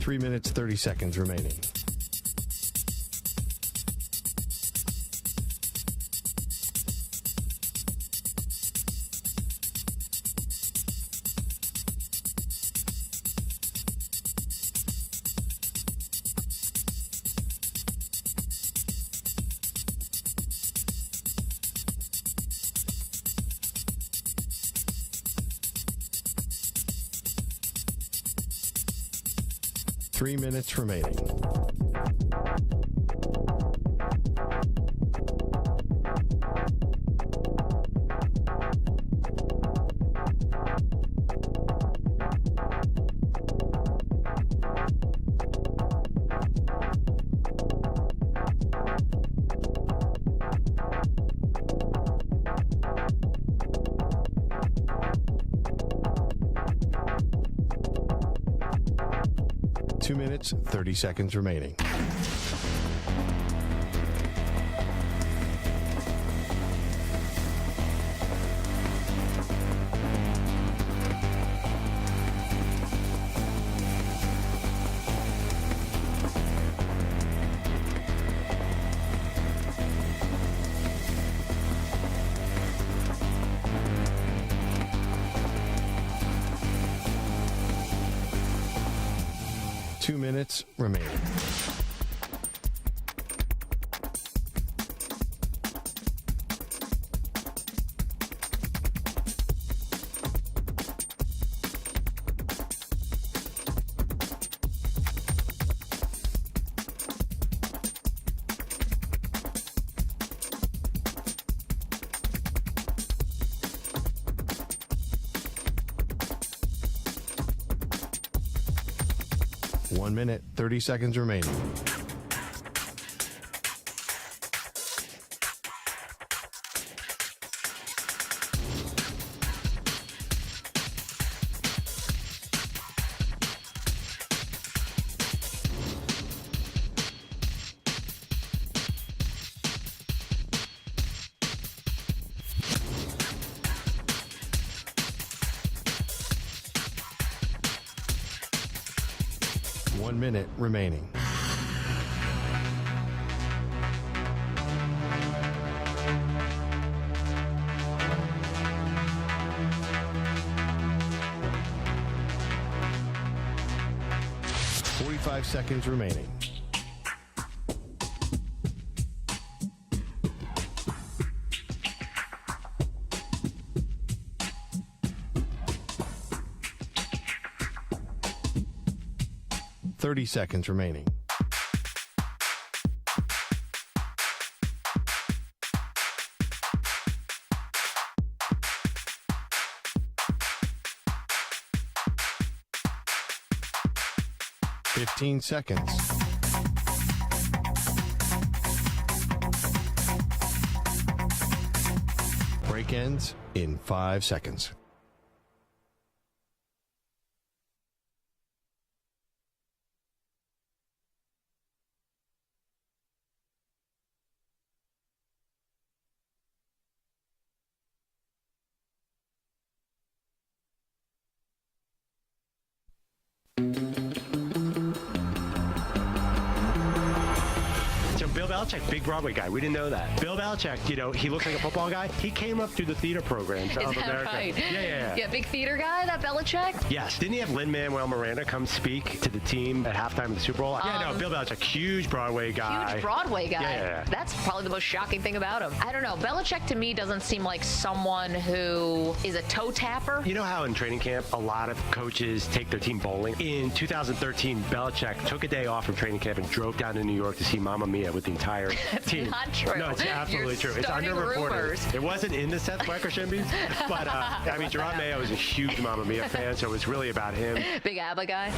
3 minutes, 30 seconds remaining. Three minutes remaining. Two minutes, 30 seconds remaining. Two minutes remaining. One minute, 30 seconds remaining. One minute remaining. Five seconds remaining. Thirty seconds remaining. Fifteen seconds. Break ends in 5 seconds. Bill Belichick, big Broadway guy. We didn't know that. Bill Belichick, you know, he looks like a football guy. He came up through the theater programs of America. Right? Yeah, big theater guy, that Belichick? Yes. Didn't he have Lin-Manuel Miranda come speak to the team at halftime of the Super Bowl? Yeah, no, Bill Belichick, huge Broadway guy. Huge Broadway guy. Yeah. That's probably the most shocking thing about him. I don't know. Belichick to me doesn't seem like someone who is a toe tapper. You know how in training camp, a lot of coaches take their team bowling? In 2013, Belichick took a day off from training camp and drove down to New York to see Mamma Mia with the entire team. Not true. No, it's absolutely true. It's underreported. Rumors. It wasn't in the Seth Wecker Shimbies, but I mean, Jerome Mayo is a huge Mamma Mia fan, so it was really about him. Big ABBA guy.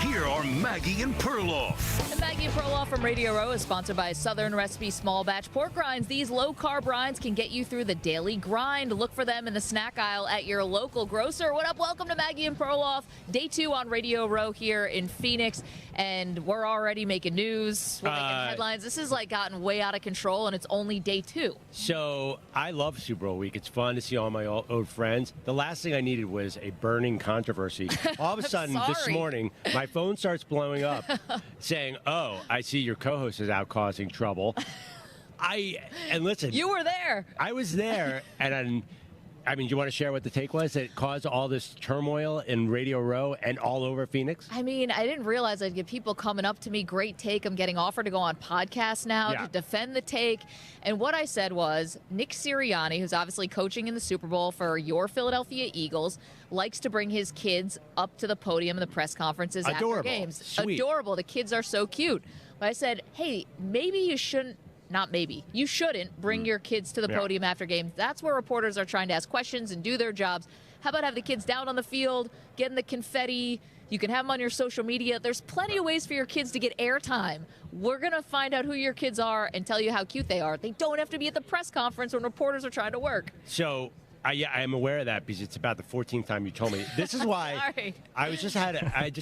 Here are Maggie and Perloff. And Maggie and Perloff from Radio Row is sponsored by Southern Recipe Small Batch Pork Rinds. These low-carb rinds can get you through the daily grind. Look for them in the snack aisle at your local grocer. What up? Welcome to Maggie and Perloff. Day 2 on Radio Row here in Phoenix. And we're already making news. We're making headlines. This has gotten way out of control, and it's only day 2. So I love Super Bowl week. It's fun to see all my old friends. The last thing I needed was a burning controversy. All of a sudden, this morning, my phone starts blowing up saying, "Oh, I see your co-host is out causing trouble." And listen, You were there. I was there, and do you want to share what the take was that caused all this turmoil in Radio Row and all over Phoenix? I didn't realize I'd get people coming up to me, great take. I'm getting offered to go on podcasts now to defend the take. And what I said was, Nick Sirianni, who's obviously coaching in the Super Bowl for your Philadelphia Eagles, likes to bring his kids up to the podium in the press conferences after games. Sweet. Adorable. The kids are so cute. But I said, hey, maybe you shouldn't. Not maybe. You shouldn't bring your kids to the podium after games. That's where reporters are trying to ask questions and do their jobs. How about have the kids down on the field, getting the confetti? You can have them on your social media. There's plenty of ways for your kids to get airtime. We're going to find out who your kids are and tell you how cute they are. They don't have to be at the press conference when reporters are trying to work. So I am aware of that because it's about the 14th time you told me. This is why Sorry. I just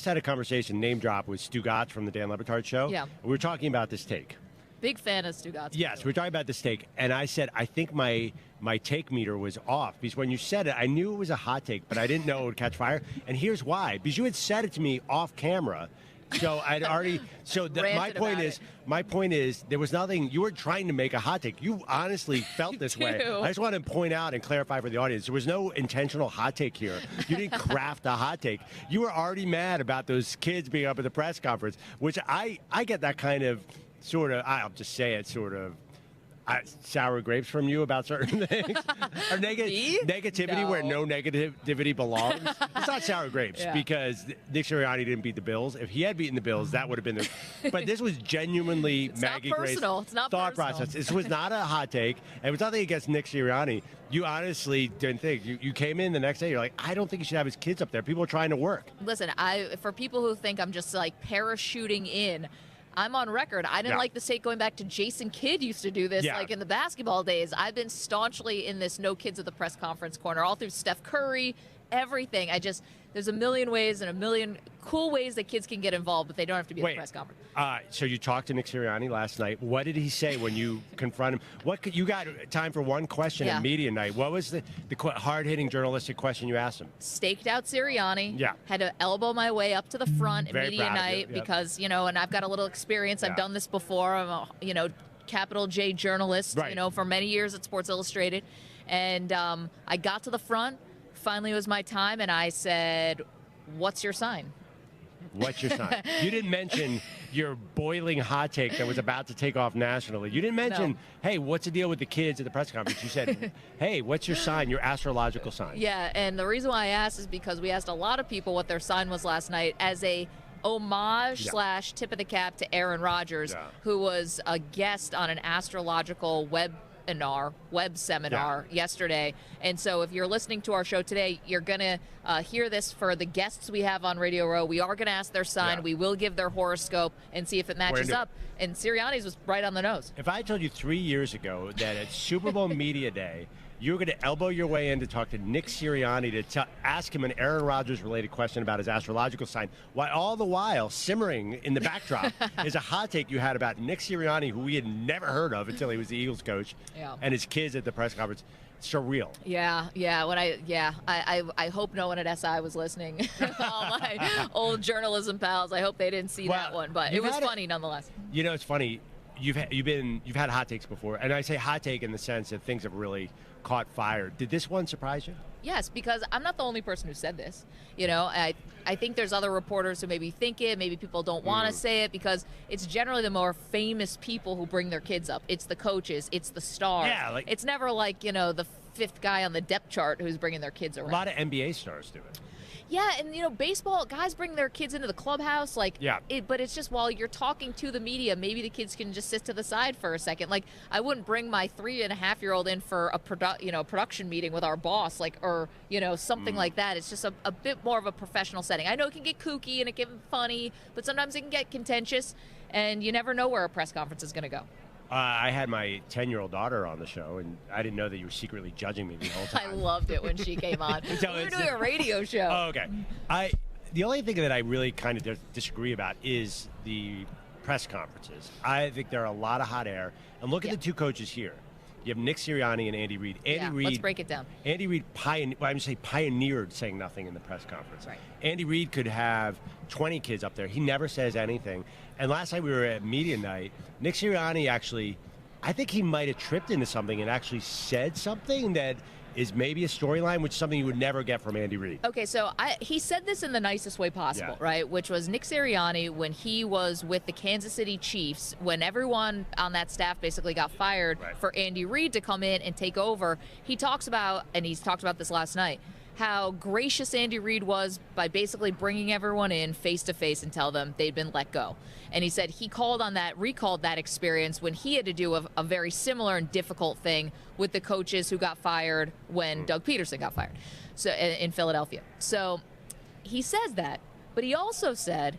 had a conversation, name drop, with Stu Gotts from the Dan Le Batard Show. Yeah. We were talking about this take. Big fan of Stu Gotts. Yes, we're talking about this take, and I said I think my take meter was off because when you said it, I knew it was a hot take, but I didn't know it would catch fire. And here's why: because you had said it to me off camera, so I'd already. So my point is, there was nothing. You were trying to make a hot take. You honestly felt this way. I just want to point out and clarify for the audience: there was no intentional hot take here. You didn't craft a hot take. You were already mad about those kids being up at the press conference, which I get that kind of. Sort of, I'll just say it, sour grapes from you about certain things. Or negativity where no negativity belongs. It's not sour grapes because Nick Sirianni didn't beat the Bills. If he had beaten the Bills, that would have been But this was genuinely Maggie Gray's thought process. This was not a hot take. And it was nothing against Nick Sirianni. You honestly didn't think. You came in the next day, you're like, I don't think he should have his kids up there. People are trying to work. Listen, for people who think I'm just parachuting in, I'm on record. I didn't like the take going back to Jason Kidd used to do this, in the basketball days. I've been staunchly in this no kids at the press conference corner, all through Steph Curry, everything. There's a million ways and a million cool ways that kids can get involved, but they don't have to be at the press conference. So you talked to Nick Sirianni last night. What did he say when you confront him? You got time for one question at media night. What was the hard-hitting journalistic question you asked him? Staked out Sirianni. Yeah. Had to elbow my way up to the front at Very media night because, and I've got a little experience. I've done this before. I'm a, capital J journalist, for many years at Sports Illustrated. And I got to the front. Finally, it was my time, and I said, "What's your sign?" What's your sign? You didn't mention your boiling hot take that was about to take off nationally. You didn't mention, hey, what's the deal with the kids at the press conference? You said, hey, what's your sign, your astrological sign? Yeah, and the reason why I asked is because we asked a lot of people what their sign was last night as a homage / tip of the cap to Aaron Rodgers, who was a guest on an astrological web seminar yesterday. And so if you're listening to our show today, you're going to hear this for the guests we have on Radio Row. We are going to ask their sign. We will give their horoscope and see if it matches up. And Sirianni's was right on the nose. If I told you 3 years ago that at Super Bowl Media Day, you were going to elbow your way in to talk to Nick Sirianni to ask him an Aaron Rodgers-related question about his astrological sign, while all the while simmering in the backdrop is a hot take you had about Nick Sirianni, who we had never heard of until he was the Eagles coach, and his kids at the press conference. Surreal. Yeah. When I hope no one at SI was listening. All my old journalism pals. I hope they didn't see that one, but it was funny nonetheless. It's funny. You've had hot takes before, and I say hot take in the sense that things have really caught fire. Did this one surprise you? Yes, because I'm not the only person who said this. I think there's other reporters who maybe think it, maybe people don't want to say it because it's generally the more famous people who bring their kids up. It's the coaches, it's the stars. Yeah, it's never the fifth guy on the depth chart who's bringing their kids around. A lot of NBA stars do it. Yeah, and baseball guys bring their kids into the clubhouse, but it's just while you're talking to the media, maybe the kids can just sit to the side for a second. Like I wouldn't bring my 3.5-year-old in for a production meeting with our boss, or something like that. It's just a bit more of a professional setting. I know it can get kooky and it can get funny, but sometimes it can get contentious, and you never know where a press conference is going to go. I had my 10-year-old daughter on the show, and I didn't know that you were secretly judging me the whole time. I loved it when she came on. We were doing a radio show. Oh, okay. The only thing that I really kind of disagree about is the press conferences. I think there are a lot of hot air. And look at the two coaches here. You have Nick Sirianni and Andy Reid. Let's break it down. Andy Reid pioneered saying nothing in the press conference. Right. Andy Reid could have 20 kids up there. He never says anything. And last night we were at media night. Nick Sirianni actually, I think he might have tripped into something and actually said something that is maybe a storyline, which is something you would never get from Andy Reid. Okay, so he said this in the nicest way possible, right? Which was Nick Sirianni when he was with the Kansas City Chiefs, when everyone on that staff basically got fired for Andy Reid to come in and take over. He talks about, and he's talked about this last night, how gracious Andy Reid was by basically bringing everyone in face-to-face and tell them they'd been let go. And he said he recalled that experience when he had to do a very similar and difficult thing with the coaches who got fired when Doug Peterson got fired in Philadelphia. So he says that, but he also said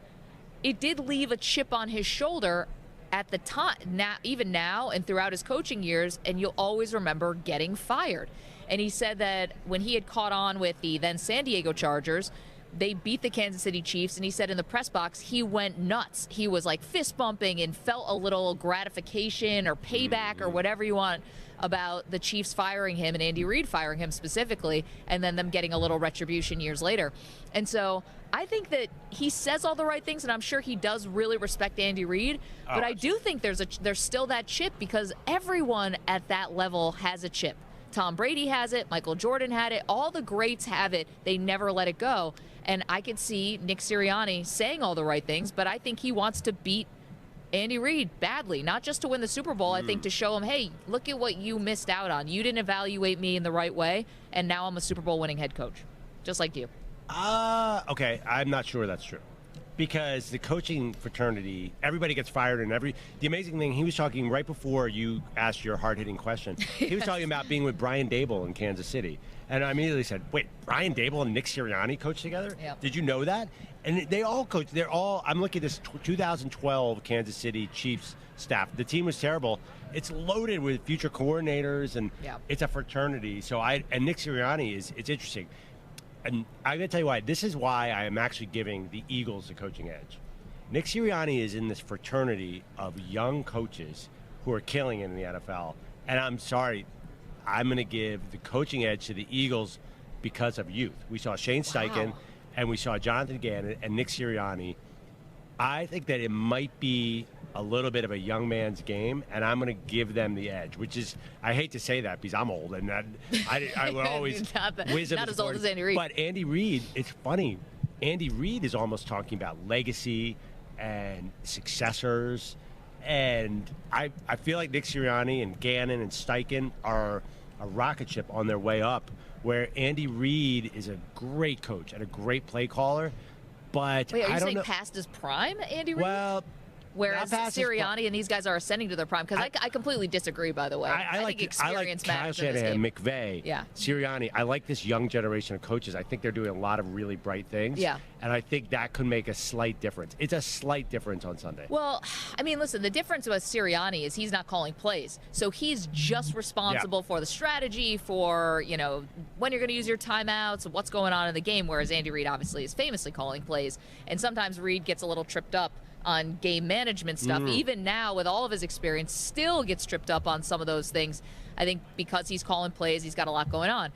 it did leave a chip on his shoulder at the time, even now and throughout his coaching years, and you'll always remember getting fired. And he said that when he had caught on with the then San Diego Chargers, they beat the Kansas City Chiefs, and he said in the press box he went nuts. He was like fist bumping and felt a little gratification or payback or whatever you want about the Chiefs firing him and Andy Reid firing him specifically, and then them getting a little retribution years later. And so I think that he says all the right things, and I'm sure he does really respect Andy Reid, but I do think there's still that chip, because everyone at that level has a chip. Tom Brady has it. Michael Jordan had it. All the greats have it. They never let it go. And I could see Nick Sirianni saying all the right things, but I think he wants to beat Andy Reid badly, not just to win the Super Bowl. I think to show him, hey, look at what you missed out on. You didn't evaluate me in the right way, and now I'm a Super Bowl winning head coach, just like you. Okay, I'm not sure that's true. Because the coaching fraternity, everybody gets fired, and the amazing thing, he was talking right before you asked your hard-hitting question. He was talking about being with Brian Daboll in Kansas City. And I immediately said, wait, Brian Daboll and Nick Sirianni coach together? Yep. Did you know that? And they all coach. I'm looking at this 2012 Kansas City Chiefs staff. The team was terrible. It's loaded with future coordinators, and it's a fraternity. And Nick Sirianni it's interesting. And I'm going to tell you why. This is why I am actually giving the Eagles the coaching edge. Nick Sirianni is in this fraternity of young coaches who are killing it in the NFL. And I'm sorry, I'm going to give the coaching edge to the Eagles because of youth. We saw Shane Steichen, and we saw Jonathan Gannon and Nick Sirianni. I think that it might be a little bit of a young man's game, and I'm going to give them the edge, which is, I hate to say that because I'm old, and I would always not as old as Andy Reid. But Andy Reid, it's funny, Andy Reid is almost talking about legacy and successors, and I feel like Nick Sirianni and Gannon and Steichen are a rocket ship on their way up, where Andy Reid is a great coach and a great play caller. But wait, are you I don't saying know. past his prime, Andy Reid? Well, whereas Sirianni and these guys are ascending to their prime, because I completely disagree, by the way. I think experience Kyle matters in this Shanahan, game. McVay, Yeah. Sirianni. I like this young generation of coaches. I think they're doing a lot of really bright things. Yeah. And I think that could make a slight difference. It's a slight difference on Sunday. Well, I mean, listen, the difference with Sirianni is he's not calling plays. So he's just responsible for the strategy, for, when you're going to use your timeouts, what's going on in the game, whereas Andy Reid obviously is famously calling plays. And sometimes Reid gets a little tripped up on game management stuff. Even now, with all of his experience, still gets tripped up on some of those things. I think because he's calling plays, he's got a lot going on.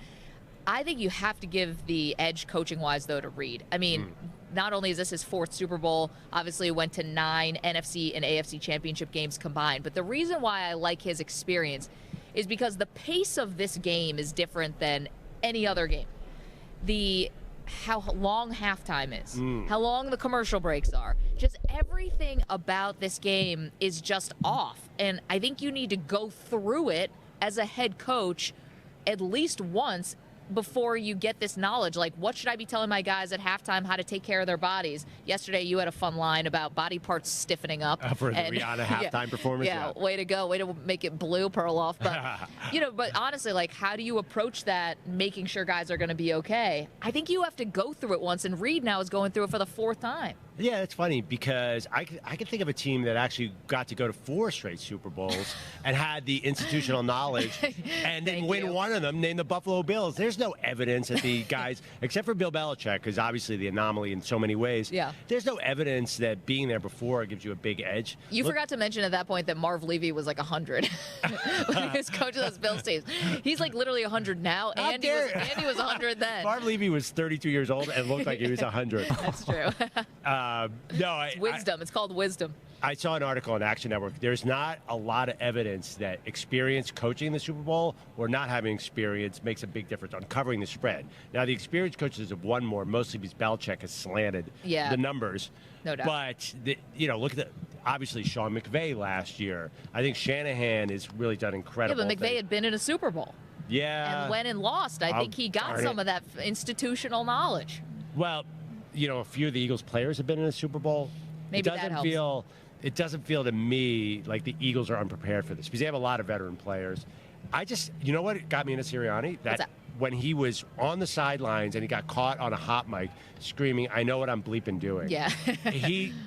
I think you have to give the edge coaching-wise, though, to Reid. I mean, not only is this his fourth Super Bowl, obviously it went to 9 NFC and AFC championship games combined. But the reason why I like his experience is because the pace of this game is different than any other game. How long halftime is, how long the commercial breaks are. Just everything about this game is just off. And I think you need to go through it as a head coach at least once before you get this knowledge. Like, what should I be telling my guys at halftime how to take care of their bodies? Yesterday, you had a fun line about body parts stiffening up. For the Rihanna halftime performance? Yeah, way to go. Way to make it blue, Perloff. But, but honestly, like, how do you approach that, making sure guys are going to be okay? I think you have to go through it once, and Reed now is going through it for the 4th time. Yeah, it's funny because I can think of a team that actually got to go to 4 straight Super Bowls and had the institutional knowledge and then win one of them, named the Buffalo Bills. There's no evidence that the guys, except for Bill Belichick, because obviously the anomaly in so many ways, there's no evidence that being there before gives you a big edge. You forgot to mention at that point that Marv Levy was like 100 when he was coach of those Bills teams. He's like literally 100 now. Andy was 100 then. Marv Levy was 32 years old and looked like he was 100. That's true. It's wisdom. It's called wisdom. I saw an article on Action Network. There's not a lot of evidence that experience coaching the Super Bowl or not having experience makes a big difference on covering the spread. Now, the experienced coaches have won more, mostly because Belichick has slanted the numbers. No doubt. But, look at obviously Sean McVay last year. I think Shanahan has really done incredible things. McVay had been in a Super Bowl. Yeah. And went and lost. I think he got some of that institutional knowledge. Well, a few of the Eagles players have been in a Super Bowl. Maybe that helps. It doesn't feel to me like the Eagles are unprepared for this because they have a lot of veteran players. You know what got me into Sirianni? That when he was on the sidelines and he got caught on a hot mic screaming, "I know what I'm bleeping doing." Yeah.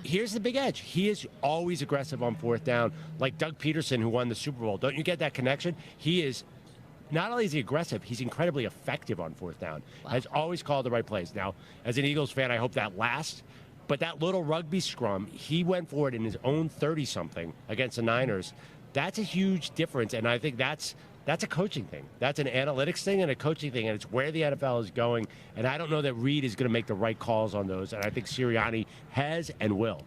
Here's the big edge. He is always aggressive on 4th down, like Doug Peterson, who won the Super Bowl. Don't you get that connection? He is. Not only is he aggressive, he's incredibly effective on 4th down. Wow. Has always called the right plays. Now, as an Eagles fan, I hope that lasts. But that little rugby scrum, he went for it in his own 30-something against the Niners. That's a huge difference, and I think that's a coaching thing. That's an analytics thing and a coaching thing, and it's where the NFL is going. And I don't know that Reed is going to make the right calls on those, and I think Sirianni has and will.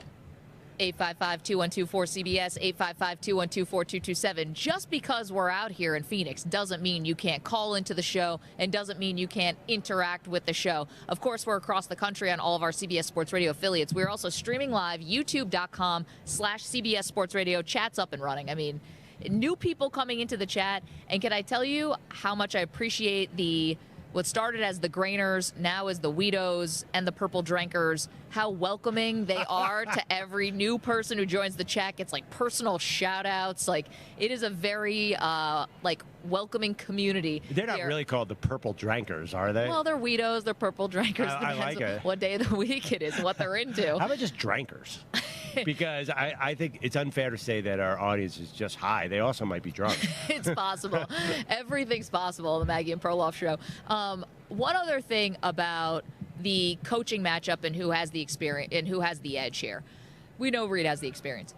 855-212-4CBS, 855-212-4227. Just because we're out here in Phoenix doesn't mean you can't call into the show and doesn't mean you can't interact with the show. Of course, we're across the country on all of our CBS Sports Radio affiliates. We're also streaming live, youtube.com/CBS Sports Radio. Chat's up and running. I mean, new people coming into the chat. And can I tell you how much I appreciate what started as the Grainers, now is the Weedos and the Purple Drinkers, how welcoming they are to every new person who joins the chat. Gets like personal shout outs. Like, it is a very welcoming community. They're not really called the Purple Drinkers, are they? Well, they're Weedos, they're Purple Drinkers. I like it. What day of the week it is, what they're into. How about just drinkers? Because I think it's unfair to say that our audience is just high. They also might be drunk. It's possible. Everything's possible on the Maggie and Perloff show. One other thing about the coaching matchup and who has the experience and who has the edge here. We know Reed has the experience.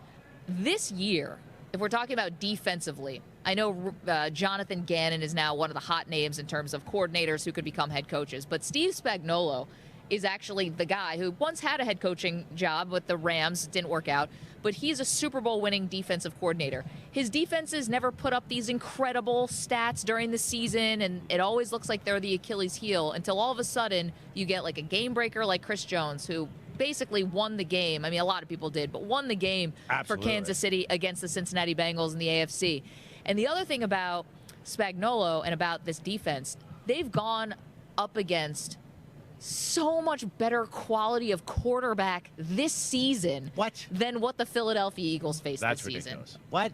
This year, if we're talking about defensively, I know Jonathan Gannon is now one of the hot names in terms of coordinators who could become head coaches, but Steve Spagnuolo is actually the guy who once had a head coaching job with the Rams, didn't work out, but he's a Super Bowl winning defensive coordinator. His defenses never put up these incredible stats during the season, and it always looks like they're the Achilles heel until all of a sudden you get like a game breaker like Chris Jones, who basically won the game. I mean, a lot of people did, but won the game for Kansas City against the Cincinnati Bengals in the AFC. And the other thing about Spagnuolo and about this defense, they've gone up against so much better quality of quarterback this season than what the Philadelphia Eagles faced this season. Ridiculous. What?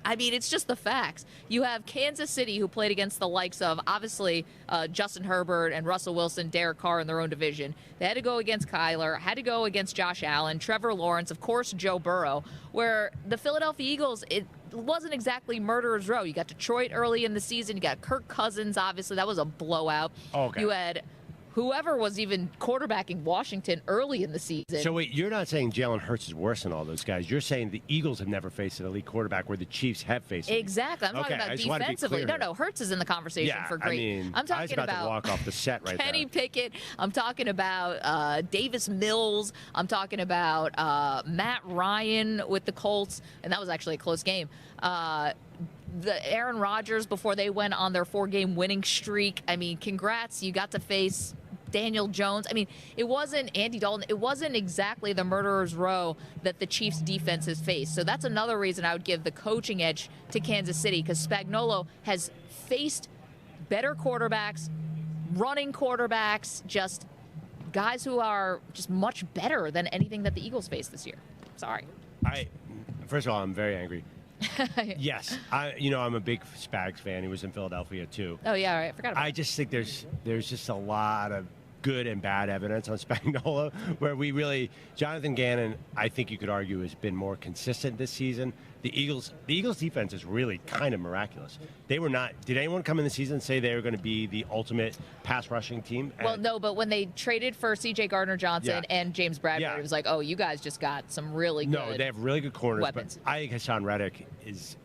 I mean, it's just the facts. You have Kansas City, who played against the likes of, obviously, Justin Herbert and Russell Wilson, Derek Carr in their own division. They had to go against Kyler, had to go against Josh Allen, Trevor Lawrence, of course, Joe Burrow, where the Philadelphia Eagles, it wasn't exactly murderer's row. You got Detroit early in the season. You got Kirk Cousins, obviously. That was a blowout. Okay. You had whoever was even quarterbacking Washington early in the season. So wait, you're not saying Jalen Hurts is worse than all those guys. You're saying the Eagles have never faced an elite quarterback where the Chiefs have faced an Exactly. I'm talking about defensively. No, Hurts is in the conversation for great. I'm talking I was about to walk off the set right Kenny there. Pickett. I'm talking about Davis Mills. I'm talking about Matt Ryan with the Colts, and that was actually a close game. The Aaron Rodgers before they went on their 4-game winning streak. I mean, congrats. You got to face Daniel Jones. I mean, it wasn't Andy Dalton. It wasn't exactly the murderer's row that the Chiefs defense has faced. So that's another reason I would give the coaching edge to Kansas City, because Spagnuolo has faced better quarterbacks, running quarterbacks, just guys who are just much better than anything that the Eagles face this year. Sorry. First of all, I'm very angry. Yes, I'm a big Spags fan. He was in Philadelphia too. Oh yeah, right. I forgot about I just think there's just a lot of good and bad evidence on Spagnuolo where Jonathan Gannon, I think you could argue, has been more consistent this season. The Eagles defense is really kind of miraculous. They were not. Did anyone come in the season and say they were going to be the ultimate pass rushing team? Well, no, but when they traded for C.J. Gardner-Johnson and James Bradbury, it was like, oh, you guys just got some really good No, they have really good corners. weapons. But I think Hassan Reddick is.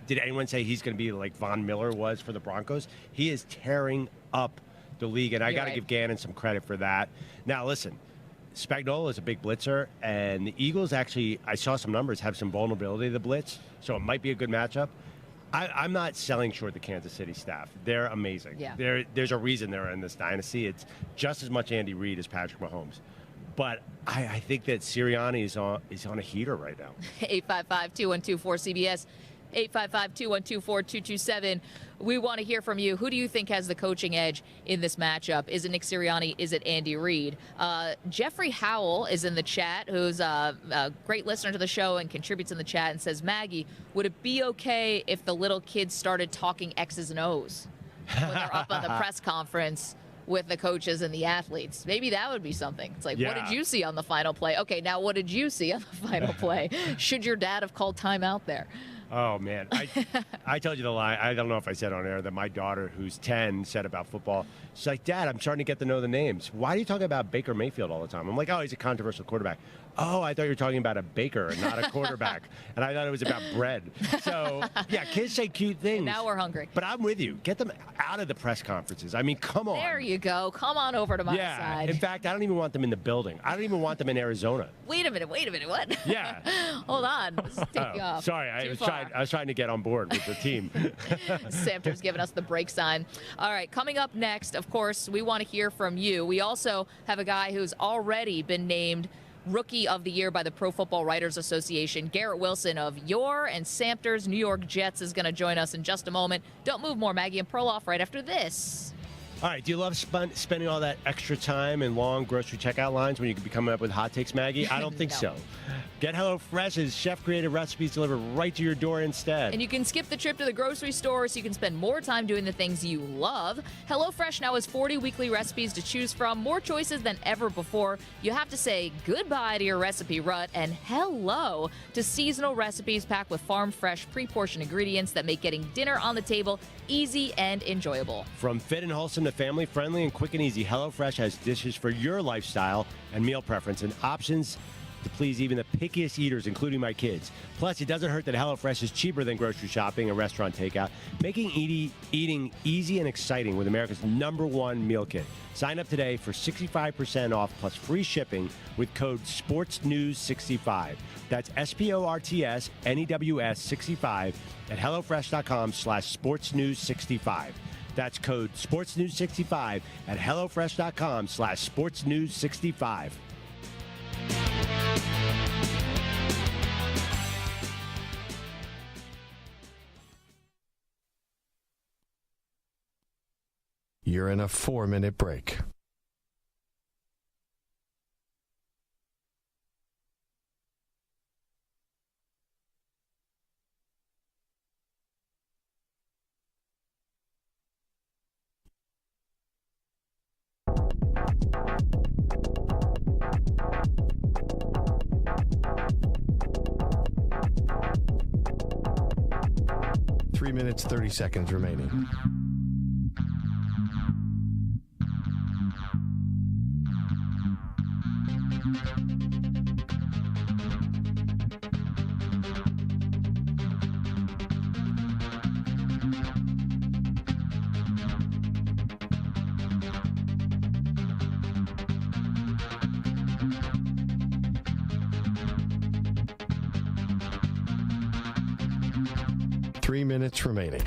Did anyone say he's going to be like Von Miller was for the Broncos? He is tearing up the league, and I got to give Gannon some credit for that. Now, listen. Spagnuolo is a big blitzer, and the Eagles actually, I saw some numbers, have some vulnerability to the blitz, so it might be a good matchup. I'm not selling short the Kansas City staff. They're amazing. Yeah. There's a reason they're in this dynasty. It's just as much Andy Reid as Patrick Mahomes. But I think that Sirianni is on a heater right now. 855-212-4CBS. 855-212-4227. We want to hear from you. Who do you think has the coaching edge in this matchup? Is it Nick Sirianni? Is it Andy Reid? Jeffrey Howell is in the chat, who's a great listener to the show and contributes in the chat and says, Maggie, would it be okay if the little kids started talking X's and O's when they're up on the press conference with the coaches and the athletes? Maybe that would be something. It's like, what did you see on the final play? Okay, now what did you see on the final play? Should your dad have called timeout there? Oh, man. I told you the line. I don't know if I said on air that my daughter, who's 10, said about football. She's like, Dad, I'm starting to get to know the names. Why do you talk about Baker Mayfield all the time? I'm like, oh, he's a controversial quarterback. Oh, I thought you were talking about a baker and not a quarterback. And I thought it was about bread. So, yeah, kids say cute things. And now we're hungry. But I'm with you. Get them out of the press conferences. I mean, come on. There you go. Come on over to my side. In fact, I don't even want them in the building. I don't even want them in Arizona. Wait a minute. What? Yeah. Hold on. This is taking off. Sorry, I was trying to get on board with the team. Samter's giving us the break sign. All right, coming up next, of course, we want to hear from you. We also have a guy who's already been named Rookie of the Year by the Pro Football Writers Association. Garrett Wilson of your and Samter's New York Jets is going to join us in just a moment. Don't move more. Maggie and Perloff right after this. All right, do you love spending all that extra time in long grocery checkout lines when you could be coming up with hot takes, Maggie? I don't think so. Get HelloFresh's chef-created recipes delivered right to your door instead. And you can skip the trip to the grocery store so you can spend more time doing the things you love. HelloFresh now has 40 weekly recipes to choose from, more choices than ever before. You have to say goodbye to your recipe rut and hello to seasonal recipes packed with farm-fresh, pre-portioned ingredients that make getting dinner on the table easy and enjoyable. From fit and wholesome to family-friendly and quick and easy, HelloFresh has dishes for your lifestyle and meal preference and options to please even the pickiest eaters, including my kids. Plus, it doesn't hurt that HelloFresh is cheaper than grocery shopping and restaurant takeout, making eating easy and exciting with America's #1 meal kit. Sign up today for 65% off plus free shipping with code SPORTSNEWS65. That's SPORTSNEWS65 at HelloFresh.com/SportsNews65. That's code SportsNews65 at HelloFresh.com/SportsNews65. You're in a 4-minute break. Three minutes, 30 seconds remaining. Minutes remaining.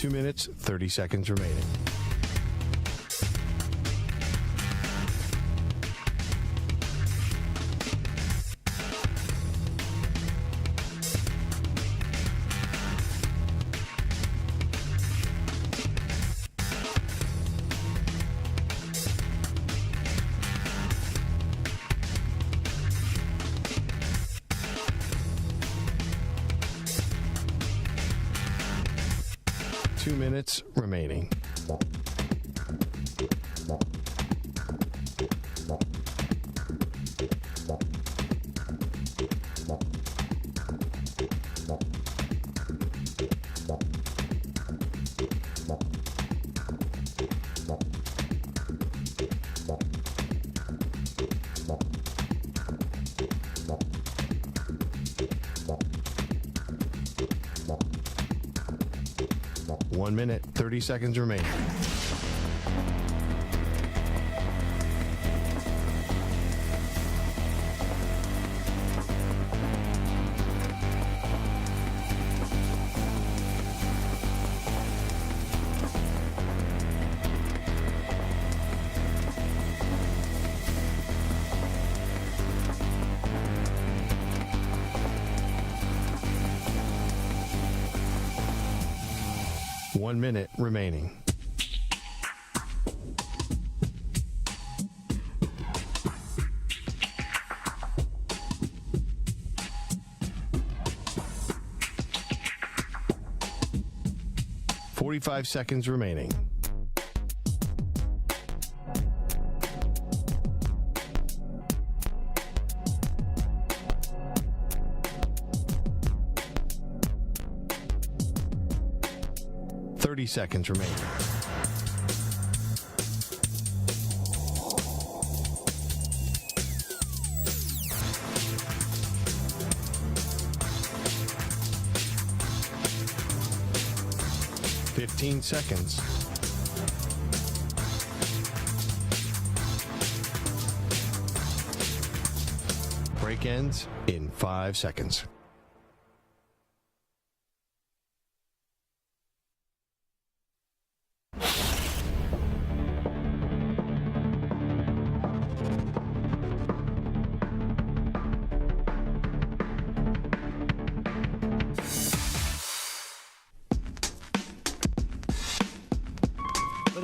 2 minutes, 30 seconds remaining. Minutes remaining. One minute, 30 seconds remaining. One minute remaining. Forty-five seconds remaining. Seconds remaining. Fifteen seconds. Break ends in 5 seconds.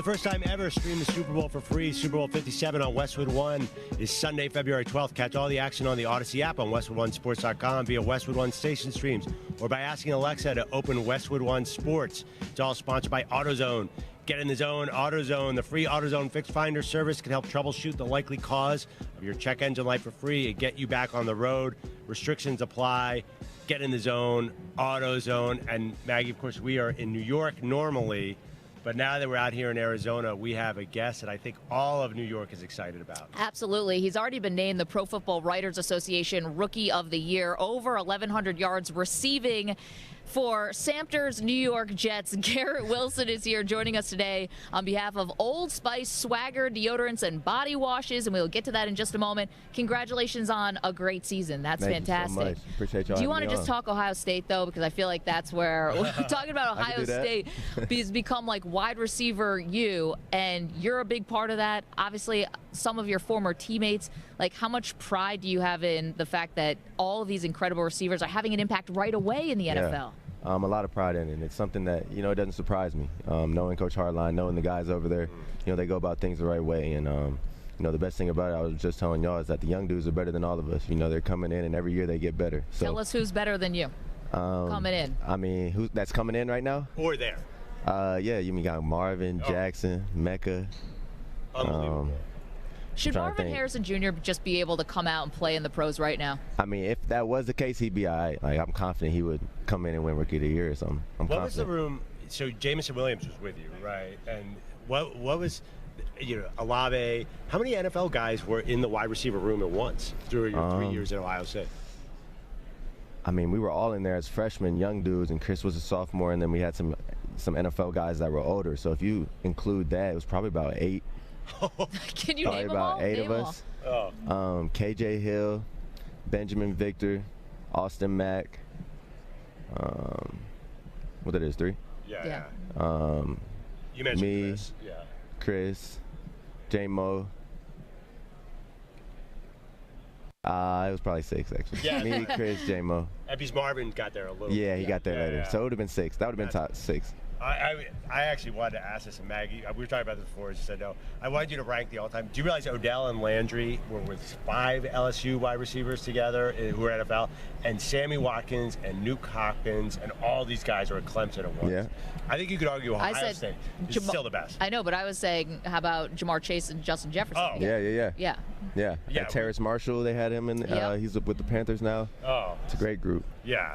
First time ever, stream the Super Bowl for free. Super Bowl 57 on Westwood One is Sunday, February 12th. Catch all the action on the Odyssey app on WestwoodOneSports.com via Westwood One station streams or by asking Alexa to open Westwood One Sports. It's all sponsored by AutoZone. Get in the zone, AutoZone. The free AutoZone Fix Finder service can help troubleshoot the likely cause of your check engine light for free and get you back on the road. Restrictions apply. Get in the zone, AutoZone. And Maggie, of course, we are in New York normally. But now that we're out here in Arizona, we have a guest that I think all of New York is excited about. Absolutely. He's already been named the Pro Football Writers Association Rookie of the Year. Over 1,100 yards receiving for Samter's New York Jets. Garrett Wilson is here joining us today on behalf of Old Spice Swagger Deodorants and Body Washes, and we'll get to that in just a moment. Congratulations on a great season. That's Thank fantastic. You so much. Appreciate y'all. Do you want to just talk Ohio State, though? Because I feel like that's where we're talking about Ohio State has become like wide receiver you, and you're a big part of that. Obviously, some of your former teammates. Like, how much pride do you have in the fact that all of these incredible receivers are having an impact right away in the NFL? A lot of pride in it. It's something that, it doesn't surprise me. Knowing Coach Hardline, knowing the guys over there, they go about things the right way. And, the best thing about it, I was just telling y'all, is that the young dudes are better than all of us. They're coming in, and every year they get better. So, tell us who's better than you coming in. I mean, who's that's coming in right now? Or there. You got Marvin, Jackson, Mecca. Unbelievable. Should Marvin Harrison Jr. just be able to come out and play in the pros right now? I mean, if that was the case, he'd be all right. Like, I'm confident he would come in and win Rookie of the Year or something. What was the room? So Jamison Williams was with you, right? And what was, Olave? How many NFL guys were in the wide receiver room at once through your 3 years at Ohio State? I mean, we were all in there as freshmen, young dudes, and Chris was a sophomore, and then we had some NFL guys that were older. So if you include that, it was probably about 8. Can you name them all? About 8 of us. KJ Hill, Benjamin Victor, Austin Mack. What that is, 3? Yeah. You mentioned me, Chris. Yeah. Chris, J-Mo. It was probably 6, actually. Yeah. Me, Chris, J-Mo. Because Marvin got there a little. Yeah, he got there later. Yeah. So it would have been 6. That would have been top 6. I actually wanted to ask this, and Maggie, we were talking about this before, she said no. I wanted you to rank the all-time. Do you realize Odell and Landry were with 5 LSU wide receivers together who were NFL, and Sammy Watkins and Nuke Hopkins and all these guys are at Clemson at once? Yeah. I think you could argue Ohio State is still the best. I know, but I was saying, how about Jamar Chase and Justin Jefferson? Oh. Yeah. Terrace Marshall, they had him in. He's with the Panthers now. Oh. It's a great group. Yeah.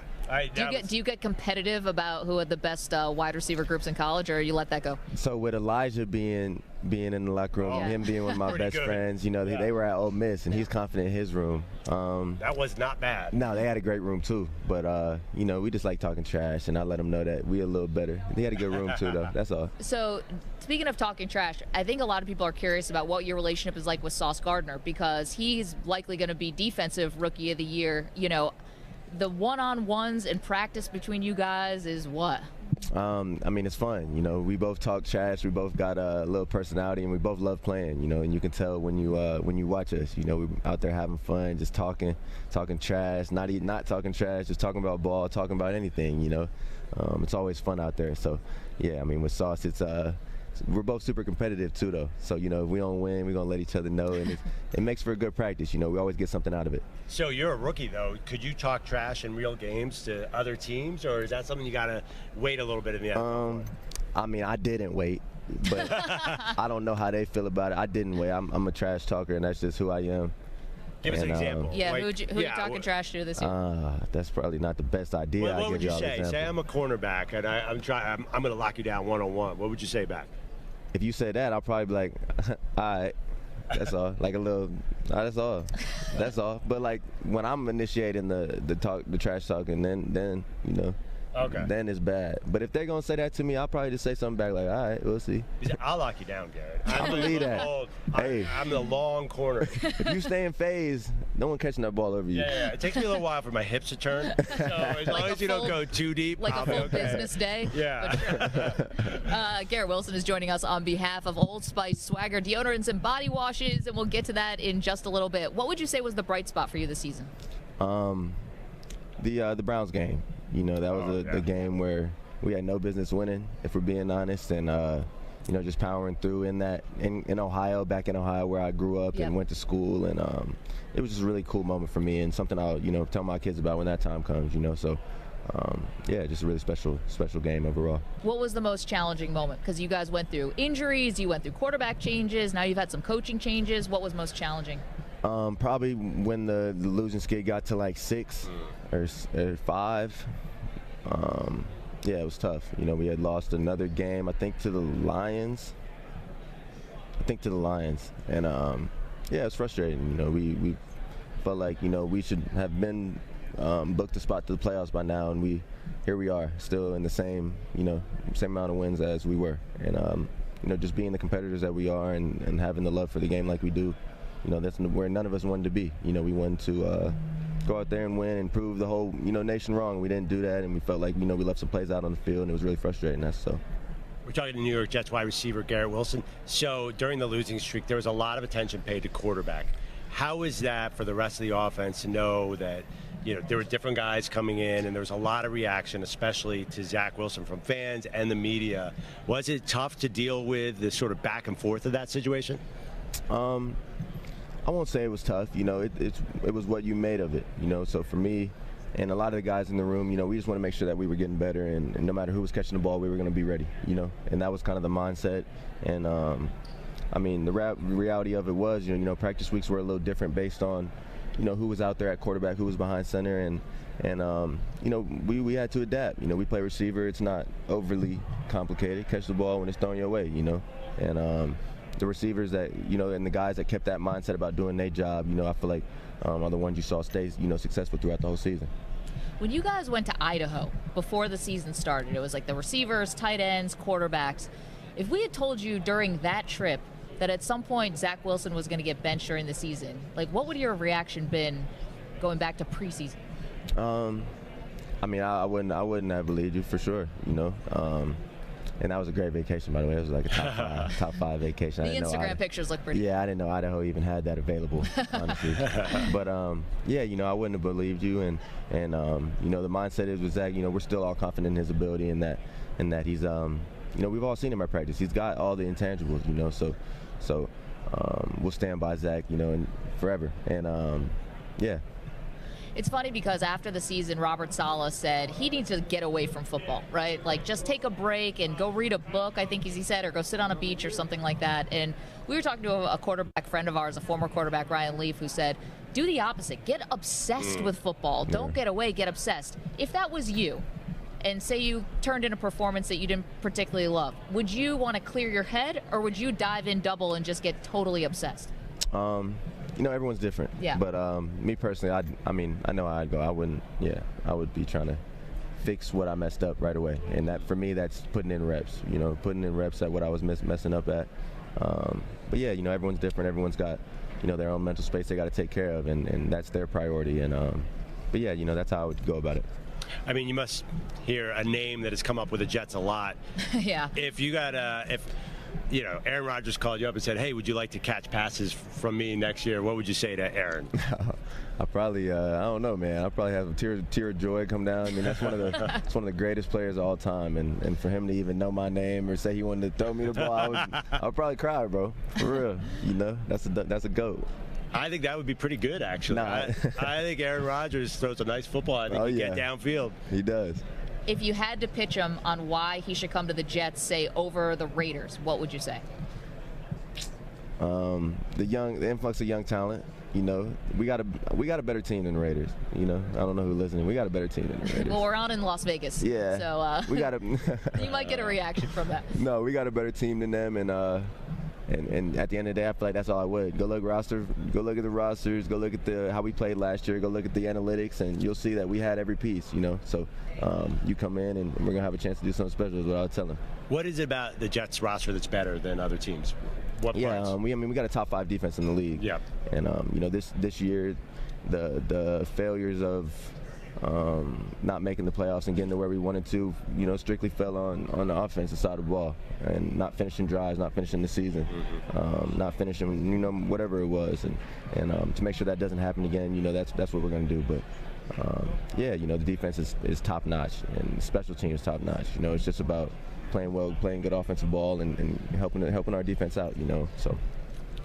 Do you get competitive about who had the best wide receiver groups in college, or you let that go? So with Elijah being in the locker room, him being one of my best friends, they were at Ole Miss, and he's confident in his room. That was not bad. No, they had a great room too, but we just like talking trash, and I let them know that we a little better. They had a good room too, though. That's all. So speaking of talking trash, I think a lot of people are curious about what your relationship is like with Sauce Gardner, because he's likely going to be defensive rookie of the year. The one-on-ones in practice between you guys is what? It's fun. We both talk trash. We both got a little personality, and we both love playing. And you can tell when you watch us. We're out there having fun, just talking trash, not talking trash, just talking about ball, talking about anything. It's always fun out there. So, yeah, with Sauce, it's we're both super competitive too, though. So if we don't win, we're gonna let each other know, and it makes for a good practice. We always get something out of it. So you're a rookie, though. Could you talk trash in real games to other teams, or is that something you gotta wait a little bit in the end? I didn't wait, but I don't know how they feel about it. I didn't wait. I'm a trash talker, and that's just who I am. Give us an example. Yeah, who you talking trash to this year? That's probably not the best idea. What would you say? Say I'm a cornerback, and I'm going to lock you down one-on-one. What would you say back? If you say that, I'll probably be like, all right, that's all. Like a little, that's all. That's all. But like when I'm initiating the trash talking, then Okay. Then it's bad. But if they're going to say that to me, I'll probably just say something back like, all right, we'll see. I'll lock you down, Garrett. I believe that. Hey. I'm the long corner. If you stay in phase, no one catching that ball over you. Yeah. It takes me a little while for my hips to turn. So as long as you don't go too deep, like I'll a full be okay. business day. Yeah. Sure. Garrett Wilson is joining us on behalf of Old Spice Swagger deodorants and body washes, and we'll get to that in just a little bit. What would you say was the bright spot for you this season? The Browns game. That was a game where we had no business winning, if we're being honest, and just powering through in Ohio, back in Ohio where I grew up and went to school, and it was just a really cool moment for me, and something I'll tell my kids about when that time comes. So just a really special game overall. What was the most challenging moment? Because you guys went through injuries, you went through quarterback changes, now you've had some coaching changes. What was most challenging? Probably when the losing skid got to like 6 or 5. It was tough. We had lost another game, I think, to the Lions. And it was frustrating. We felt like we should have been booked a spot to the playoffs by now, and here we are, still in the same amount of wins as we were. And just being the competitors that we are, and having the love for the game like we do. That's where none of us wanted to be. We wanted to go out there and win and prove the whole, nation wrong. We didn't do that, and we felt like, we left some plays out on the field, and it was really frustrating us. So. We're talking to New York Jets wide receiver Garrett Wilson. So during the losing streak, there was a lot of attention paid to quarterback. How is that for the rest of the offense to know that, there were different guys coming in, and there was a lot of reaction, especially to Zach Wilson from fans and the media? Was it tough to deal with the sort of back and forth of that situation? I won't say it was tough. It was what you made of it. So for me and a lot of the guys in the room, we just want to make sure that we were getting better, and no matter who was catching the ball, we were going to be ready. And that was kind of the mindset. And the reality of it was, practice weeks were a little different based on, who was out there at quarterback, who was behind center, and we had to adapt. We play receiver. It's not overly complicated. Catch the ball when it's thrown your way. And the receivers that, and the guys that kept that mindset about doing their job, I feel like are the ones you saw stay, successful throughout the whole season. When you guys went to Idaho before the season started, it was like the receivers, tight ends, quarterbacks. If we had told you during that trip that at some point Zach Wilson was going to get benched during the season, like what would your reaction been going back to preseason? I mean, I wouldn't have believed you for sure, you know. And that was a great vacation, by the way. It was like a top five vacation. The Instagram pictures look pretty. Yeah, I didn't know Idaho even had that available, honestly. But yeah, you know, I wouldn't have believed you, and you know, the mindset is with Zach. You know, we're still all confident in his ability, and that he's you know, we've all seen him at practice. He's got all the intangibles, you know. So we'll stand by Zach, you know, and forever. And yeah. It's funny because after the season, Robert Saleh said he needs to get away from football, right? Like, just take a break and go read a book, I think, as he said, or go sit on a beach or something like that. And we were talking to a quarterback friend of ours, a former quarterback, Ryan Leaf, who said, do the opposite. Get obsessed with football. Don't get away, get obsessed. If that was you, and say you turned in a performance that you didn't particularly love, would you want to clear your head, or would you dive in double and just get totally obsessed? You know, everyone's different. Yeah. But me personally, I mean, I know how I'd go. I wouldn't. Yeah, I would be trying to fix what I messed up right away. And that, for me, that's putting in reps. You know, putting in reps at what I was messing up at. But yeah, you know, everyone's different. Everyone's got, you know, their own mental space they got to take care of, and that's their priority. And but yeah, you know, that's how I would go about it. I mean, you must hear a name that has come up with the Jets a lot. Yeah. If you got you know, Aaron Rodgers called you up and said, hey, would you like to catch passes from me next year? What would you say to Aaron? I probably, I don't know, man. I probably have a tear of joy come down. I mean, that's one of the greatest players of all time. And for him to even know my name or say he wanted to throw me the ball, I would probably cry, bro. For real. You know, that's a GOAT. I think that would be pretty good, actually. Nah. I think Aaron Rodgers throws a nice football. I think he can get downfield. He does. If you had to pitch him on why he should come to the Jets, say, over the Raiders, what would you say? The influx of young talent. You know, we got a better team than the Raiders. You know, I don't know who's listening. We got a better team than the Raiders. Well, we're out in Las Vegas. Yeah. So we got you might get a reaction from that. No, we got a better team than them, and at the end of the day, I feel like that's all I would. Go look at the rosters, go look at how we played last year, go look at the analytics, and you'll see that we had every piece, you know. So you come in, and we're going to have a chance to do something special is what I'll tell them. What is it about the Jets roster that's better than other teams? What parts? We got a top 5 defense in the league. Yeah. And, you know, this year, the failures of not making the playoffs and getting to where we wanted to, you know, strictly fell on the offensive side of the ball, and not finishing drives, not finishing the season, not finishing, you know, whatever it was, and to make sure that doesn't happen again, you know, that's what we're going to do. But yeah, you know, the defense is top notch, and the special team is top notch. You know, it's just about playing well, playing good offensive ball, and helping our defense out. You know, so.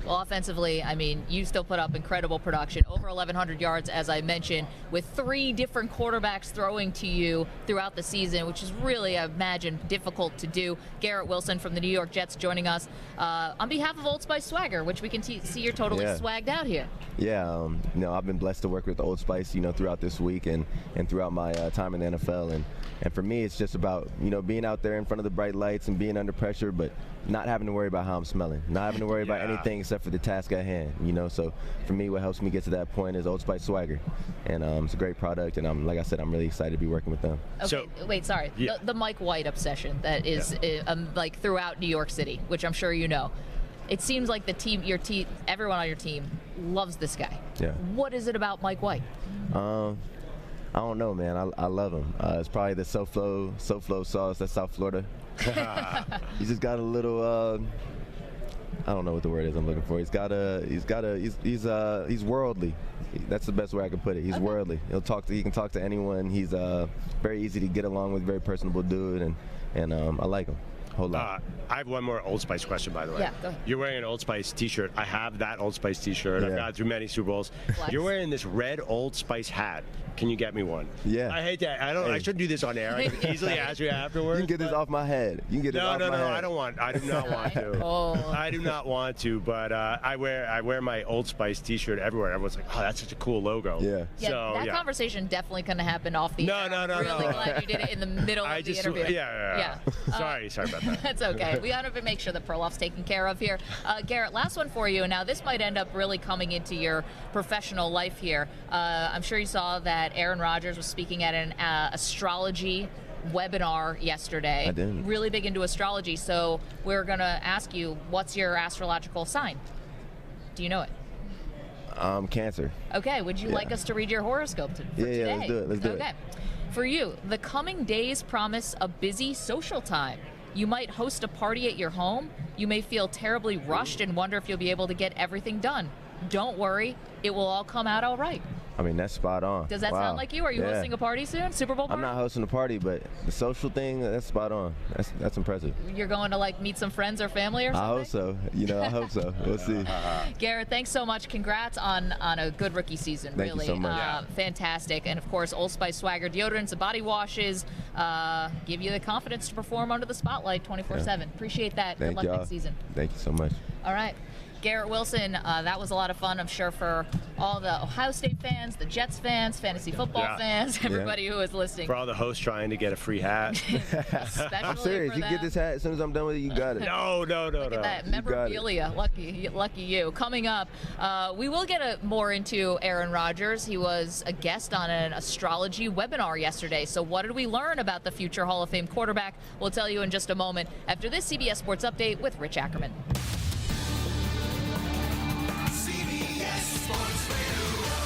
Well, offensively, I mean, you still put up incredible production, over 1,100 yards, as I mentioned, with 3 different quarterbacks throwing to you throughout the season, which is really, I imagine, difficult to do. Garrett Wilson from the New York Jets joining us on behalf of Old Spice Swagger, which we can see you're totally swagged out here. Yeah, you know, I've been blessed to work with Old Spice, you know, throughout this week and throughout my time in the NFL, and for me, it's just about, you know, being out there in front of the bright lights and being under pressure, but not having to worry about how I'm smelling, not having to worry about anything except for the task at hand, you know. So for me, what helps me get to that point is Old Spice Swagger, and it's a great product, and like I said, I'm really excited to be working with them. Okay, so, wait, sorry, the Mike White obsession that is like throughout New York City, which I'm sure you know. It seems like the team, everyone on your team loves this guy. Yeah. What is it about Mike White? I don't know, man. I love him. It's probably the SoFlo sauce. That's South Florida. He's just got a little. I don't know what the word is I'm looking for. He's worldly. That's the best way I can put it. He's worldly. He can talk to anyone. He's very easy to get along with, very personable dude, and I like him. Whole lot. I have one more Old Spice question, by the way. Yeah, go ahead. You're wearing an Old Spice t-shirt. I have that Old Spice t-shirt. I've gone through many Super Bowls. Flex. You're wearing this red Old Spice hat. Can you get me one? Yeah. I hate that. I shouldn't do this on air. I can easily ask you afterwards. You can get this off my head. You can get it off my head. No, I do not want to. I do not want to, but I wear my Old Spice t-shirt everywhere. Everyone's like, oh, that's such a cool logo. Yeah. So, that conversation definitely couldn't happen off the air. No. Really glad you did it in the middle of the interview. Yeah. Sorry about that. That's okay. We ought to make sure that Perloff's taken care of here. Garrett, last one for you. Now, this might end up really coming into your professional life here. I'm sure you saw that Aaron Rodgers was speaking at an astrology webinar yesterday. I did. Really big into astrology. So we're going to ask you, what's your astrological sign? Do you know it? Cancer. Okay. Would you like us to read your horoscope for today? Yeah, let's do it. For you, the coming days promise a busy social time. You might host a party at your home. You may feel terribly rushed and wonder if you'll be able to get everything done. Don't worry, it will all come out all right. I mean, that's spot on. Does that sound like you? Are you hosting a party soon? Super Bowl party? I'm not hosting a party, but the social thing, that's spot on. That's impressive. You're going to meet some friends or family or something? I hope so. I hope so. We'll see. Garrett, thanks so much. Congrats on a good rookie season. Thank you so much. Fantastic. And of course, Old Spice Swagger deodorants and body washes give you the confidence to perform under the spotlight 24/7. Appreciate that. Good luck next season. Thank you so much. All right. Garrett Wilson, that was a lot of fun, I'm sure, for all the Ohio State fans, the Jets fans, fantasy football fans, everybody who is listening. For all the hosts trying to get a free hat. I'm serious. You get this hat as soon as I'm done with it, you got it. No. Look at that memorabilia. Lucky you. Coming up, we will get more into Aaron Rodgers. He was a guest on an astrology webinar yesterday. So what did we learn about the future Hall of Fame quarterback? We'll tell you in just a moment after this CBS Sports Update with Rich Ackerman.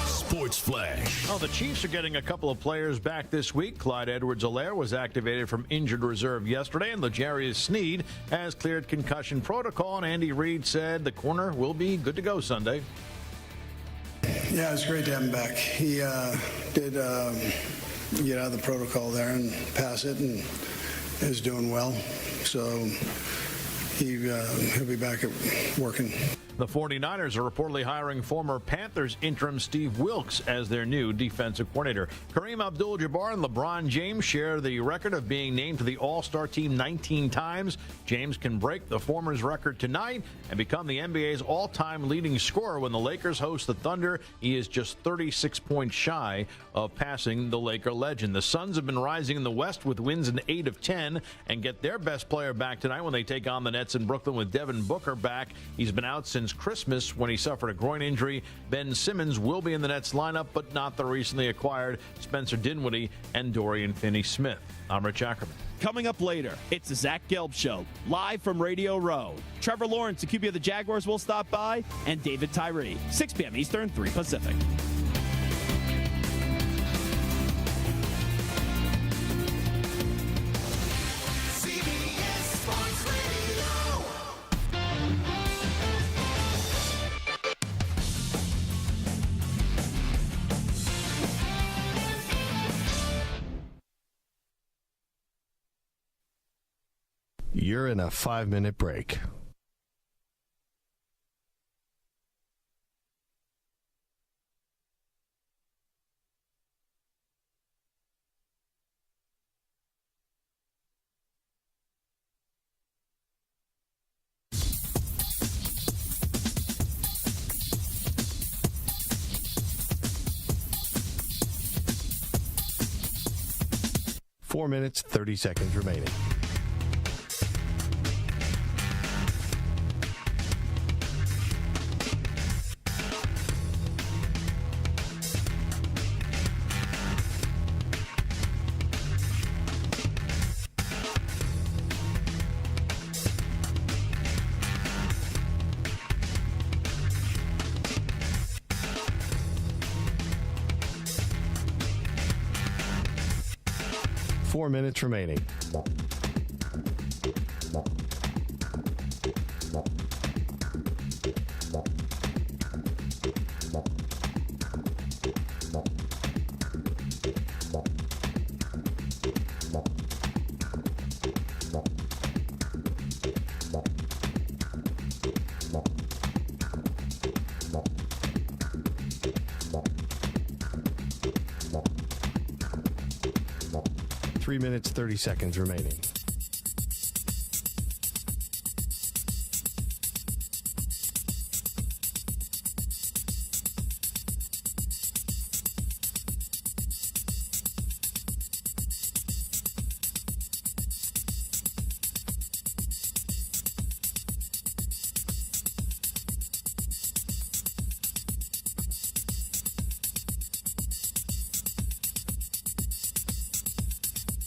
Sports Flash. Oh, the Chiefs are getting a couple of players back this week. Clyde Edwards-Helaire was activated from injured reserve yesterday, and L'Jarius Sneed has cleared concussion protocol, and Andy Reid said the corner will be good to go Sunday. Yeah, it's great to have him back. He did get out of the protocol there and pass it, and is doing well. So he'll be back at working. The 49ers are reportedly hiring former Panthers interim Steve Wilks as their new defensive coordinator. Kareem Abdul-Jabbar and LeBron James share the record of being named to the All-Star team 19 times. James can break the former's record tonight and become the NBA's all-time leading scorer when the Lakers host the Thunder. He is just 36 points shy of passing the Laker legend. The Suns have been rising in the West with wins in 8 of 10 and get their best player back tonight when they take on the Nets in Brooklyn with Devin Booker back. He's been out since Christmas when he suffered a groin injury. Ben Simmons will be in the Nets lineup, but not the recently acquired Spencer Dinwiddie and Dorian Finney-Smith. I'm Rich Ackerman. Coming up later, it's the Zach Gelb Show, live from Radio Row. Trevor Lawrence, the QB of the Jaguars, will stop by, and David Tyree, 6 p.m. Eastern, 3 Pacific. You're in a 5-minute break. Four minutes, 30 seconds remaining. Four minutes remaining. Three minutes, 30 seconds remaining.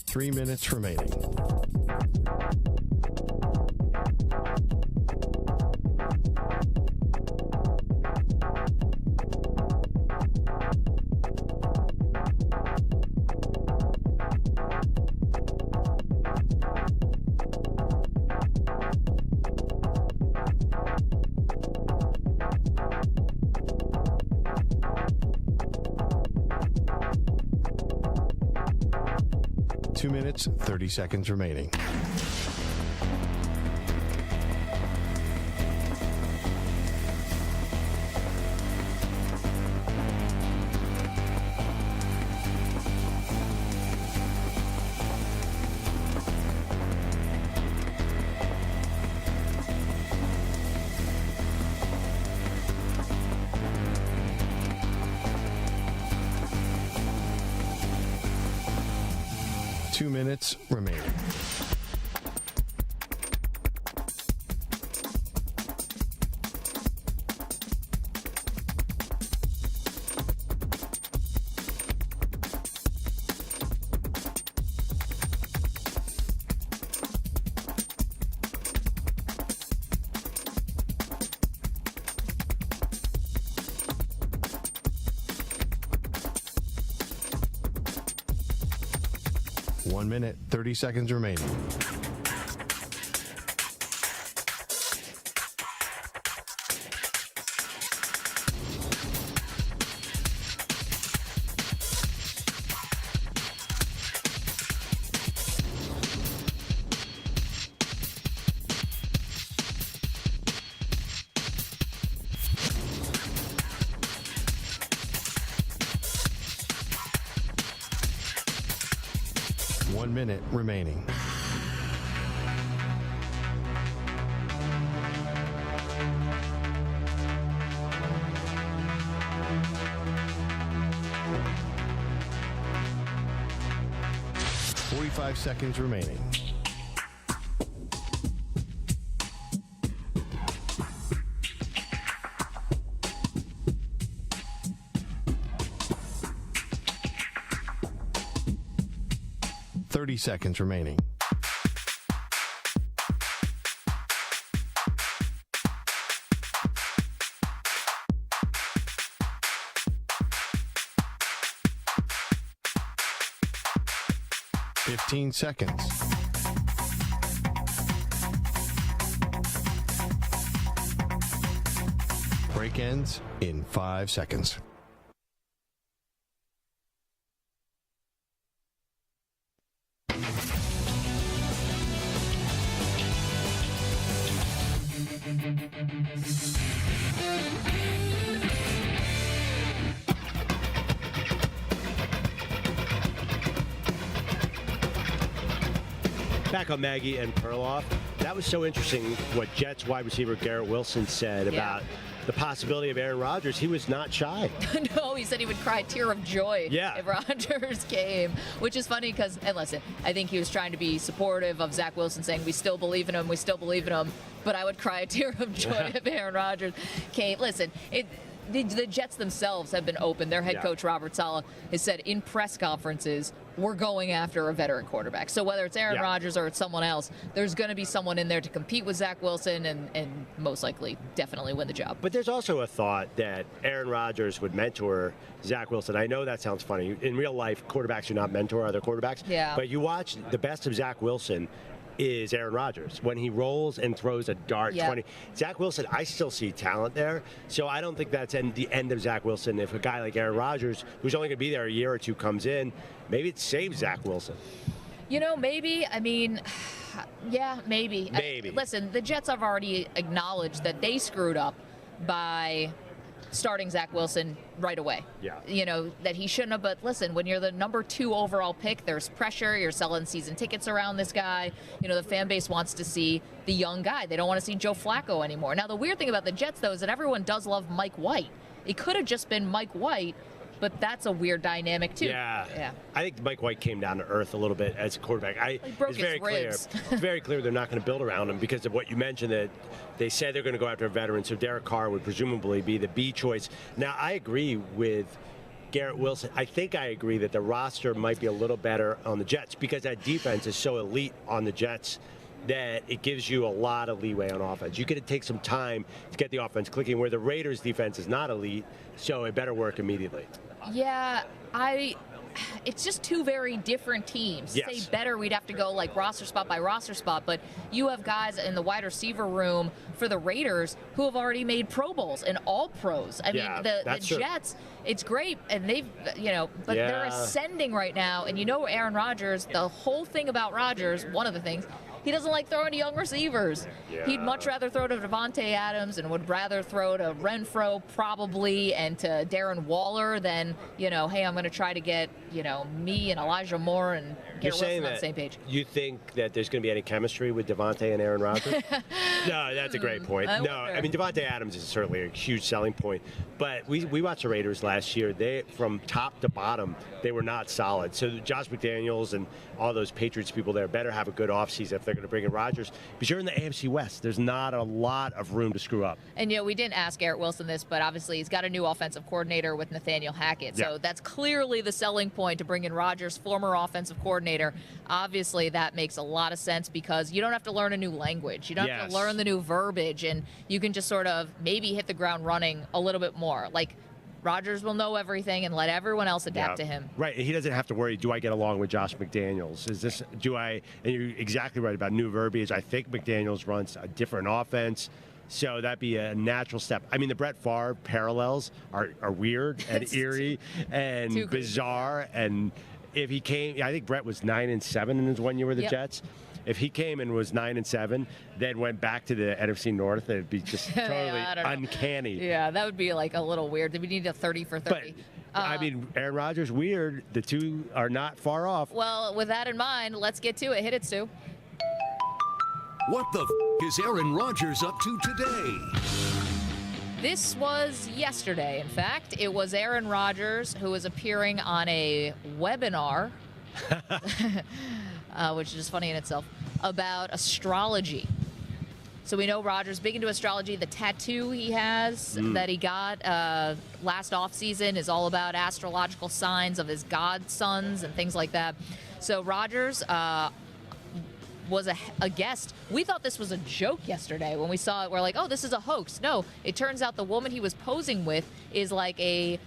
Three minutes remaining. 2 minutes, 30 seconds remaining. Minutes remaining. One minute, 30 seconds remaining. Minute remaining. Five seconds remaining. Seconds remaining. Fifteen seconds. Break ends in 5 seconds. Back on Maggie and Perloff. That was so interesting what Jets wide receiver Garrett Wilson said about the possibility of Aaron Rodgers. He was not shy. No, he said he would cry a tear of joy if Rodgers came, which is funny because, and listen, I think he was trying to be supportive of Zach Wilson, saying we still believe in him, but I would cry a tear of joy if Aaron Rodgers came. Listen, the Jets themselves have been open. Their head coach, Robert Saleh, has said in press conferences, we're going after a veteran quarterback. So whether it's Aaron Rodgers or it's someone else, there's going to be someone in there to compete with Zach Wilson and most likely definitely win the job. But there's also a thought that Aaron Rodgers would mentor Zach Wilson. I know that sounds funny. In real life, quarterbacks do not mentor other quarterbacks. Yeah. But you watch the best of Zach Wilson is Aaron Rodgers. When he rolls and throws a dart 20. Zach Wilson, I still see talent there. So I don't think that's the end of Zach Wilson. If a guy like Aaron Rodgers, who's only going to be there a year or two, comes in, maybe it saves Zach Wilson. You know, maybe. I mean, yeah, maybe. Listen, the Jets have already acknowledged that they screwed up by starting Zach Wilson right away. Yeah. You know, that he shouldn't have, but listen, when you're the number 2 overall pick, there's pressure. You're selling season tickets around this guy. You know, the fan base wants to see the young guy. They don't want to see Joe Flacco anymore. Now, the weird thing about the Jets, though, is that everyone does love Mike White. It could have just been Mike White, but that's a weird dynamic, too. Yeah. I think Mike White came down to earth a little bit as a quarterback. He broke his ribs. It's very clear they're not going to build around him because of what you mentioned, that they said they're going to go after a veteran, so Derek Carr would presumably be the B choice. Now, I agree with Garrett Wilson. I think I agree that the roster might be a little better on the Jets because that defense is so elite on the Jets that it gives you a lot of leeway on offense. You could take some time to get the offense clicking, where the Raiders' defense is not elite, so it better work immediately. Yeah, it's just two very different teams. Yes. Say better, we'd have to go like roster spot by roster spot, but you have guys in the wide receiver room for the Raiders who have already made Pro Bowls and all pros. I mean, the Jets, it's great, and they've, but they're ascending right now, and Aaron Rodgers, the whole thing about Rodgers, one of the things, he doesn't like throwing to young receivers. Yeah. He'd much rather throw to Devontae Adams and would rather throw to Renfro probably and to Darren Waller than, hey, I'm going to try to get, me and Elijah Moore and Garrett Wilson on the same page. You think that there's going to be any chemistry with Devontae and Aaron Rodgers? No, that's a great point. I mean, Devontae Adams is certainly a huge selling point. But we watched the Raiders last year. They, from top to bottom, they were not solid. So Josh McDaniels and all those Patriots people there better have a good offseason if they're going to bring in Rodgers. Because you're in the AFC West. There's not a lot of room to screw up. And, we didn't ask Garrett Wilson this, but obviously he's got a new offensive coordinator with Nathaniel Hackett. So that's clearly the selling point to bring in Rodgers, former offensive coordinator. Obviously, that makes a lot of sense because you don't have to learn a new language. You don't have to learn the new verbiage, and you can just sort of maybe hit the ground running a little bit more. Like, Rodgers will know everything and let everyone else adapt to him. Right. He doesn't have to worry, do I get along with Josh McDaniels? And you're exactly right about new verbiage. I think McDaniels runs a different offense. So that'd be a natural step. I mean, the Brett Favre parallels are weird and eerie and bizarre. And if he came, I think Brett was 9-7 in his 1 year with the Jets. If he came and was 9-7, then went back to the NFC North, it'd be just totally uncanny. Yeah, that would be like a little weird. We need a 30 for 30. But, I mean, Aaron Rodgers, weird. The two are not far off. Well, with that in mind, let's get to it. Hit it, Stu. What the is Aaron Rodgers up to today? This was yesterday, in fact. It was Aaron Rodgers who was appearing on a webinar, which is funny in itself, about astrology. So we know Rodgers, big into astrology. The tattoo he has that he got last offseason is all about astrological signs of his godsons and things like that. So Rodgers was a guest. We thought this was a joke yesterday when we saw it. We're like, oh, this is a hoax. No, it turns out the woman he was posing with is like a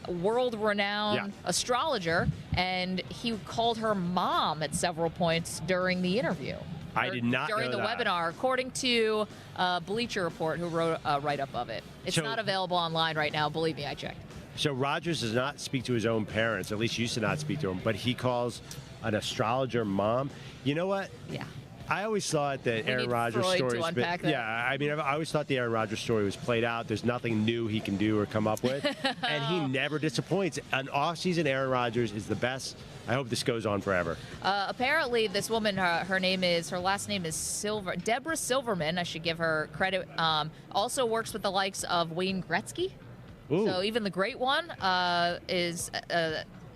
world-renowned astrologer, and he called her mom at several points during the interview. I did not during know the that. webinar, according to Bleacher Report, who wrote a write-up of it. It's not available online right now. Believe me, I checked. So Rodgers does not speak to his own parents, at least used to not speak to them, but he calls an astrologer mom. You know what? Yeah. I always thought that Aaron Rodgers' story was I always thought the Aaron Rodgers story was played out. There's nothing new he can do or come up with, and he never disappoints. An off-season Aaron Rodgers is the best. I hope this goes on forever. Apparently, this woman, her last name is Deborah Silverman. I should give her credit. Also works with the likes of Wayne Gretzky. Ooh. So even the great one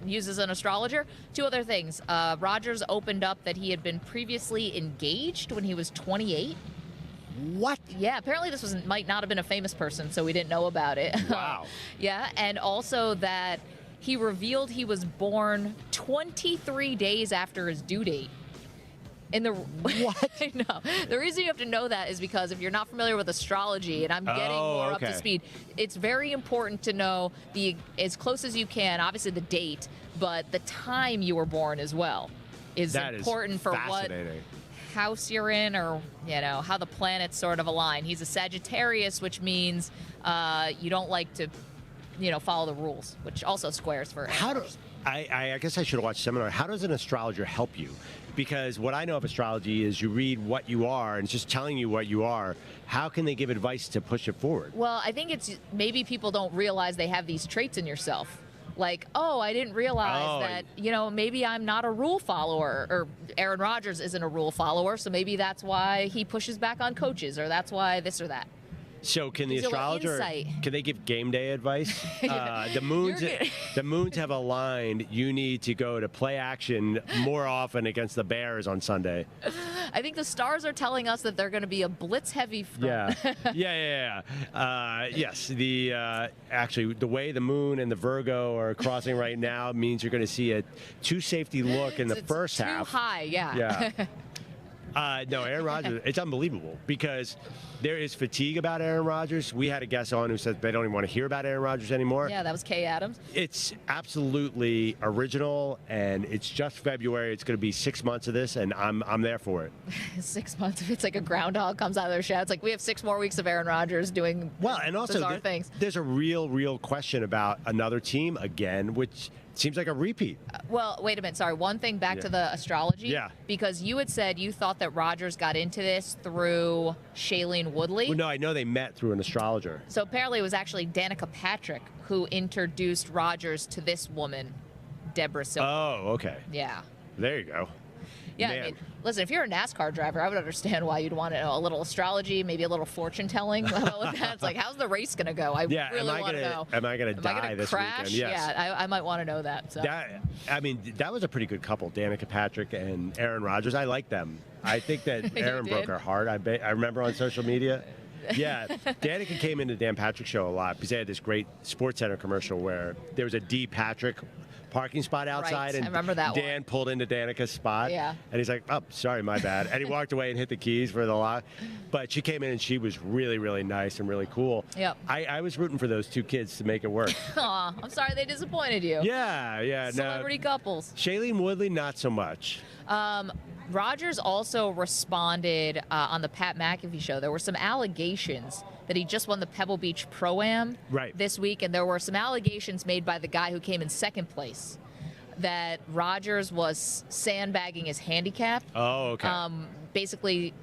uses an astrologer. Two other things. Rodgers opened up that he had been previously engaged when he was 28. What? Yeah, apparently this might not have been a famous person, so we didn't know about it. Wow. Yeah, and also that he revealed he was born 23 days after his due date. What? I know. The reason you have to know that is because if you're not familiar with astrology, and I'm getting more up to speed, it's very important to know as close as you can, obviously the date, but the time you were born as well is important for what house you're in, or how the planets sort of align. He's a Sagittarius, which means you don't like to follow the rules, which also squares for I guess I should have watched seminar. How does an astrologer help you? Because what I know of astrology is you read what you are, and it's just telling you what you are. How can they give advice to push it forward? Well, I think it's maybe people don't realize they have these traits in yourself. Like, oh, I didn't realize that, maybe I'm not a rule follower, or Aaron Rodgers isn't a rule follower, so maybe that's why he pushes back on coaches, or that's why this or that. So can the astrologer, can they give game day advice? The moons have aligned. You need to go to play action more often against the Bears on Sunday. I think the stars are telling us that they're going to be a blitz-heavy front. Yeah. Yes, actually, the way the moon and the Virgo are crossing right now means you're going to see a two-safety look in the first half. Too high, yeah. No, Aaron Rodgers, it's unbelievable because there is fatigue about Aaron Rodgers. We had a guest on who said they don't even want to hear about Aaron Rodgers anymore. Yeah, that was Kay Adams. It's absolutely original, and it's just February. It's going to be 6 months of this, and I'm there for it. 6 months. It's like a groundhog comes out of their shell. It's like we have 6 more weeks of Aaron Rodgers doing and also bizarre things. There's a real question about another team again, which seems like a repeat. Well, wait a minute. Sorry. One thing back to the astrology. Yeah. Because you had said you thought that Rodgers got into this through Shailene Woodley. Well, no, I know they met through an astrologer. So apparently it was actually Danica Patrick who introduced Rodgers to this woman, Deborah Silver. Oh, okay. Yeah. There you go. Yeah, Man. I mean, listen, if you're a NASCAR driver, I would understand why you'd want to know a little astrology, maybe a little forture telling. It's like, how's the race going to go? I really want to know. Am I going to die this crash? weekend? Yes. Yeah, I might want to know that. So. That was a pretty good couple, Danica Patrick and Aaron Rodgers. I like them. I think that Aaron broke her heart. I remember on social media. Yeah, Danica came into Dan Patrick's show a lot because they had this great SportsCenter commercial where there was a D. Patrick parking spot outside, and I remember that Dan pulled into Danica's spot, Yeah. and he's like, "Oh, sorry, my bad," and he walked away and hit the keys for the lock. But she came in and she was really, really nice and really cool. Yep. I was rooting for those two kids to make it work. Aw, I'm sorry they disappointed you. Yeah. Celebrity couples. Shailene Woodley, not so much. Rodgers also responded on the Pat McAfee show. There were some allegations that he just won the Pebble Beach Pro-Am this week, and there were some allegations made by the guy who came in second place that Rodgers was sandbagging his handicap. Oh, okay. Basically,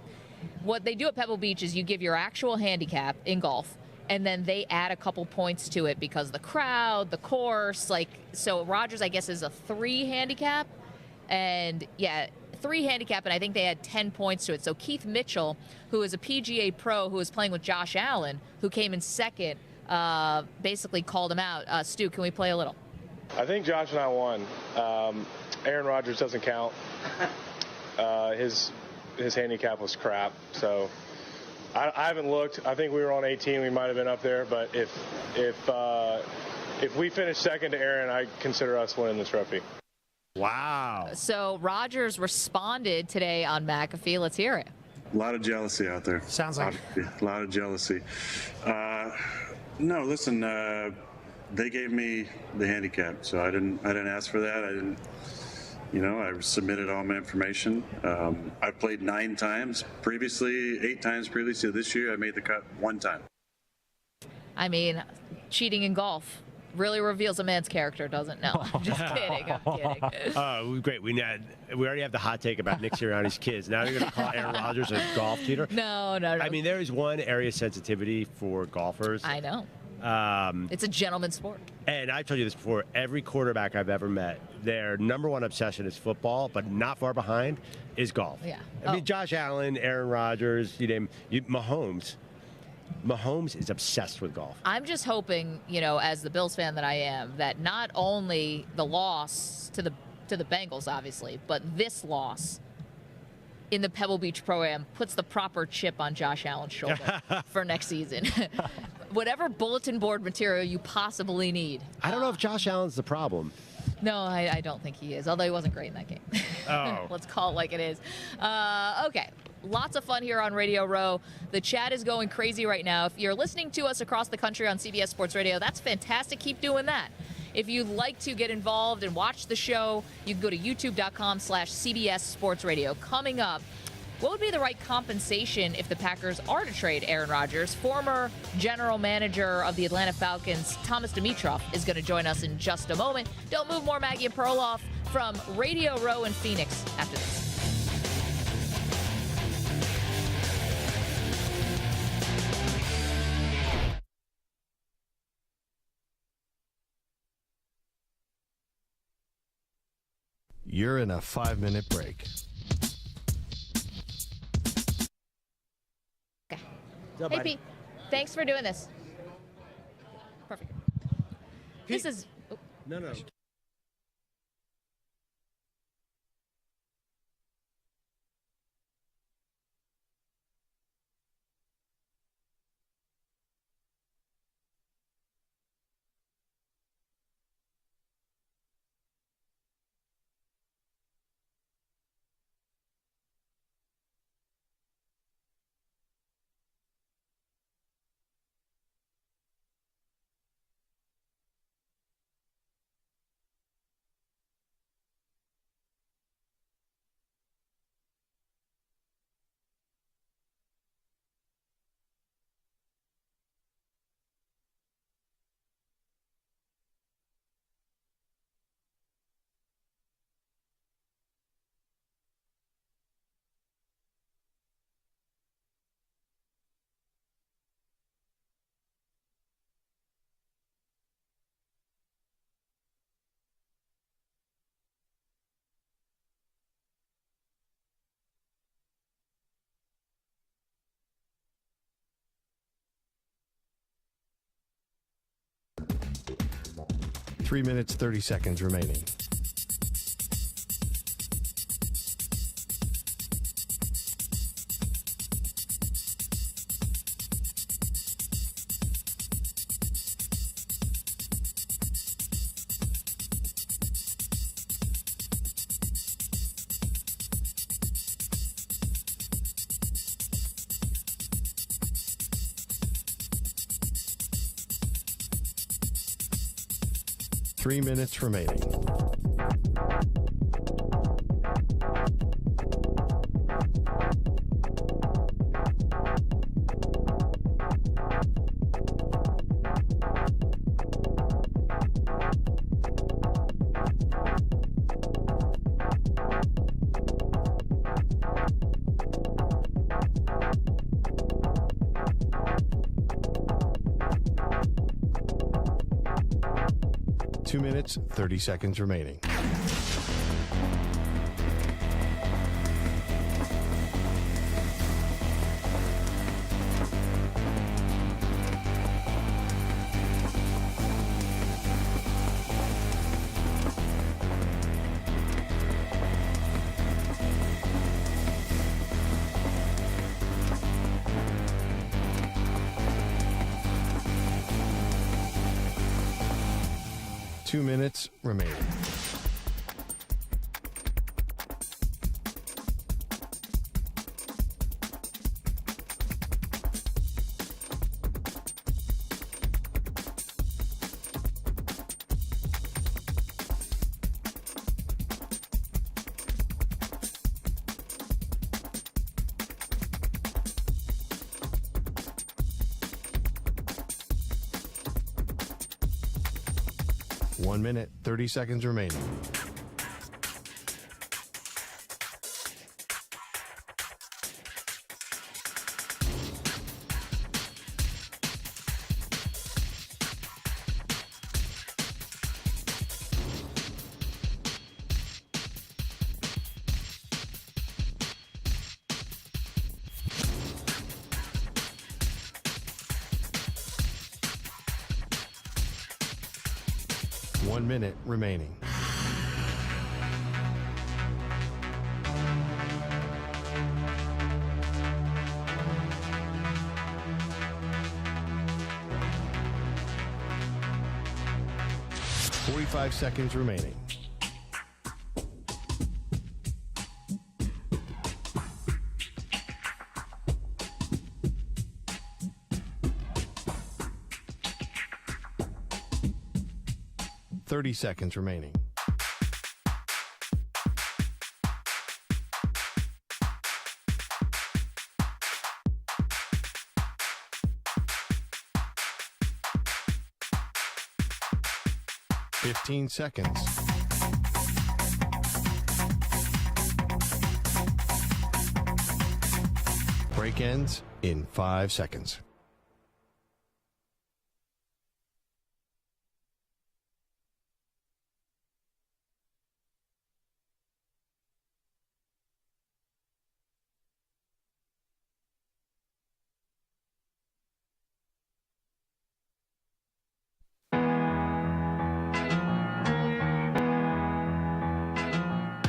what they do at Pebble Beach is you give your actual handicap in golf, and then they add a couple points to it because the crowd, the course, so Rodgers, I guess, is a 3 handicap, and 3 handicap, and I think they had 10 points to it. So Keith Mitchell, who is a PGA pro who was playing with Josh Allen, who came in second, basically called him out. Stu, can we play a little? I think Josh and I won. Aaron Rodgers doesn't count. His handicap was crap. So I haven't looked. I think we were on 18. We might have been up there. But if we finish second to Aaron, I consider us winning the trophy. Wow. So Rodgers responded today on McAfee. Let's hear it. A lot of jealousy out there. Sounds like a lot of jealousy. No, listen. They gave me the handicap, so I didn't ask for that. I submitted all my information. I played 9 times previously, 8 times previously. This year, I made the cut 1 time. I mean, cheating in golf really reveals a man's character, doesn't? No, I'm just kidding. I'm kidding. Oh, great. We already have the hot take about Nick Sirianni's kids. Now you're going to call Aaron Rodgers a golf cheater? No. I mean, there is one area of sensitivity for golfers. I know. It's a gentleman's sport. And I've told you this before. Every quarterback I've ever met, their number one obsession is football, but not far behind is golf. Yeah. I mean, Josh Allen, Aaron Rodgers, Mahomes. Mahomes is obsessed with golf. I'm just hoping, as the Bills fan that I am, that not only the loss to the Bengals, obviously, but this loss in the Pebble Beach Pro-Am puts the proper chip on Josh Allen's shoulder for next season. Whatever bulletin board material you possibly need. I don't know if Josh Allen's the problem. No, I don't think he is, although he wasn't great in that game. Oh. Let's call it like it is. Okay. Lots of fun here on Radio Row. The chat is going crazy right now. If you're listening to us across the country on CBS Sports Radio, that's fantastic. Keep doing that. If you'd like to get involved and watch the show, you can go to youtube.com/CBS Sports Radio. Coming up, what would be the right compensation if the Packers are to trade Aaron Rodgers? Former general manager of the Atlanta Falcons, Thomas Dimitroff, is going to join us in just a moment. Don't move. More Maggie and Perloff from Radio Row in Phoenix after this. You're in a 5-minute break. Okay. Hey, Pete. Thanks for doing this. Perfect. Pete. This is... Oh. No. 3 minutes, 30 seconds remaining. Three minutes remaining. Two minutes, 30 seconds remaining. Two minutes remaining. One minute, 30 seconds remaining. One minute remaining. Five seconds remaining. Seconds remaining. Fifteen seconds. Break ends in 5 seconds.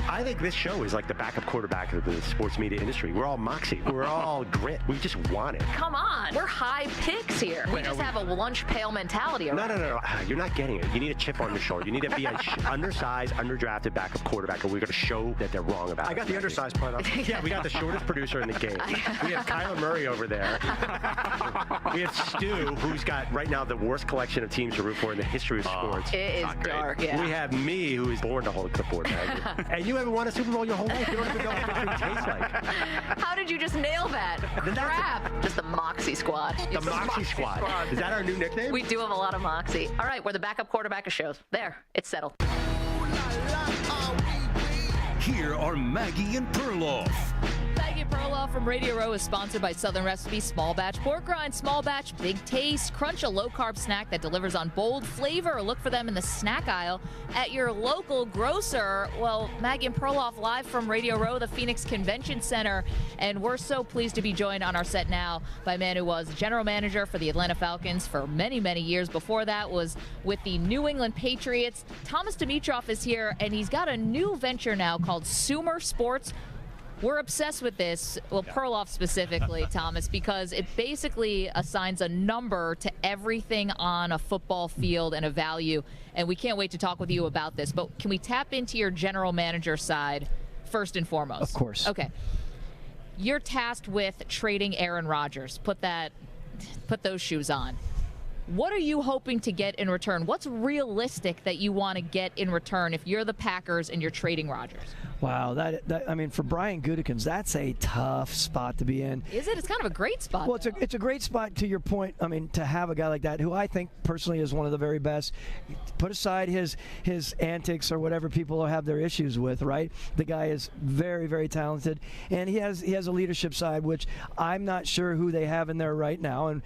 I think this show is like the backup quarterback of the sports media industry. We're all moxie. We're all grit. We just want it. Come on. We're high picks here. We just have a lunch pail mentality. No. You're not getting it. You need a chip on your shoulder. You need to be an undersized, underdrafted backup quarterback, and we're going to show that they're wrong about it. I got the undersized part of it. Yeah, we got the shortest producer in the game. We have Kyler Murray over there. We have Stu, who's got right now the worst collection of teams to root for in the history of sports. It is dark, yeah. We have me, who is born to hold a clipboard, Maggie. And you haven't won a Super Bowl your whole life. You don't even know what this thing tastes like. How did you just nail that? Crap. Just the Moxie Squad. The Moxie Squad. Is that our new nickname? We do have a lot of Moxie. All right, we're the backup quarterback of shows. There, it's settled. Here are Maggie and Perloff. Maggie Perloff from Radio Row is sponsored by Southern Recipe Small Batch Pork Rind. Small Batch, big taste. Crunch a low-carb snack that delivers on bold flavor. Look for them in the snack aisle at your local grocer. Well, Maggie and Perloff live from Radio Row, the Phoenix Convention Center. And we're so pleased to be joined on our set now by a man who was general manager for the Atlanta Falcons for many, many years. Before that was with the New England Patriots. Thomas Dimitroff is here, and he's got a new venture now called Sumer Sports. We're obsessed with this, well, Perloff specifically, Thomas, because it basically assigns a number to everything on a football field and a value. And we can't wait to talk with you about this. But can we tap into your general manager side first and foremost? Of course. Okay. You're tasked with trading Aaron Rodgers. Put those shoes on. What are you hoping to get in return? What's realistic that you want to get in return if you're the Packers and you're trading Rodgers? Wow, I mean, for Brian Gutekunst, that's a tough spot to be in. Is it? It's kind of a great spot. Well, it's a great spot to your point. I mean, to have a guy like that, who I think personally is one of the very best. Put aside his antics or whatever people have their issues with, right? The guy is very, very talented, and he has a leadership side, which I'm not sure who they have in there right now, and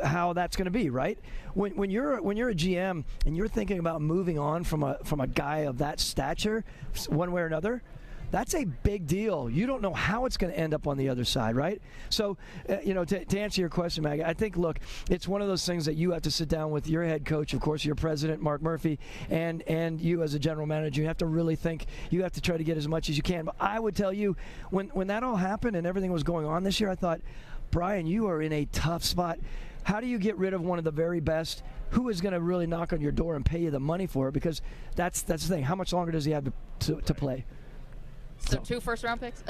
how that's going to be, right? When you're a GM and you're thinking about moving on from a guy of that stature, one way or another, that's a big deal. You don't know how it's going to end up on the other side, right? So, to answer your question, Maggie, I think, look, it's one of those things that you have to sit down with your head coach, of course, your president, Mark Murphy, and you as a general manager. You have to really think. You have to try to get as much as you can. But I would tell you, when that all happened and everything was going on this year, I thought, Brian, you are in a tough spot. How do you get rid of one of the very best? Who is going to really knock on your door and pay you the money for it? Because that's the thing. How much longer does he have to play? So 2 first-round picks?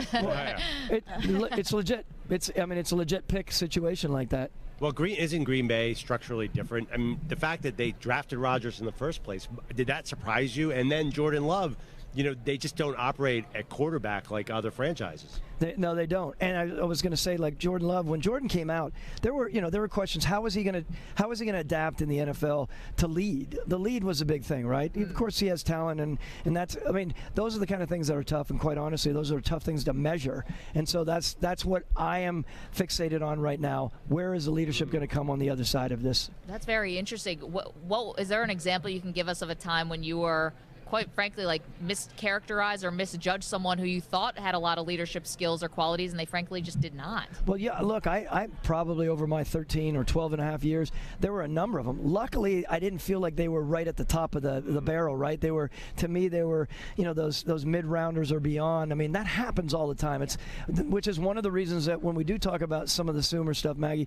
It's legit. It's a legit pick situation like that. Well, isn't Green Bay structurally different? I mean, the fact that they drafted Rodgers in the first place, did that surprise you? And then Jordan Love, they just don't operate at quarterback like other franchises. No, they don't. And I was going to say, like Jordan Love, when Jordan came out, there were questions. How was he going to adapt in the NFL to lead? The lead was a big thing, right? Of course, he has talent, and that's. I mean, those are the kind of things that are tough. And quite honestly, those are tough things to measure. And so that's what I am fixated on right now. Where is the leadership going to come on the other side of this? That's very interesting. What is there an example you can give us of a time when you were, quite frankly, like mischaracterize or misjudge someone who you thought had a lot of leadership skills or qualities and they frankly just did not? Well, yeah, look, I probably over my 13 or 12 and a half years, there were a number of them. Luckily, I didn't feel like they were right at the top of the barrel, right? They were, to me, those mid-rounders or beyond. I mean, that happens all the time. Which is one of the reasons that when we do talk about some of the Sumer stuff, Maggie,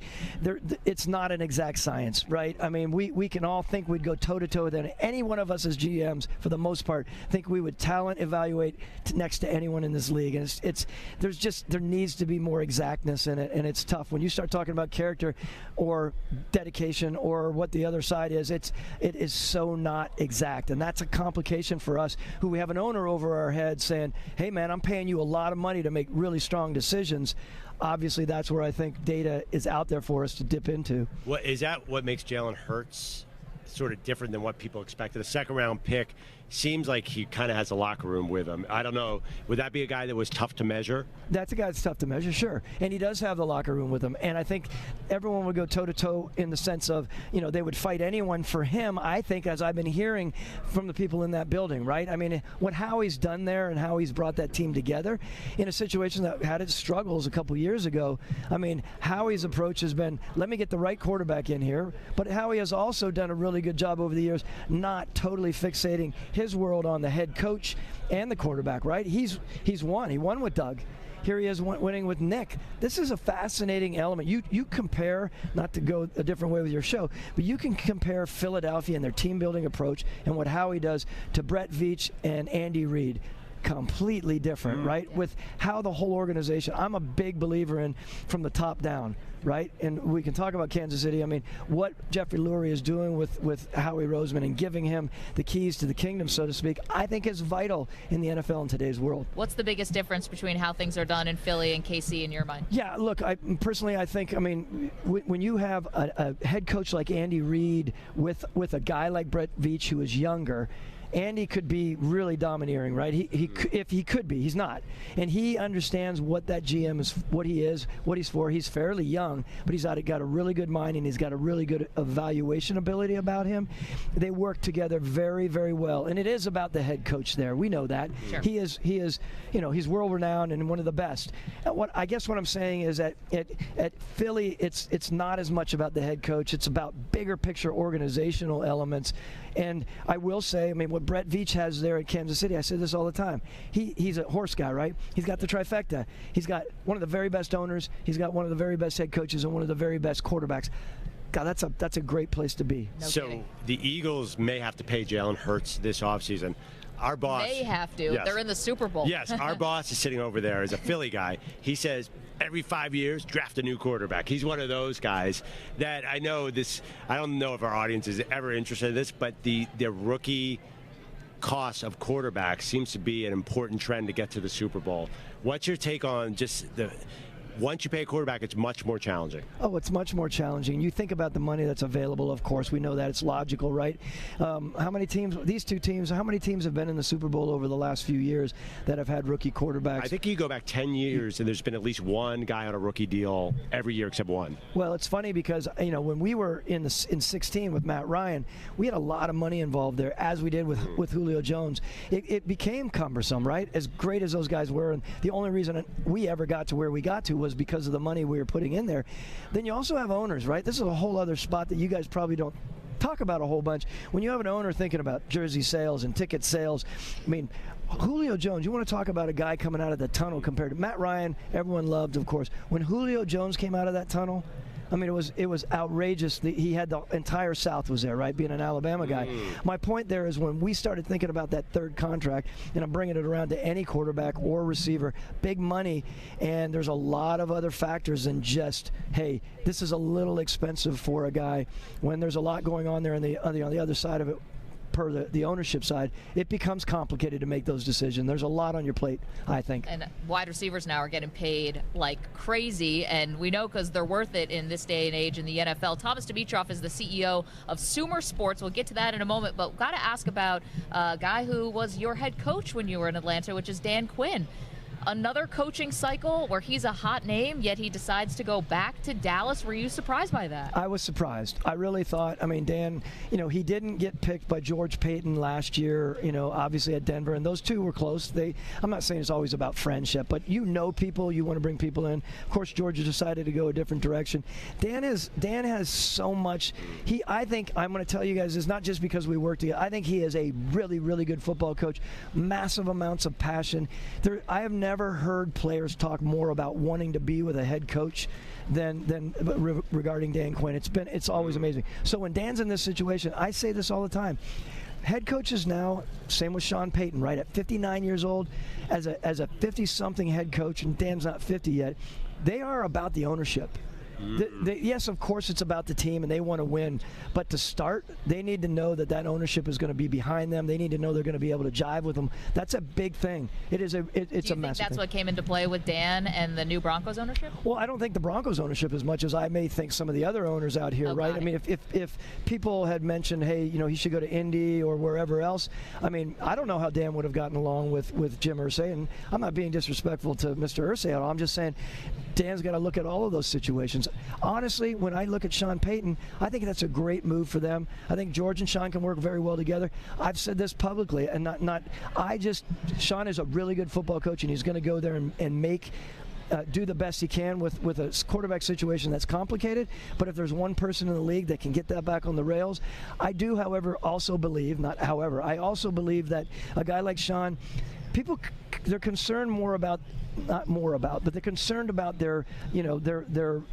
it's not an exact science, right? I mean, we can all think we'd go toe-to-toe with any one of us as GMs, for the most part, think we would talent evaluate next to anyone in this league, and there needs to be more exactness in it, and it's tough when you start talking about character or dedication or what the other side is. It is so not exact, and that's a complication for us who we have an owner over our head saying, hey man, I'm paying you a lot of money to make really strong decisions. Obviously, that's where I think data is out there for us to dip into. Is that what makes Jalen Hurts sort of different than what people expected? A second-round pick seems like he kind of has a locker room with him. I don't know. Would that be a guy that was tough to measure? That's a guy that's tough to measure, sure. And he does have the locker room with him. And I think everyone would go toe-to-toe in the sense of, they would fight anyone for him, I think, as I've been hearing from the people in that building, right? I mean, what Howie's done there and how he's brought that team together in a situation that had its struggles a couple years ago. I mean, Howie's approach has been, let me get the right quarterback in here. But Howie has also done a really good job over the years not totally fixating his world on the head coach and the quarterback, right? He's won. He won with Doug. Here he is winning with Nick. This is a fascinating element. You compare, not to go a different way with your show, but you can compare Philadelphia and their team building approach and what Howie does to Brett Veach and Andy Reid. Completely different, right? With how the whole organization, I'm a big believer in from the top down, right? And we can talk about Kansas City. I mean, what Jeffrey Lurie is doing with Howie Roseman and giving him the keys to the kingdom, so to speak, I think is vital in the NFL in today's world. What's the biggest difference between how things are done in Philly and KC in your mind? Yeah, look, I think, when you have a head coach like Andy Reid with a guy like Brett Veach who is younger, Andy could be really domineering, right? If he could be, he's not, and he understands what that GM is, what he is, what he's for. He's fairly young, but he's got a really good mind, and he's got a really good evaluation ability about him. They work together very, very well, and it is about the head coach there. We know that. Sure. He is, he's world renowned and one of the best. What I'm saying is that at Philly, it's not as much about the head coach. It's about bigger picture organizational elements. And I will say, what Brett Veach has there at Kansas City, I say this all the time. He's a horse guy, right? He's got the trifecta. He's got one of the very best owners. He's got one of the very best head coaches and one of the very best quarterbacks. God, that's a great place to be. No kidding. The Eagles may have to pay Jalen Hurts this offseason. Our boss. They have to. Yes. They're in the Super Bowl. Yes, our boss is sitting over there as a Philly guy. He says every 5 years, draft a new quarterback. He's one of those guys that I know this. I don't know if our audience is ever interested in this, but the rookie cost of quarterbacks seems to be an important trend to get to the Super Bowl. What's your take on just once you pay a quarterback, it's much more challenging? Oh, it's much more challenging. You think about the money that's available, of course. We know that. It's logical, right? How many teams, these two teams, how many teams have been in the Super Bowl over the last few years that have had rookie quarterbacks? I think you go back 10 years, and there's been at least one guy on a rookie deal every year except one. Well, it's funny because, when we were in 16 with Matt Ryan, we had a lot of money involved there, as we did with Julio Jones. It became cumbersome, right? As great as those guys were, and the only reason we ever got to where we got to was because of the money we were putting in there. Then you also have owners, right? This is a whole other spot that you guys probably don't talk about a whole bunch. When you have an owner thinking about jersey sales and ticket sales, Julio Jones, you want to talk about a guy coming out of the tunnel compared to Matt Ryan, everyone loved, of course. When Julio Jones came out of that tunnel, it was outrageous. He had the entire South was there, right, being an Alabama guy. My point there is when we started thinking about that third contract, and I'm bringing it around to any quarterback or receiver, big money, and there's a lot of other factors than just, hey, this is a little expensive for a guy. When there's a lot going on there on the other side of it, per the ownership side, it becomes complicated to make those decisions. There's a lot on your plate, I think. And wide receivers now are getting paid like crazy, and we know because they're worth it in this day and age in the NFL. Thomas Dimitroff is the CEO of Sumer Sports. We'll get to that in a moment, but we've got to ask about a guy who was your head coach when you were in Atlanta, which is Dan Quinn. Another coaching cycle where he's a hot name, yet he decides to go back to Dallas. Were you surprised by that? I was surprised. I really thought, Dan, he didn't get picked by George Payton last year, obviously at Denver, and those two were close. I'm not saying it's always about friendship, but people, you want to bring people in. Of course, George decided to go a different direction. Dan has so much. I think, I'm going to tell you guys, it's not just because we work together. I think he is a really, really good football coach, massive amounts of passion. I have never heard players talk more about wanting to be with a head coach than regarding Dan Quinn. It's always amazing. So when Dan's in this situation, I say this all the time. Head coaches now, same with Sean Payton, right? At 59 years old, as a 50-something head coach, and Dan's not 50 yet, they are about the ownership. Yes, of course, it's about the team, and they want to win. But to start, they need to know that ownership is going to be behind them. They need to know they're going to be able to jive with them. That's a big thing. It's a massive thing. Do you think that's what came into play with Dan and the new Broncos ownership? Well, I don't think the Broncos ownership as much as I may think some of the other owners out here, right? If people had mentioned, hey, he should go to Indy or wherever else, I don't know how Dan would have gotten along with Jim Irsay, and I'm not being disrespectful to Mr. Irsay at all. I'm just saying Dan's got to look at all of those situations. Honestly, when I look at Sean Payton, I think that's a great move for them. I think George and Sean can work very well together. I've said this publicly, and Sean is a really good football coach, and he's going to go there and do the best he can with a quarterback situation that's complicated. But if there's one person in the league that can get that back on the rails, I do, however, also believe, I also believe that a guy like Sean, they're concerned but they're concerned about their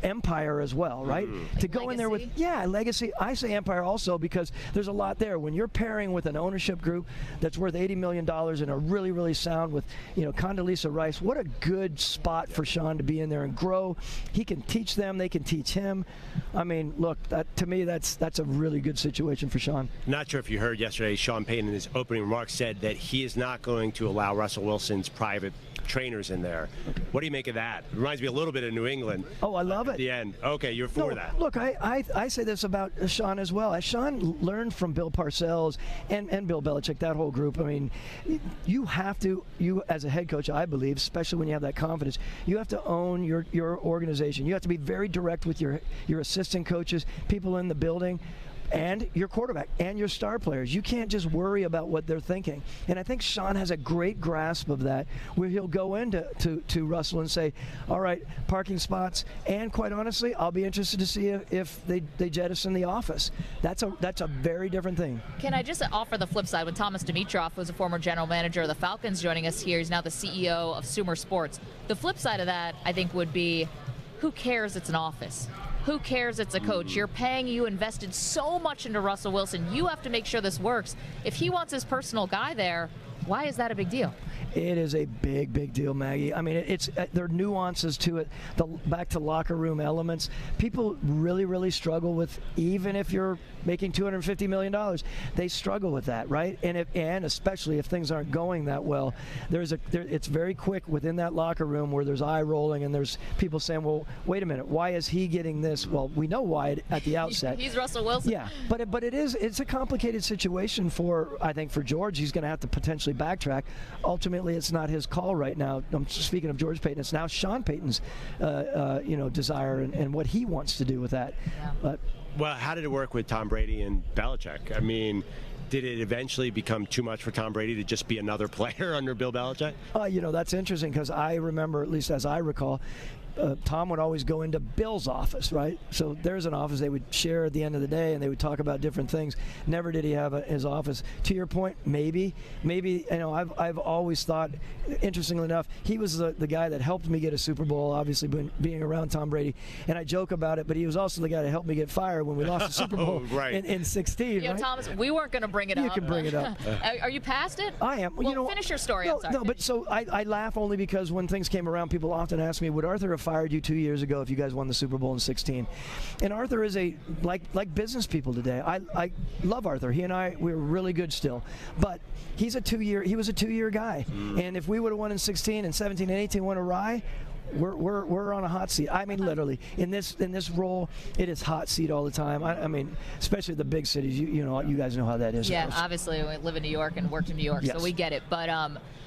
empire as well, right? To go in there with legacy. I say empire also because there's a lot there. When you're pairing with an ownership group that's worth $80 million and are really, really sound with Condoleezza Rice, what a good spot for Sean to be in there and grow. He can teach them, they can teach him. Look, to me that's a really good situation for Sean. Not sure if you heard yesterday, Sean Payton in his opening remarks said that he is not going to allow Russell Wilson's private trainers in there. What do you make of that? It reminds me a little bit of New England. Oh, I love it. At the end. Okay, you're for that. Look, I say this about Sean as well. As Sean learned from Bill Parcells and Bill Belichick, that whole group, I mean, you have to, as a head coach, I believe, especially when you have that confidence, you have to own your organization. You have to be very direct with your assistant coaches, people in the building, and your quarterback and your star players. You can't just worry about what they're thinking. And I think Sean has a great grasp of that, where he'll go into to Russell and say, all right, parking spots, and quite honestly, I'll be interested to see if they jettison the office. That's a very different thing. Can I just offer the flip side? When Thomas Dimitroff was a former general manager of the Falcons joining us here, he's now the CEO of Sumer Sports. The flip side of that, I think, would be, who cares it's an office? Who cares it's a coach? You're paying, you invested so much into Russell Wilson. You have to make sure this works. If he wants his personal guy there, why is that a big deal? It is a big deal, Maggie. I mean, there are nuances to it. Back to locker room elements. People really struggle with, even if you're making $250 million, they struggle with that, right? And especially if things aren't going that well, it's very quick within that locker room where there's eye rolling and there's people saying, well, wait a minute, why is he getting this? Well, we know why at the outset. He's Russell Wilson. Yeah, but it's a complicated situation I think for George. He's going to have to potentially backtrack. Ultimately, it's not his call right now. I'm speaking of George Payton. It's now Sean Payton's, desire and what he wants to do with that. Yeah. But well, how did it work with Tom Brady and Belichick? I mean, did it eventually become too much for Tom Brady to just be another player under Bill Belichick? That's interesting because I remember, at least as I recall, Tom would always go into Bill's office, right? So there's an office they would share at the end of the day, and they would talk about different things. Never did he have his office. To your point, maybe. I've always thought, interestingly enough, he was the guy that helped me get a Super Bowl, obviously being around Tom Brady. And I joke about it, but he was also the guy that helped me get fired when we lost the Super Bowl in 16. Right? Thomas, we weren't going to bring it up. You can bring it up. Are you past it? I am. Well, finish your story. I'm sorry. No, but so I laugh only because when things came around, people often ask me, would Arthur have fired you 2 years ago if you guys won the Super Bowl in 16? And Arthur is like business people today. I love Arthur. He and we're really good still. But he was a 2-year guy. And if we would have won in 16 and 17 and 18 went awry, we're on a hot seat. I mean, literally in this role, it is hot seat all the time. I mean, especially the big cities. You guys know how that is. Yeah, obviously we live in New York and worked in New York, yes. So we get it. But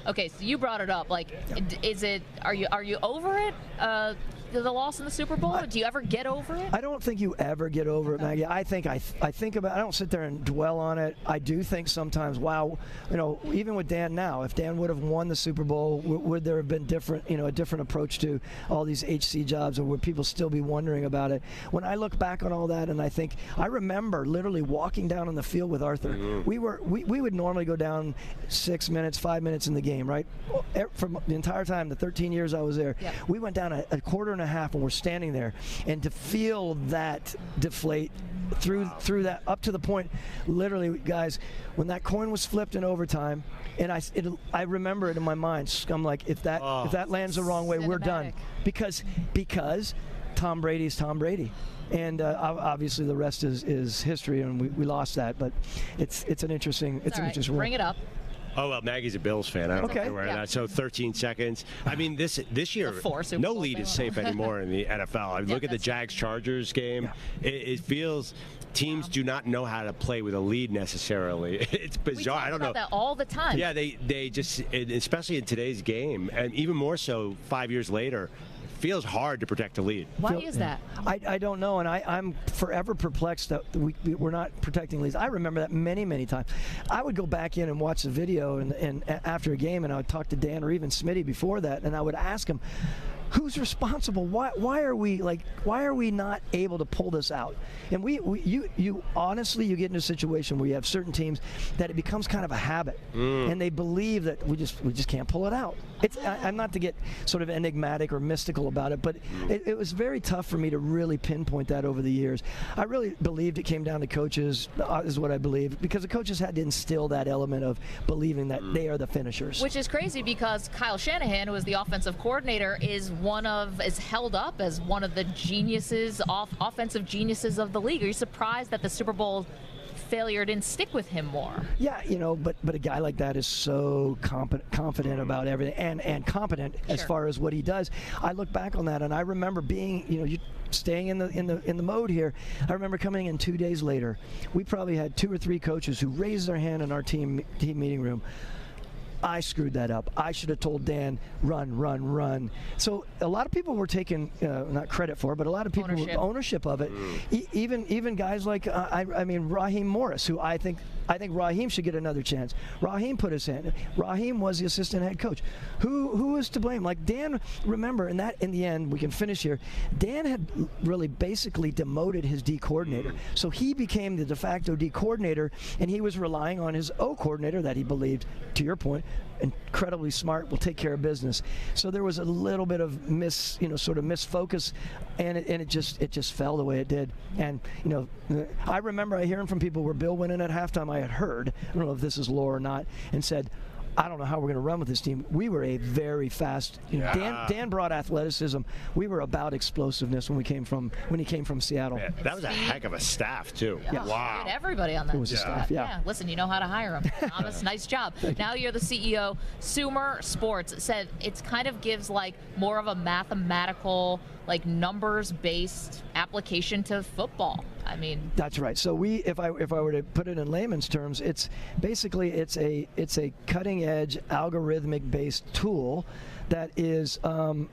okay, so you brought it up. Like, are you over it? The loss in the Super Bowl? Do you ever get over it? I don't think you ever get over it, Maggie. I think about. I don't sit there and dwell on it. I do think sometimes, wow, even with Dan now, if Dan would have won the Super Bowl, would there have been a different approach to all these HC jobs, or would people still be wondering about it? When I look back on all that, and I remember literally walking down on the field with Arthur. Mm-hmm. We would normally go down 6 minutes, 5 minutes in the game, right? From the entire time, the 13 years I was there, yep. We went down a quarter and a half when we're standing there, and to feel that deflate through that up to the point, literally, guys, when that coin was flipped in overtime, and I remember it in my mind. I'm like, if that lands the wrong way, we're done, because Tom Brady's Tom Brady. And obviously the rest is history, and we lost that. But it's an interesting interesting. Bring it up. Oh, well, Maggie's a Bills fan. I don't care where that. So 13 seconds. I mean, this year, no lead is safe anymore in the NFL. I mean, look at the Jags-Chargers game. Yeah. It feels teams do not know how to play with a lead necessarily. It's bizarre. I don't know. That all the time. Yeah, they just, especially in today's game, and even more so 5 years later, feels hard to protect a lead. Why is that? I don't know, and I'm forever perplexed that we're not protecting leads. I remember that many times. I would go back in and watch the video and after a game, and I would talk to Dan or even Smitty before that, and I would ask him, who's responsible? Why are we not able to pull this out? And you honestly, you get in a situation where you have certain teams that it becomes kind of a habit, and they believe that we just can't pull it out. I'm not to get sort of enigmatic or mystical about it, but it was very tough for me to really pinpoint that over the years. I really believed it came down to coaches, is what I believe, because the coaches had to instill that element of believing that they are the finishers. Which is crazy because Kyle Shanahan, who is the offensive coordinator, is held up as one of the offensive geniuses of the league. Are you surprised that the Super Bowl failure didn't stick with him more. Yeah, but a guy like that is so confident about everything and competent as far as what he does. I look back on that and I remember being, you staying in the mode here. I remember coming in 2 days later. We probably had 2 or 3 coaches who raised their hand in our team meeting room. I screwed that up. I should have told Dan, run. So a lot of people were taking, not credit for, but a lot of people ownership of it. Even guys like, Raheem Morris, who I think Raheem should get another chance. Raheem put his hand. Raheem was the assistant head coach. Who is to blame? Like Dan, remember, in the end, we can finish here. Dan had really basically demoted his D coordinator. So he became the de facto D coordinator, and he was relying on his O coordinator that he believed, to your point, incredibly smart, will take care of business. So there was a little bit of misfocus, and it just fell the way it did. And I remember hearing from people where Bill went in at halftime. I had heard, I don't know if this is lore or not, and said, I don't know how we're going to run with this team. We were a very fast. Dan brought athleticism. We were about explosiveness when he came from Seattle. Man, that was a heck of a staff too. Yeah. Wow. Everybody on that. It was a staff. Yeah. Listen, you know how to hire them. Thomas, nice job. Now you're the CEO. Sumer Sports said it kind of gives like more of a mathematical, like numbers-based application to football. I mean, that's right. So if I were to put it in layman's terms, it's basically it's a cutting-edge algorithmic-based tool that is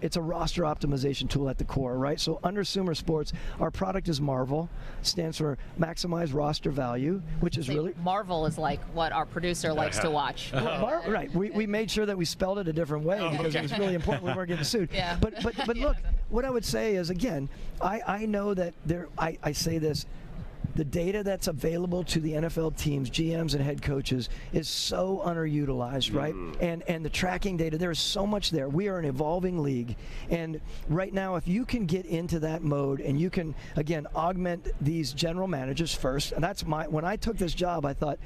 it's a roster optimization tool at the core, right? So under Sumer Sports, our product is Marvel, stands for Maximize Roster Value, which is really Marvel is like what our producer likes to watch. Right. We made sure that we spelled it a different way because it was really important we weren't getting sued. Yeah. But look, what I would say is, again, I know that I say this. The data that's available to the NFL teams, GMs, and head coaches is so underutilized, right? And the tracking data, there is so much there. We are an evolving league. And right now, if you can get into that mode and you can, again, augment these general managers first, and that's when I took this job, I thought,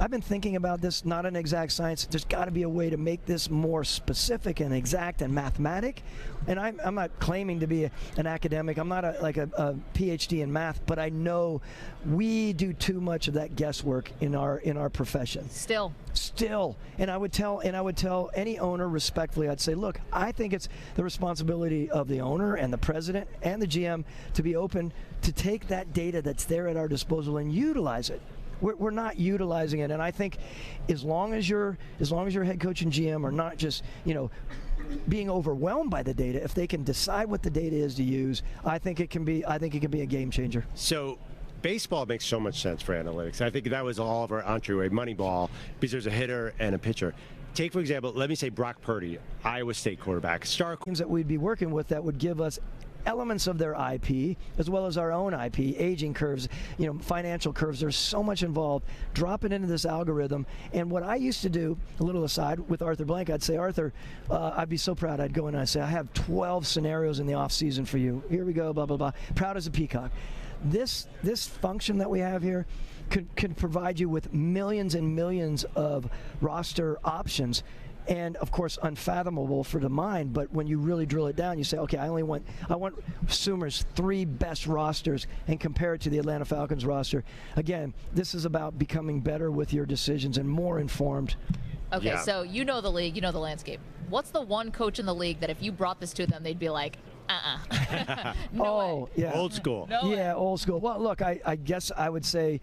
I've been thinking about this, not an exact science. There's got to be a way to make this more specific and exact and mathematic. And I'm not claiming to be an academic. I'm not a PhD in math, but I know we do too much of that guesswork in our profession. Still. And I would tell any owner respectfully, I'd say, look, I think it's the responsibility of the owner and the president and the GM to be open to take that data that's there at our disposal and utilize it. We're not utilizing it, and I think as long as your head coach and GM are not just being overwhelmed by the data, if they can decide what the data is to use, I think it can be a game changer. So baseball makes so much sense for analytics. I think that was all of our entryway, Moneyball, because there's a hitter and a pitcher. Take, for example, let me say Brock Purdy, Iowa State quarterback. Star teams that we'd be working with that would give us elements of their IP as well as our own IP, aging curves, financial curves. There's so much involved. Drop it into this algorithm. And what I used to do, a little aside, with Arthur Blank, I'd say, Arthur, I'd be so proud. I'd go in and I'd say, I have 12 scenarios in the off season for you. Here we go, blah, blah, blah. Proud as a peacock. This function that we have here could provide you with millions and millions of roster options. And of course, unfathomable for the mind. But when you really drill it down, you say, okay, I want Sumer's 3 best rosters and compare it to the Atlanta Falcons roster. Again, this is about becoming better with your decisions and more informed. Okay, so you know the league, you know the landscape. What's the one coach in the league that if you brought this to them, they'd be like, no way. Yeah. Old school. No way. Old school. Well, look, I guess I would say,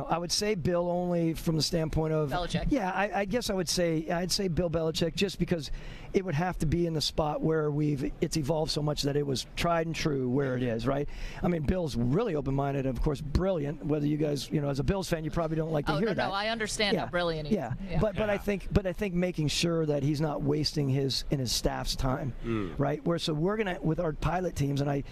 I would say Bill only from the standpoint of Belichick. Yeah, I guess I'd say Bill Belichick just because it would have to be in the spot where it's evolved so much that it was tried and true where it is, right? I mean, Bill's really open-minded, of course, brilliant. Whether you guys, as a Bills fan, you probably don't like to hear that. No, I understand how brilliant he is. But I think making sure that he's not wasting his staff's time, right? So we're gonna, with our pilot teams, and I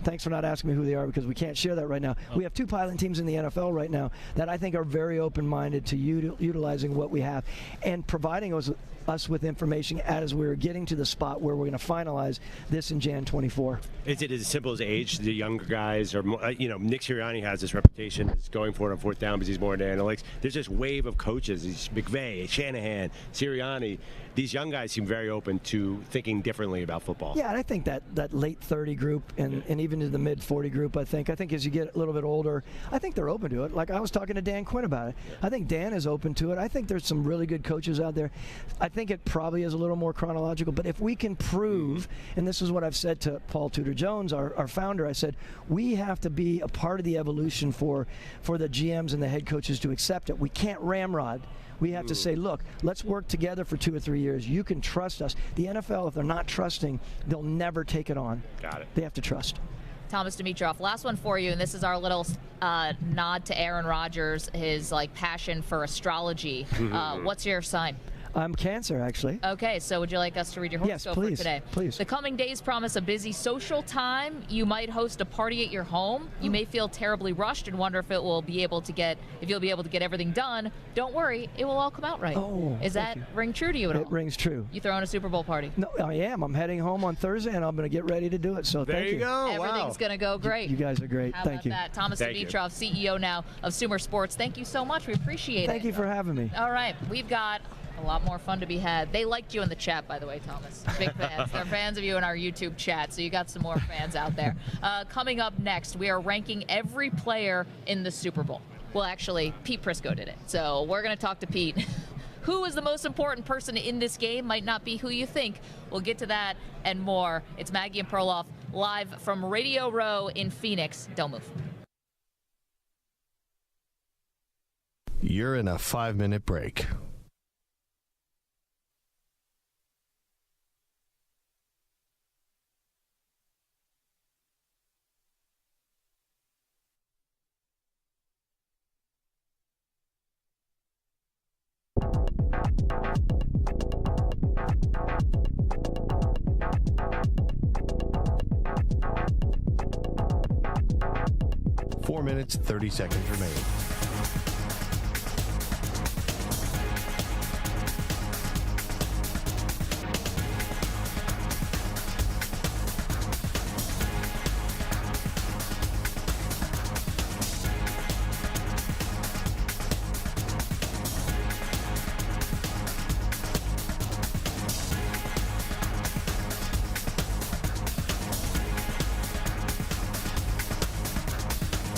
thanks for not asking me who they are because we can't share that right now. We have 2 pilot teams in the NFL right now that I think are very open-minded to utilizing what we have and providing us with information as we're getting to the spot where we're going to finalize this in Jan 24. Is it as simple as age? The younger guys, or Nick Sirianni has this reputation as going for it on 4th down because he's more into analytics. There's this wave of coaches. These McVay, Shanahan, Sirianni. These young guys seem very open to thinking differently about football. Yeah, and I think that that late 30 group and even to the mid 40 group. I think as you get a little bit older, I think they're open to it. Like I was talking to Dan Quinn about it. I think Dan is open to it. I think there's some really good coaches out there. I think it probably is a little more chronological, but if we can prove, and this is what I've said to Paul Tudor Jones, our founder, I said, we have to be a part of the evolution for the GMs and the head coaches to accept it. We can't ramrod. We have to say, look, let's work together for 2 or 3 years. You can trust us. The NFL, if they're not trusting, they'll never take it on. Got it. They have to trust. Thomas Dimitroff, last one for you, and this is our little nod to Aaron Rodgers, his passion for astrology. What's your sign? I'm Cancer, actually. Okay, so would you like us to read your horoscope for today? Please. The coming days promise a busy social time. You might host a party at your home. You may feel terribly rushed and wonder if you'll be able to get everything done. Don't worry, it will all come out right. Oh, Is that ring true to you at all? It rings true. You throwing a Super Bowl party? No, I am. I'm heading home on Thursday, and I'm going to get ready to do it. So there thank you. Go. Everything's going to go great. You guys are great. How Thank about you. that? Thomas Dimitroff, CEO now of Sumer Sports. Thank you so much. We appreciate it. Thank you for having me. All right, we've got a lot more fun to be had. They liked you in the chat, by the way, Thomas. Big fans. They're fans of you in our YouTube chat, so you got some more fans out there. Coming up next, we are ranking every player in the Super Bowl. Well, actually, Pete Prisco did it. So we're going to talk to Pete. Who is the most important person in this game might not be who you think. We'll get to that and more. It's Maggie and Perloff live from Radio Row in Phoenix. Don't move. You're in a 5-minute break. Four minutes, 30 seconds remaining.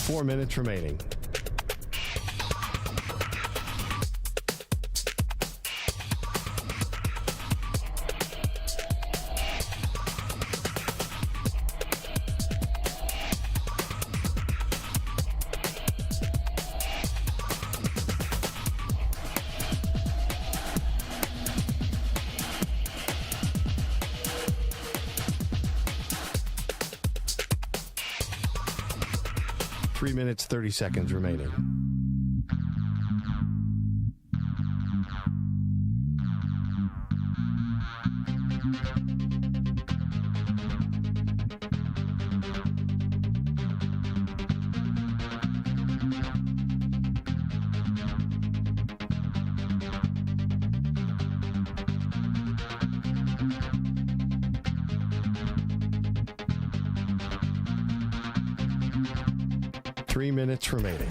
Four minutes remaining. Three minutes, 30 seconds remaining. Three minutes remaining.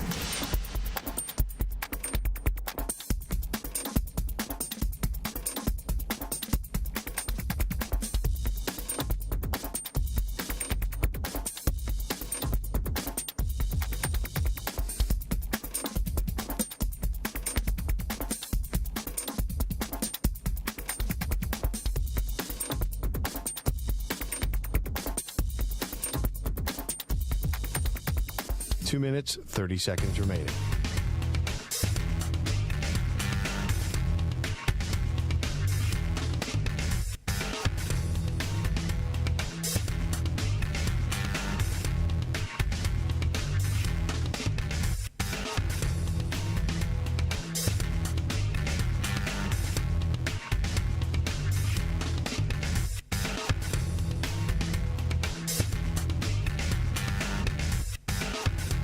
Two minutes, 30 seconds remaining.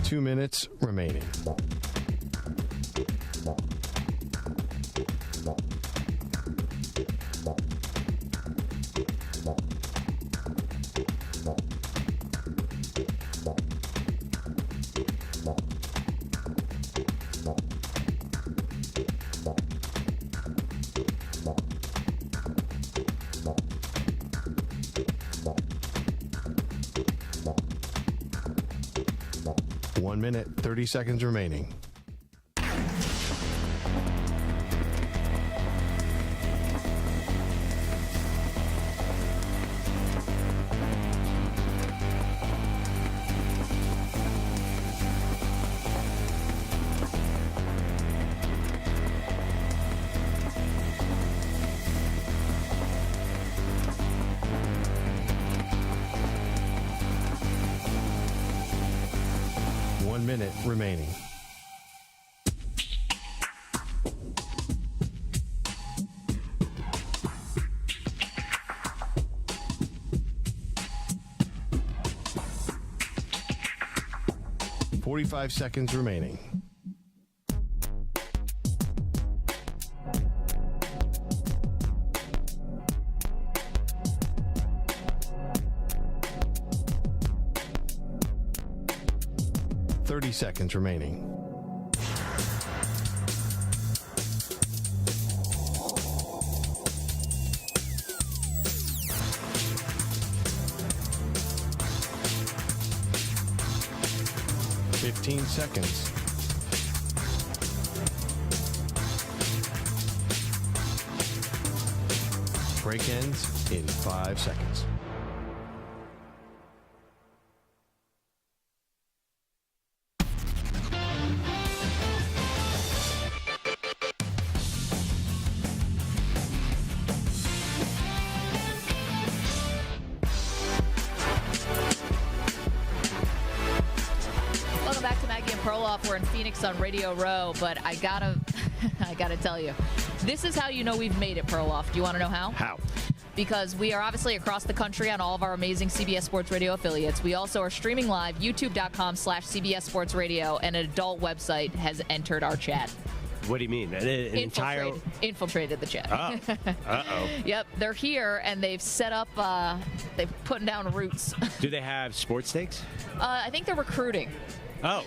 Two minutes remaining. 1 minute, 30 seconds remaining. Minute remaining. .45 seconds remaining. Seconds remaining. Seconds. Break ends in 5 seconds. Perloff. We're in Phoenix on Radio Row, but I gotta tell you, this is how you know we've made it, Perloff. Do you want to know how? How? Because we are obviously across the country on all of our amazing CBS Sports Radio affiliates. We also are streaming live, youtube.com/CBS Sports Radio, and an adult website has entered our chat. What do you mean? An entire... Infiltrated the chat. Oh. Uh-oh. Yep, they're here, and they've set up, they've put down roots. Do they have sports stakes? I think they're recruiting. Oh.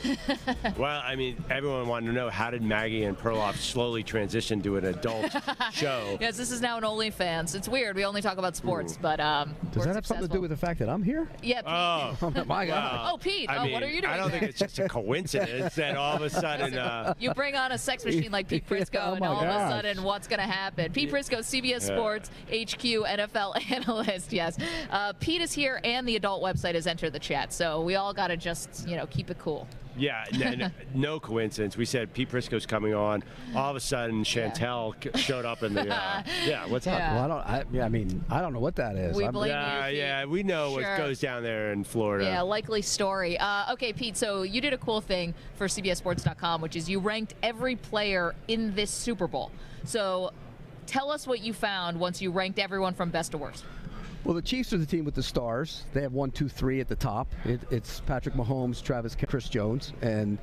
Well, I mean, everyone wanted to know, how did Maggie and Perloff slowly transition to an adult show? Yes, this is now an OnlyFans. It's weird. We only talk about sports, but does that have something to do with the fact that I'm here? Yeah, Pete. Oh, my God. Oh, Pete. I mean, what are you doing I don't there? think it's just a coincidence that all of a sudden... you bring on a sex machine like Pete Prisco, and all of a sudden, what's going to happen? Pete Prisco, CBS Sports, HQ, NFL analyst, yes. Pete is here, and the adult website has entered the chat, so we all got to just, keep it cool. Yeah, no coincidence. We said Pete Prisco's coming on. All of a sudden, Chantel showed up in the. What's up? Well, I don't know what that is. We blame you, yeah, we know what goes down there in Florida. Yeah, likely story. Okay, Pete. So you did a cool thing for CBSSports.com, which is you ranked every player in this Super Bowl. So tell us what you found once you ranked everyone from best to worst. Well, the Chiefs are the team with the stars. They have 1, 2, 3 at the top. It's Patrick Mahomes, Chris Jones, and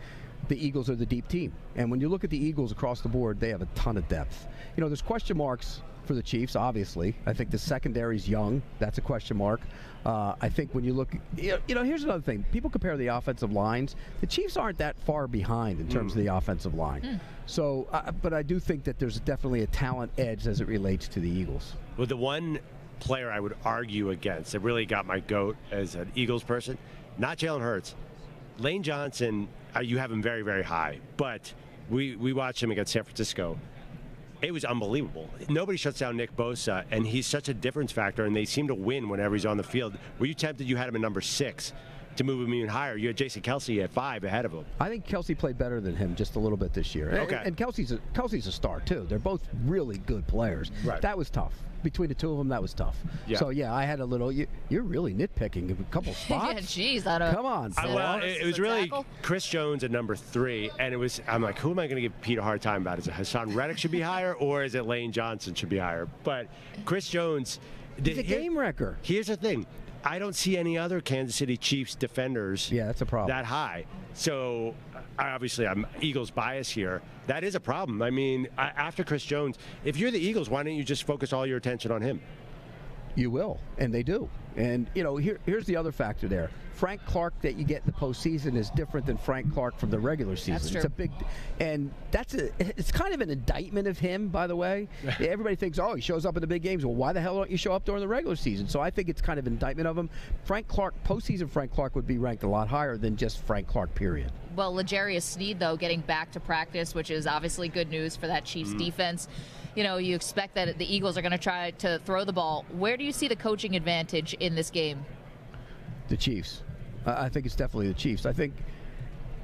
the Eagles are the deep team. And when you look at the Eagles across the board, they have a ton of depth. There's question marks for the Chiefs, obviously. I think the secondary's young. That's a question mark. I think when you look, here's another thing. People compare the offensive lines. The Chiefs aren't that far behind in terms of the offensive line. So, but I do think that there's definitely a talent edge as it relates to the Eagles. Well, the one player I would argue against that really got my goat as an Eagles person, not Jalen Hurts. Lane Johnson, you have him very, very high, but we watched him against San Francisco. It was unbelievable. Nobody shuts down Nick Bosa, and he's such a difference factor, and they seem to win whenever he's on the field. Were you tempted you had him at number 6 to move him even higher? You had Jason Kelce at 5 ahead of him. I think Kelce played better than him just a little bit this year. Okay. And Kelce's a star, too. They're both really good players. Right. That was tough. Between the two of them, that was tough. Yeah. So, I had a little... You're really nitpicking a couple spots. Yeah, geez. I don't... Come on. Well, it was really Chris Jones at number 3, and I'm like, who am I going to give Pete a hard time about? Is it Hassan Reddick should be higher, or is it Lane Johnson should be higher? But Chris Jones... He's a game wrecker. Here's the thing. I don't see any other Kansas City Chiefs defenders that's a problem. That high. So, obviously, I'm Eagles bias here. That is a problem. I mean, after Chris Jones, if you're the Eagles, why don't you just focus all your attention on him? You will, and they do. And, here's the other factor there. Frank Clark that you get in the postseason is different than Frank Clark from the regular season. That's true. It's a big, and it's kind of an indictment of him, by the way. Everybody thinks, he shows up in the big games. Well, why the hell don't you show up during the regular season? So I think it's kind of an indictment of him. Frank Clark, postseason Frank Clark would be ranked a lot higher than just Frank Clark, period. Well, L'Jarius Sneed, though, getting back to practice, which is obviously good news for that Chiefs defense. You expect that the Eagles are going to try to throw the ball. Where do you see the coaching advantage in this game? The Chiefs. I think it's definitely the Chiefs. I think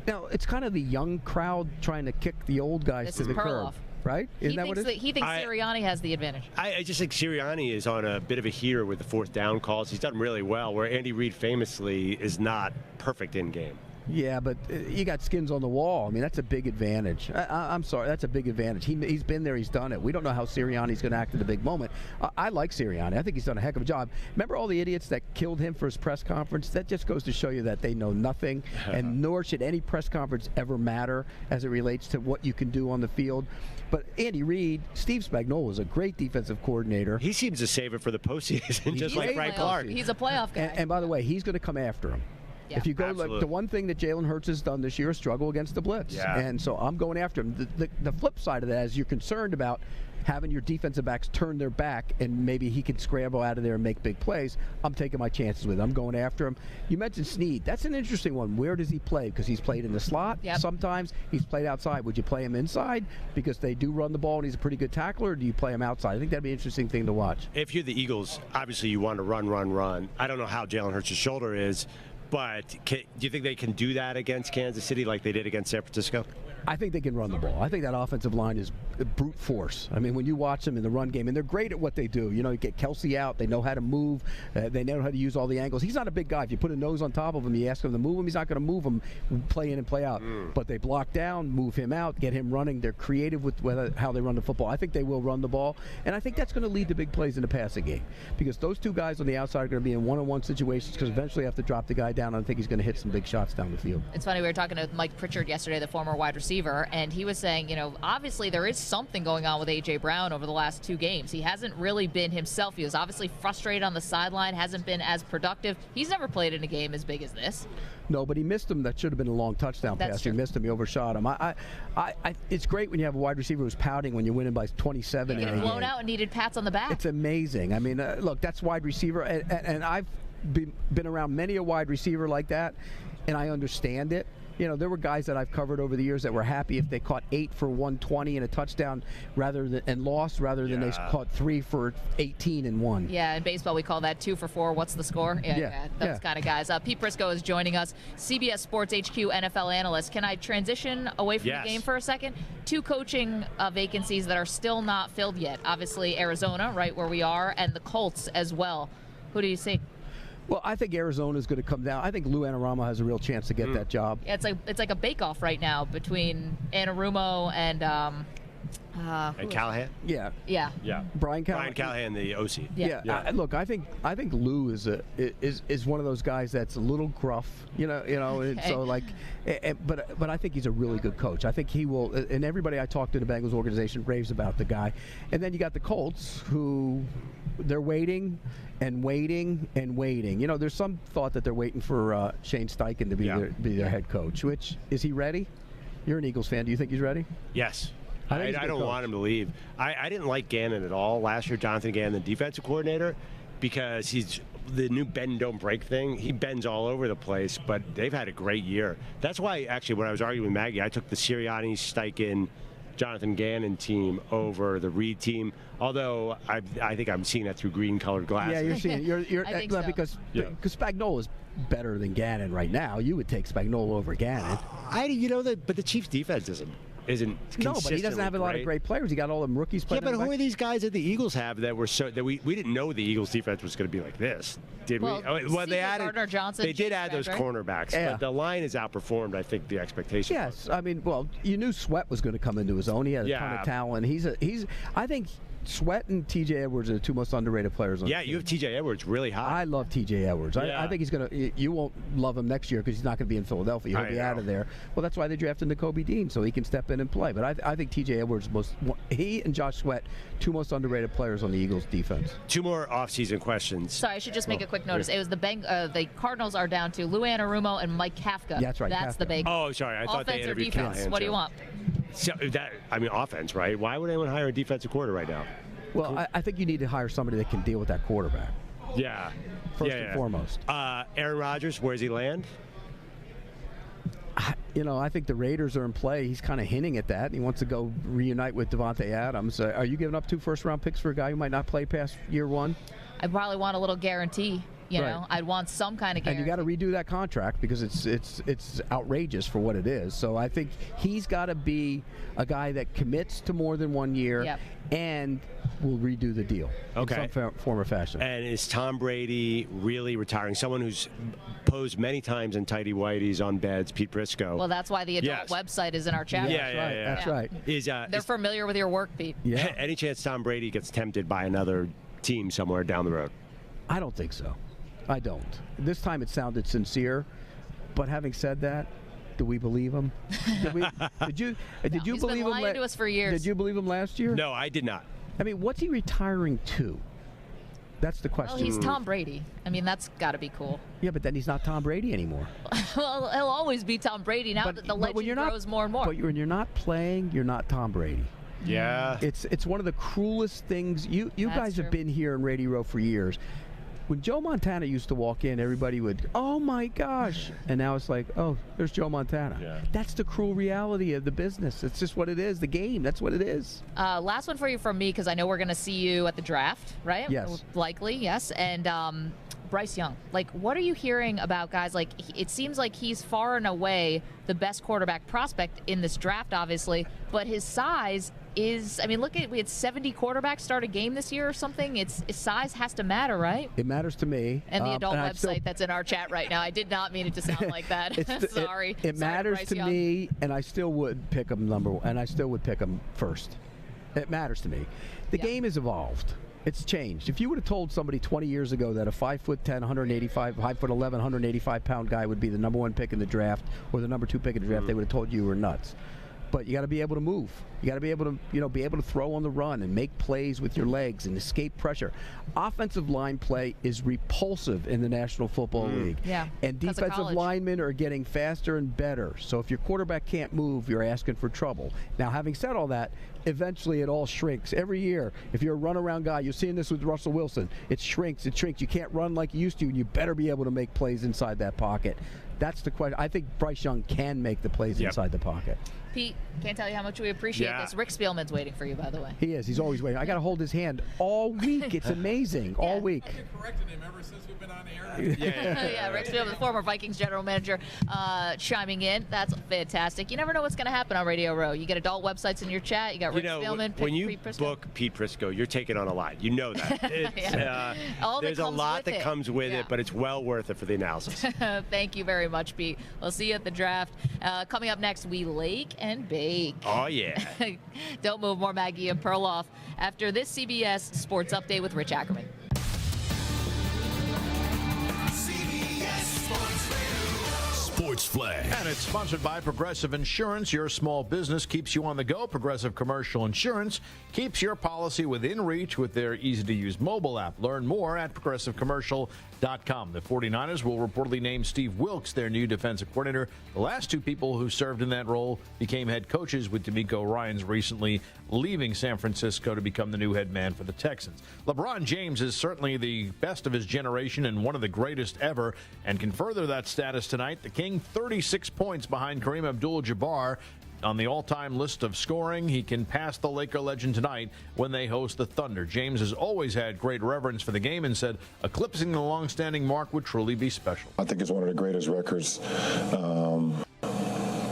it's kind of the young crowd trying to kick the old guys to the curb, right? Isn't that what it is? He thinks Sirianni has the advantage. I just think Sirianni is on a bit of a heater with the fourth down calls. He's done really well, where Andy Reid famously is not perfect in game. Yeah, but you got skins on the wall. I mean, that's a big advantage. I'm sorry, that's a big advantage. He's been there, he's done it. We don't know how Sirianni's going to act in the big moment. I like Sirianni. I think he's done a heck of a job. Remember all the idiots that killed him for his press conference? That just goes to show you that they know nothing, and nor should any press conference ever matter as it relates to what you can do on the field. But Andy Reid, Steve Spagnuolo is a great defensive coordinator. He seems to save it for the postseason, just like Frank Clark. He's a playoff guy. And by the way, he's going to come after him. Yeah. If you go, the one thing that Jalen Hurts has done this year is struggle against the blitz. Yeah. And so I'm going after him. The flip side of that is you're concerned about having your defensive backs turn their back and maybe he can scramble out of there and make big plays. I'm taking my chances with him. I'm going after him. You mentioned Sneed. That's an interesting one. Where does he play? Because he's played in the slot. Yep. Sometimes he's played outside. Would you play him inside because they do run the ball and he's a pretty good tackler, or do you play him outside? I think that'd be an interesting thing to watch. If you're the Eagles, obviously you want to run. I don't know how Jalen Hurts' shoulder is, but do you think they can do that against Kansas City like they did against San Francisco? I think they can run the ball. I think that offensive line is brute force. I mean, when you watch them in the run game, and they're great at what they do. You get Kelsey out. They know how to move. They know how to use all the angles. He's not a big guy. If you put a nose on top of him, you ask him to move him, he's not going to move him, play in and play out. But they block down, move him out, get him running. They're creative with how they run the football. I think they will run the ball, and I think that's going to lead to big plays in the passing game because those two guys on the outside are going to be in one-on-one situations because eventually you have to drop the guy down, and I think he's going to hit some big shots down the field. It's funny, we were talking to Mike Pritchard yesterday, the former wide receiver, and he was saying, obviously there is something going on with A.J. Brown over the last 2 games. He hasn't really been himself. He was obviously frustrated on the sideline, hasn't been as productive. He's never played in a game as big as this. No, but he missed him. That should have been a long touchdown pass. He missed him. He overshot him. It's great when you have a wide receiver who's pouting when you're winning by 27. Getting blown out and needed pats on the back. It's amazing. I mean, look, that's wide receiver, and I've been around many a wide receiver like that, and I understand it. There were guys that I've covered over the years that were happy if they caught 8 for 120 and a touchdown and lost rather than they caught 3 for 18 and 1. Yeah, in baseball we call that 2 for 4. What's the score? Yeah, those kind of guys. Pete Prisco is joining us, CBS Sports HQ NFL analyst. Can I transition away from the game for a second? 2 coaching vacancies that are still not filled yet. Obviously Arizona, right where we are, and the Colts as well. Who do you see? Well, I think Arizona is going to come down. I think Lou Anarumo has a real chance to get that job. Yeah, it's like a bake-off right now between Anarumo and Callahan. Yeah. Brian Callahan, the OC. Yeah. Look, I think Lou is one of those guys that's a little gruff. Okay. So but I think he's a really good coach. I think he will. And everybody I talked to in the Bengals organization raves about the guy. And then you got the Colts, who they're waiting and waiting and waiting. There's some thought that they're waiting for Shane Steichen to be their head coach. Which, is he ready? You're an Eagles fan. Do you think he's ready? Yes. I don't want him to leave. I didn't like Gannon at all last year, Jonathan Gannon, the defensive coordinator, because he's the new bend don't break thing. He bends all over the place, but they've had a great year. That's why, actually, when I was arguing with Maggie, I took the Sirianni, Steichen, Jonathan Gannon team over the Reid team. Although I think I'm seeing that through green-colored glasses. Yeah, you're seeing you're I think so. because Spagnuolo is better than Gannon right now. You would take Spagnuolo over Gannon. But the Chiefs' defense isn't no, but he doesn't have a lot of great players. He got all them rookies playing. Yeah, but who are these guys that the Eagles have that were that we didn't know the Eagles defense was going to be like this, did we? Well, they added Gardner Johnson. They did add those cornerbacks, but the line has outperformed, I think, the expectations. Yes, I mean, well, you knew Sweat was going to come into his own. He had a ton of talent. I think Sweat and T.J. Edwards are the two most underrated players on the team. You have T.J. Edwards really high. I love T.J. Edwards. Yeah. I think he's going to – you won't love him next year because he's not going to be in Philadelphia. He'll be out of there. Well, that's why they drafted Nakobe Dean, so he can step in and play. But I think T.J. Edwards he and Josh Sweat, two most underrated players on the Eagles' defense. Two more offseason questions. Sorry, I should just make a quick notice. It was the Cardinals are down to Lou Anarumo and Mike Kafka. Yeah, that's right. That's Kafka. the big. Oh, sorry. I thought they offense or interviewed defense. Callahan, What do you too. want? So offense, right? Why would anyone hire a defensive quarter right now? Well, I think you need to hire somebody that can deal with that quarterback. Yeah. First and foremost. Aaron Rodgers, where does he land? I think the Raiders are in play. He's kind of hinting at that. He wants to go reunite with Devontae Adams. Are you giving up 2 first-round picks for a guy who might not play past year 1? I probably want a little guarantee. You know, I'd want some kind of guarantee. And you got to redo that contract because it's outrageous for what it is. So I think he's got to be a guy that commits to more than 1 year and will redo the deal in some form or fashion. And is Tom Brady really retiring? Someone who's posed many times in tighty whities on beds, Pete Prisco. Well, that's why the adult website is in our chat. That's right. They're familiar with your work, Pete. Yeah. Any chance Tom Brady gets tempted by another team somewhere down the road? I don't think so. I don't. This time it sounded sincere, but having said that, do we believe him? Did you he's believe been him? lying to us for years. Did you believe him last year? No, I did not. I mean, what's he retiring to? That's the question. Well, he's Tom Brady. I mean, that's got to be cool. Yeah, but then he's not Tom Brady anymore. Well, he'll always be Tom Brady now that the legend grows more and more. But when you're not playing, you're not Tom Brady. Yeah. It's one of the cruelest things. You guys have been here in Radio Row for years. When Joe Montana used to walk in, everybody would, oh my gosh. And now it's like, oh, there's Joe Montana. Yeah. That's the cruel reality of the business. It's just what it is, the game. That's what it is. Last one for you from me, because I know we're going to see you at the draft, right? Yes. Likely, yes. And Bryce Young. Like, what are you hearing about guys? Like, it seems like he's far and away the best quarterback prospect in this draft, obviously, but his size is, I mean, we had 70 quarterbacks start a game this year or something. Its size has to matter, right? It matters to me. And the adult website that's in our chat right now. I did not mean it to sound like that. Sorry. It matters to me, and I still would pick him number one, and I still would pick him first. It matters to me. The game has evolved. It's changed. If you would have told somebody 20 years ago that a 5'10", 185, 5'11", 185-pound guy would be the number 1 pick in the draft or the number 2 pick in the draft, they would have told you were nuts. But you got to be able to move. You got to be able to, be able to throw on the run and make plays with your legs and escape pressure. Offensive line play is repulsive in the National Football League. Yeah. And defensive linemen are getting faster and better. So if your quarterback can't move, you're asking for trouble. Now, having said all that, eventually it all shrinks. Every year, if you're a runaround guy, you're seeing this with Russell Wilson. It shrinks. You can't run like you used to, and you better be able to make plays inside that pocket. That's the question. I think Bryce Young can make the plays inside the pocket. Pete, can't tell you how much we appreciate this. Rick Spielman's waiting for you, by the way. He is. He's always waiting. I got to hold his hand all week. It's amazing. All week. I've been correcting him ever since we've been on the air. Yeah, Rick Spielman, the former Vikings general manager, chiming in. That's fantastic. You never know what's going to happen on Radio Row. You get adult websites in your chat. You got Rick Spielman. When you book Pete Prisco, you're taking on a lot. You know that. There's a lot that comes with it, but it's well worth it for the analysis. Thank you very much, Pete. We'll see you at the draft. Coming up next, we lake and bake. Oh, yeah. Don't move. More Maggie and Perloff after this CBS Sports Update with Rich Ackerman. Sports Flag. And it's sponsored by Progressive Insurance. Your small business keeps you on the go. Progressive Commercial Insurance keeps your policy within reach with their easy-to-use mobile app. Learn more at progressivecommercial.com. The 49ers will reportedly name Steve Wilks their new defensive coordinator. The last two people who served in that role became head coaches, with DeMeco Ryans recently leaving San Francisco to become the new head man for the Texans. LeBron James is certainly the best of his generation and one of the greatest ever, and can further that status tonight. The King 36 points behind Kareem Abdul-Jabbar on the all-time list of scoring. He can pass the Laker legend tonight when they host the Thunder. James has always had great reverence for the game and said eclipsing the long-standing mark would truly be special. I think it's one of the greatest records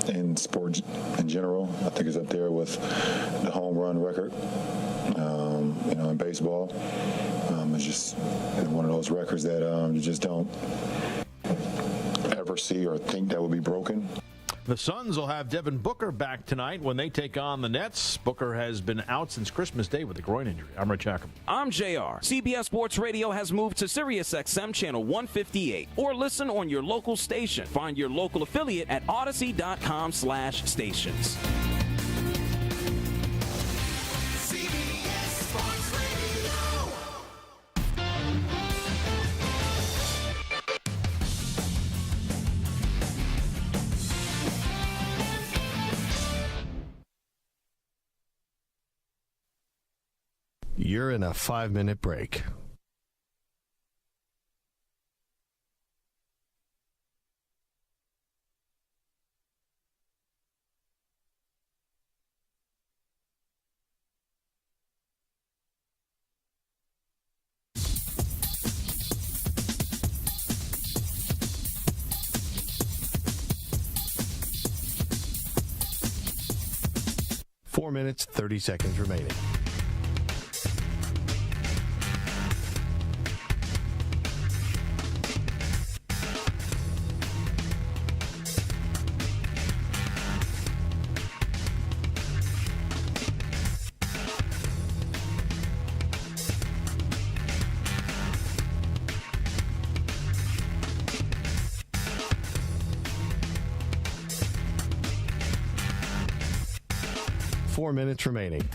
in sports in general. I think it's up there with the home run record. In baseball, it's just one of those records that you just don't ever see or think that will be broken. The Suns will have Devin Booker back tonight when they take on the Nets. Booker has been out since Christmas Day with a groin injury. I'm Rich Ackerman. I'm JR. CBS Sports Radio has moved to SiriusXM Channel 158. Or listen on your local station. Find your local affiliate at Odyssey.com/stations. CBS Sports Radio. 'You're in a 5-minute break. Four minutes, 30 seconds remaining. Four minutes remaining.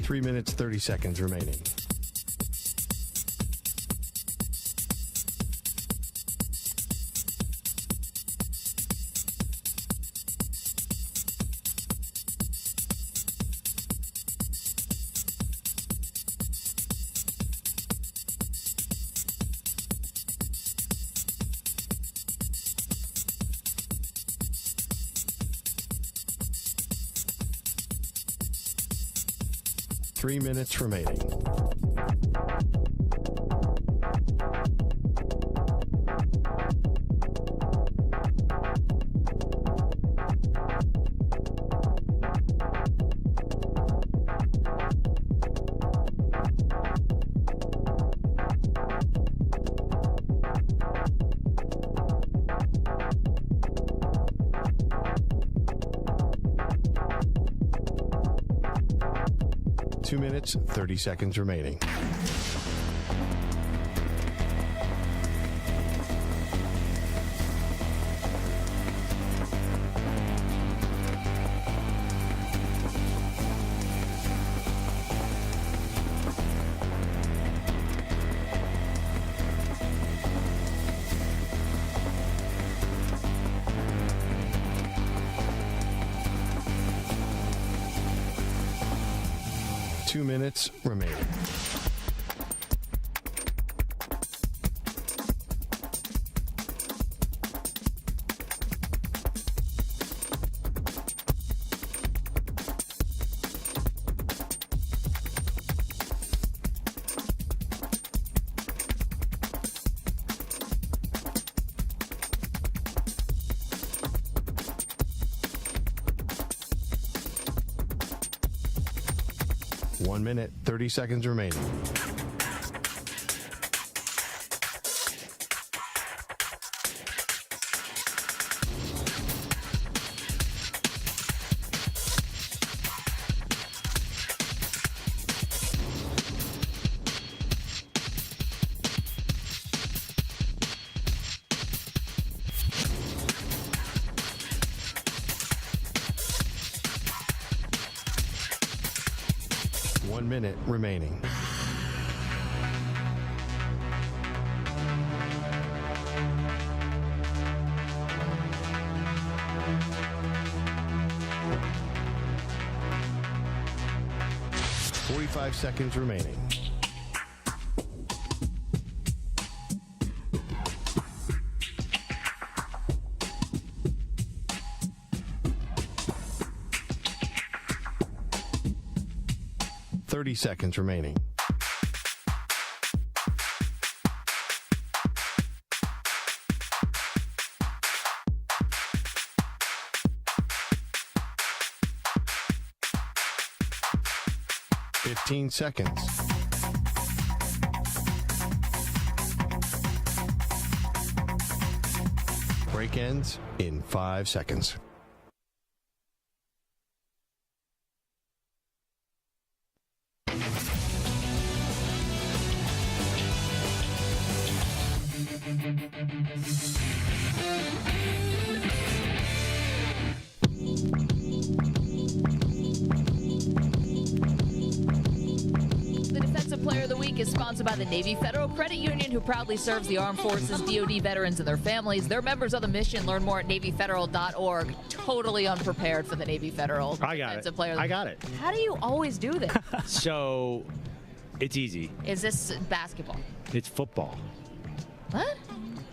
Three minutes, 30 seconds remaining. Three minutes remaining. Two minutes, 30 seconds remaining. Two minutes remaining. One minute, 30 seconds remaining. One minute remaining. Five seconds remaining. 30 seconds remaining. $15 seconds. Break ends in 5 seconds. Player of the Week is sponsored by the Navy Federal Credit Union, who proudly serves the armed forces, DoD veterans, and their families. They're members of the mission. Learn more at NavyFederal.org. Totally unprepared for the Navy Federal. I got it. I got it. How do you always do this? So, it's easy. Is this basketball? It's football. What?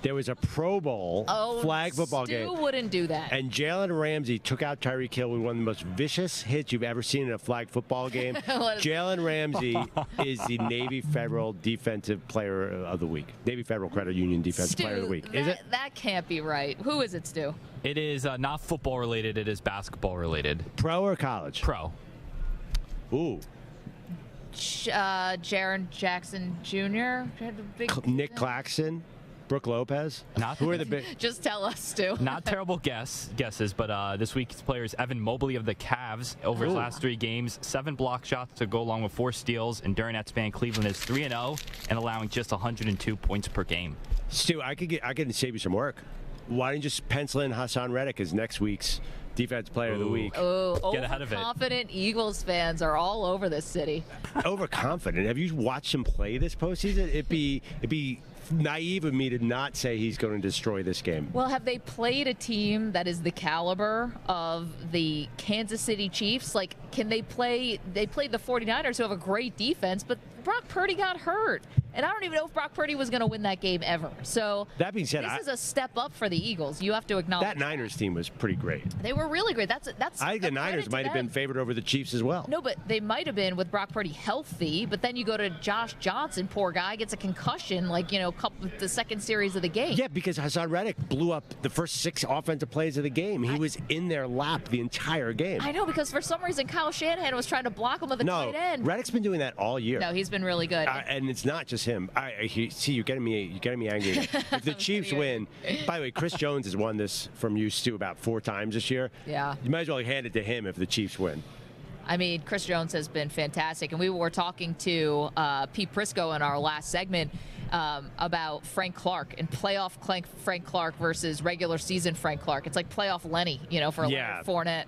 There was a Pro Bowl flag football game. Stu wouldn't do that. And Jalen Ramsey took out Tyreek Hill with one of the most vicious hits you've ever seen in a flag football game. Jalen Ramsey is the Navy Federal Defensive Player of the Week. Navy Federal Credit Union Defensive Player of the Week. Is it? That can't be right. Who is it, Stu? It is not football related. It is basketball related. Pro or college? Pro. Ooh. Jaren Jackson Jr. Nick Claxton. Brooke Lopez? Who are the big? Just tell us, Stu. Not terrible guesses, but this week's player is Evan Mobley of the Cavs. Over his last 3 games, 7 block shots to go along with 4 steals, and during that span, Cleveland is 3-0 and allowing just 102 points per game. Stu, I could save you some work. Why don't you just pencil in Hassan Reddick as next week's Defense Player of the Week? Oh, get ahead of it. Overconfident Eagles fans are all over this city. Overconfident? Have you watched him play this postseason? It'd be naive of me to not say he's going to destroy this game. Well, have they played a team that is the caliber of the Kansas City Chiefs? Like, can they play? They played the 49ers, who have a great defense, but Brock Purdy got hurt. And I don't even know if Brock Purdy was going to win that game ever. So that being said, this is a step up for the Eagles. You have to acknowledge that Niners team was pretty great. They were really great. That's. I think the Niners might have been favored over the Chiefs as well. No, but they might have been with Brock Purdy healthy. But then you go to Josh Johnson, poor guy, gets a concussion, the second series of the game. Yeah, because Hassan Reddick blew up the first 6 offensive plays of the game. He was in their lap the entire game. I know, because for some reason Kyle Shanahan was trying to block him with a tight end. Reddick's been doing that all year. No, he's been really good. And it's not just him. See, you're getting me angry. If the Chiefs win, by the way, Chris Jones has won this from you, Stu, about 4 times this year. Yeah. You might as well hand it to him if the Chiefs win. I mean, Chris Jones has been fantastic. And we were talking to Pete Prisco in our last segment about Frank Clark and playoff Frank Clark versus regular season Frank Clark. It's like playoff Lenny, for Leonard Fournette.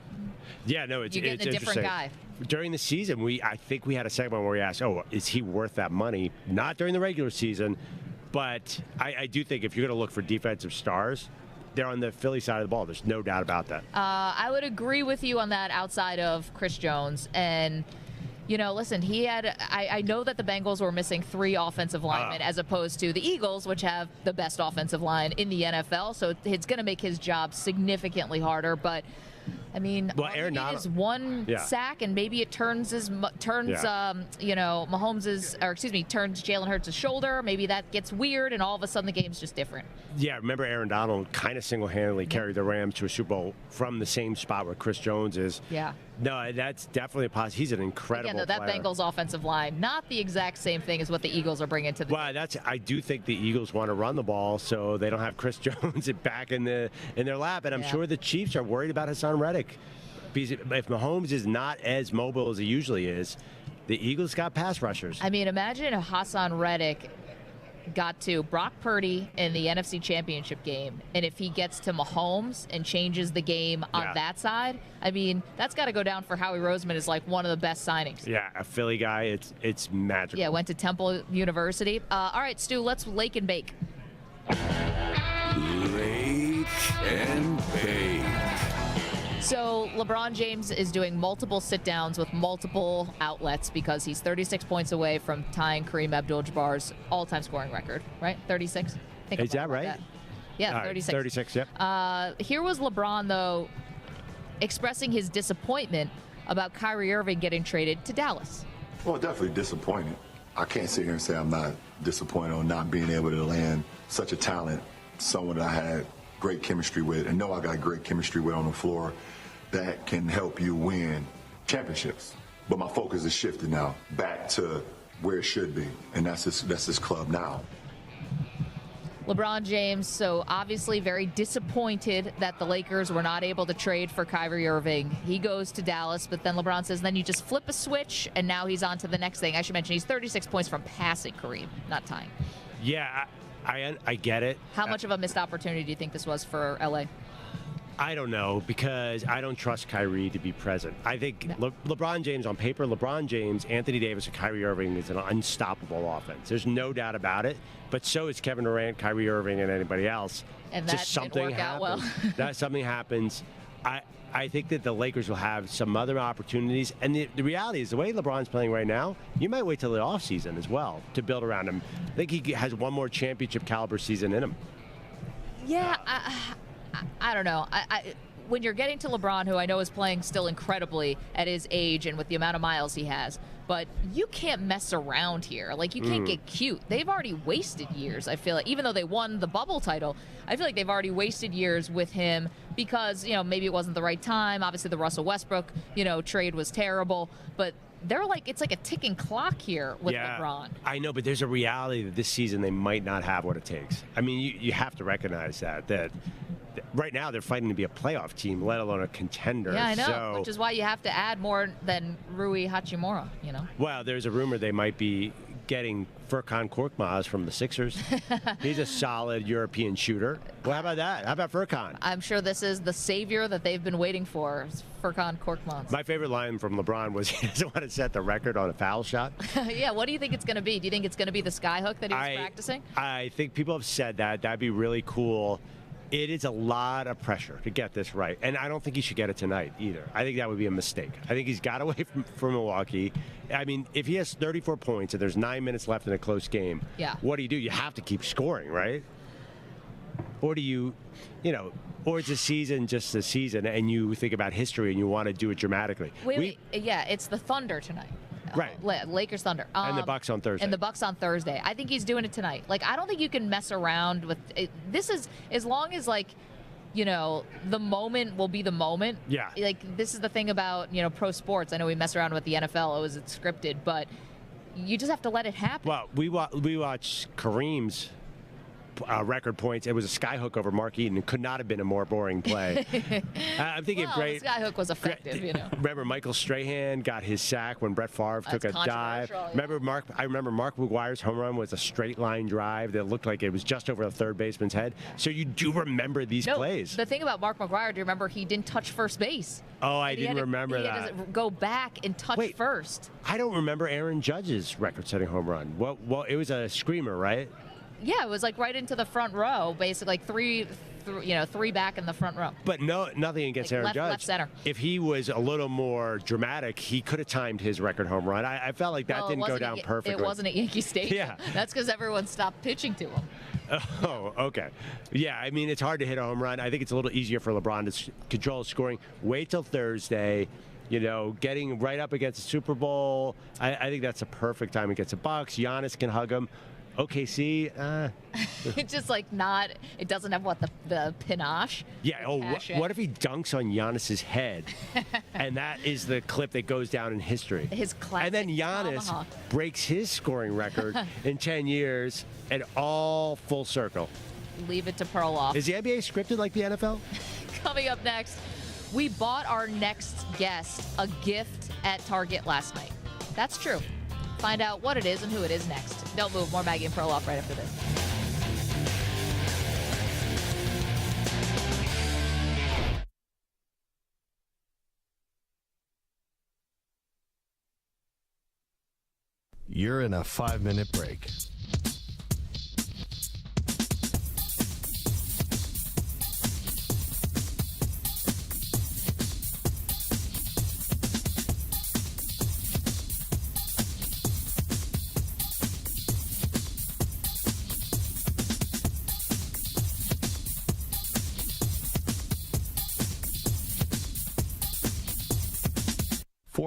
Yeah, no, it's You're getting a different guy. During the season, I think we had a segment where we asked, is he worth that money? Not during the regular season, but I do think if you're going to look for defensive stars, they're on the Philly side of the ball. There's no doubt about that. I would agree with you on that outside of Chris Jones. And, listen, he had I know that the Bengals were missing 3 offensive linemen as opposed to the Eagles, which have the best offensive line in the NFL. So it's going to make his job significantly harder. But I mean, Aaron Donald is 1 sack, and maybe it turns turns Jalen Hurts' shoulder. Maybe that gets weird, and all of a sudden the game's just different. Yeah, remember Aaron Donald kind of single-handedly carried the Rams to a Super Bowl from the same spot where Chris Jones is. Yeah. No, that's definitely a positive. He's an incredible player. That Bengals offensive line, not the exact same thing as what the Eagles are bringing to the game. I do think the Eagles want to run the ball, so they don't have Chris Jones back in their lap. And I'm sure the Chiefs are worried about Hassan Reddick. Because if Mahomes is not as mobile as he usually is, the Eagles got pass rushers. I mean, imagine if Hassan Reddick got to Brock Purdy in the NFC Championship game, and if he gets to Mahomes and changes the game on that side, I mean, that's got to go down for Howie Roseman as like one of the best signings. Yeah, a Philly guy, it's magical. Yeah, went to Temple University. All right, Stu, let's lake and bake. Lake and bake. So LeBron James is doing multiple sit-downs with multiple outlets because he's 36 points away from tying Kareem Abdul-Jabbar's all-time scoring record, right? 36? Is that right? Yeah, 36. 36, yep. Here was LeBron, though, expressing his disappointment about Kyrie Irving getting traded to Dallas. Well, definitely disappointed. I can't sit here and say I'm not disappointed on not being able to land such a talent, someone that I had great chemistry with, and know I got great chemistry with on the floor that can help you win championships. But my focus is shifted now back to where it should be, and that's this club now. LeBron James, so obviously very disappointed that the Lakers were not able to trade for Kyrie Irving. He goes to Dallas, but then LeBron says then you just flip a switch, and now he's on to the next thing. I should mention he's 36 points from passing Kareem, not tying. Yeah, I get it. How much of a missed opportunity do you think this was for L.A.? I don't know, because I don't trust Kyrie to be present. I think LeBron James, on paper, LeBron James, Anthony Davis, and Kyrie Irving is an unstoppable offense. There's no doubt about it. But so is Kevin Durant, Kyrie Irving, and anybody else. And that didn't work out well. Something happens. I think that the Lakers will have some other opportunities. And the reality is, the way LeBron's playing right now, you might wait till the offseason as well to build around him. I think he has one more championship caliber season in him. Yeah, I don't know. When you're getting to LeBron, who I know is playing still incredibly at his age and with the amount of miles he has, but you can't mess around here. Like, you can't get cute. They've already wasted years, I feel like. Even though they won the bubble title, I feel like they've already wasted years with him because, maybe it wasn't the right time. Obviously, the Russell Westbrook, trade was terrible. But they're like, it's like a ticking clock here with LeBron. I know, but there's a reality that this season they might not have what it takes. I mean, you have to recognize that right now they're fighting to be a playoff team, let alone a contender. Yeah, I know, which is why you have to add more than Rui Hachimura, Well, there's a rumor they might be getting Furkan Korkmaz from the Sixers. He's a solid European shooter. Well, how about that? How about Furkan? I'm sure this is the savior that they've been waiting for, Furkan Korkmaz. My favorite line from LeBron was he doesn't want to set the record on a foul shot. Yeah, what do you think it's going to be? Do you think it's going to be the skyhook that he was practicing? I think people have said that. That'd be really cool. It is a lot of pressure to get this right, and I don't think he should get it tonight either. I think that would be a mistake. I think he's got away from Milwaukee. I mean, if he has 34 points and there's 9 minutes left in a close game, what do? You have to keep scoring, right? Or do you, or is the season just a season and you think about history and you want to do it dramatically? Wait. Yeah, it's the Thunder tonight. Right. Lakers Thunder. And the Bucks on Thursday. And the Bucks on Thursday. I think he's doing it tonight. Like, I don't think you can mess around with it. This is, as long as, the moment will be the moment. Yeah. Like, this is the thing about, pro sports. I know we mess around with the NFL. It's scripted, but you just have to let it happen. Well, we watched Kareem's record points. It was a skyhook over Mark Eaton. It could not have been a more boring play. I'm thinking the skyhook was effective, Remember Michael Strahan got his sack when Brett Favre took a dive. Yeah. I remember Mark McGuire's home run was a straight line drive that looked like it was just over the third baseman's head. So you do remember these plays. The thing about Mark McGuire, do you remember he didn't touch first base? Oh, I didn't remember that. He had to go back and touch first. I don't remember Aaron Judge's record-setting home run. Well, it was a screamer, right? Yeah, it was like right into the front row, basically, like three back in the front row. But nothing against Aaron Judge. Left center. If he was a little more dramatic, he could have timed his record home run. I felt like that didn't go down perfectly. It wasn't at Yankee Stadium. Yeah. That's because everyone stopped pitching to him. Oh, okay. Yeah, I mean, it's hard to hit a home run. I think it's a little easier for LeBron to control his scoring. Wait till Thursday. Getting right up against the Super Bowl. I think that's a perfect time against the Bucks. Giannis can hug him. OKC, it's just it doesn't have the panache. Yeah, what if he dunks on Giannis's head? And that is the clip that goes down in history. His classic. And then Giannis tomahawk breaks his scoring record in 10 years and all full circle. Leave it to Perloff. Is the NBA scripted like the NFL? Coming up next, we bought our next guest a gift at Target last night. That's true. Find out what it is and who it is next. Don't move. More Maggie and Perloff right after this. You're in a 5-minute break.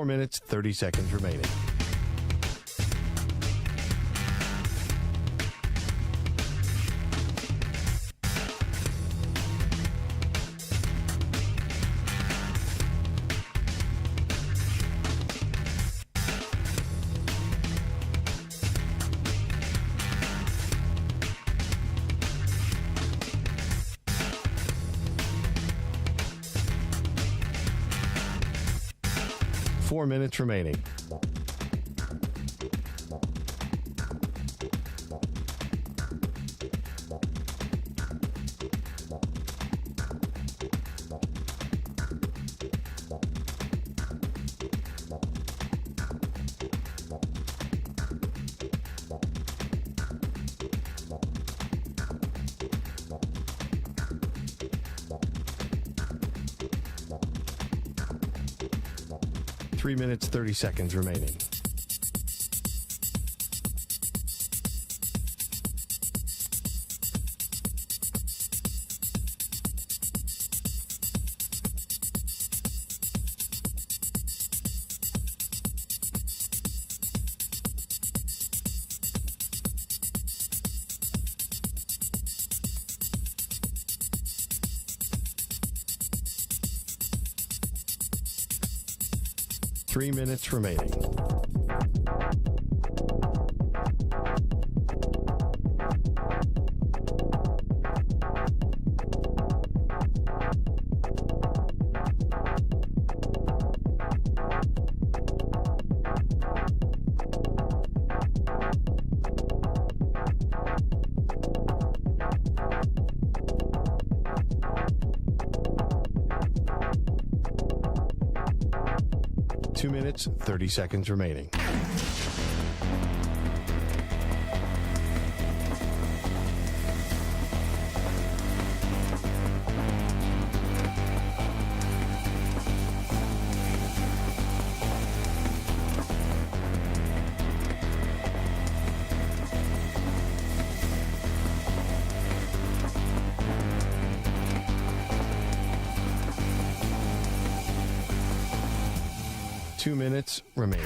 Minutes, 30 seconds remaining. 4 minutes remaining. Three minutes, 30 seconds remaining. Three minutes remaining. Two minutes, 30 seconds remaining. Two minutes remaining.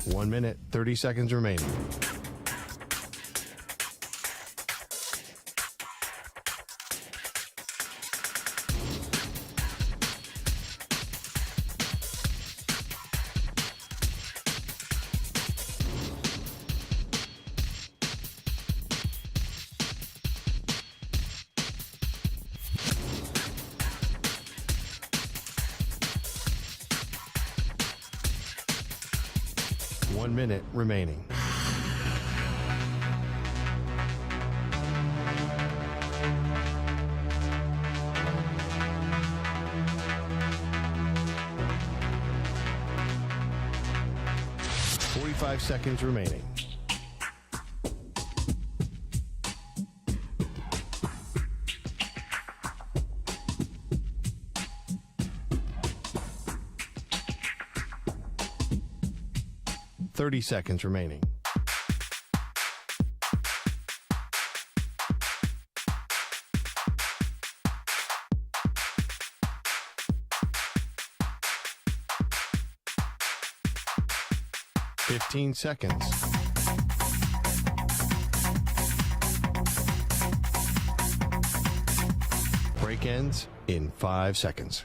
One minute, 30 seconds remaining. One minute remaining. Five seconds remaining. Seconds remaining. Fifteen seconds. Break ends in 5 seconds.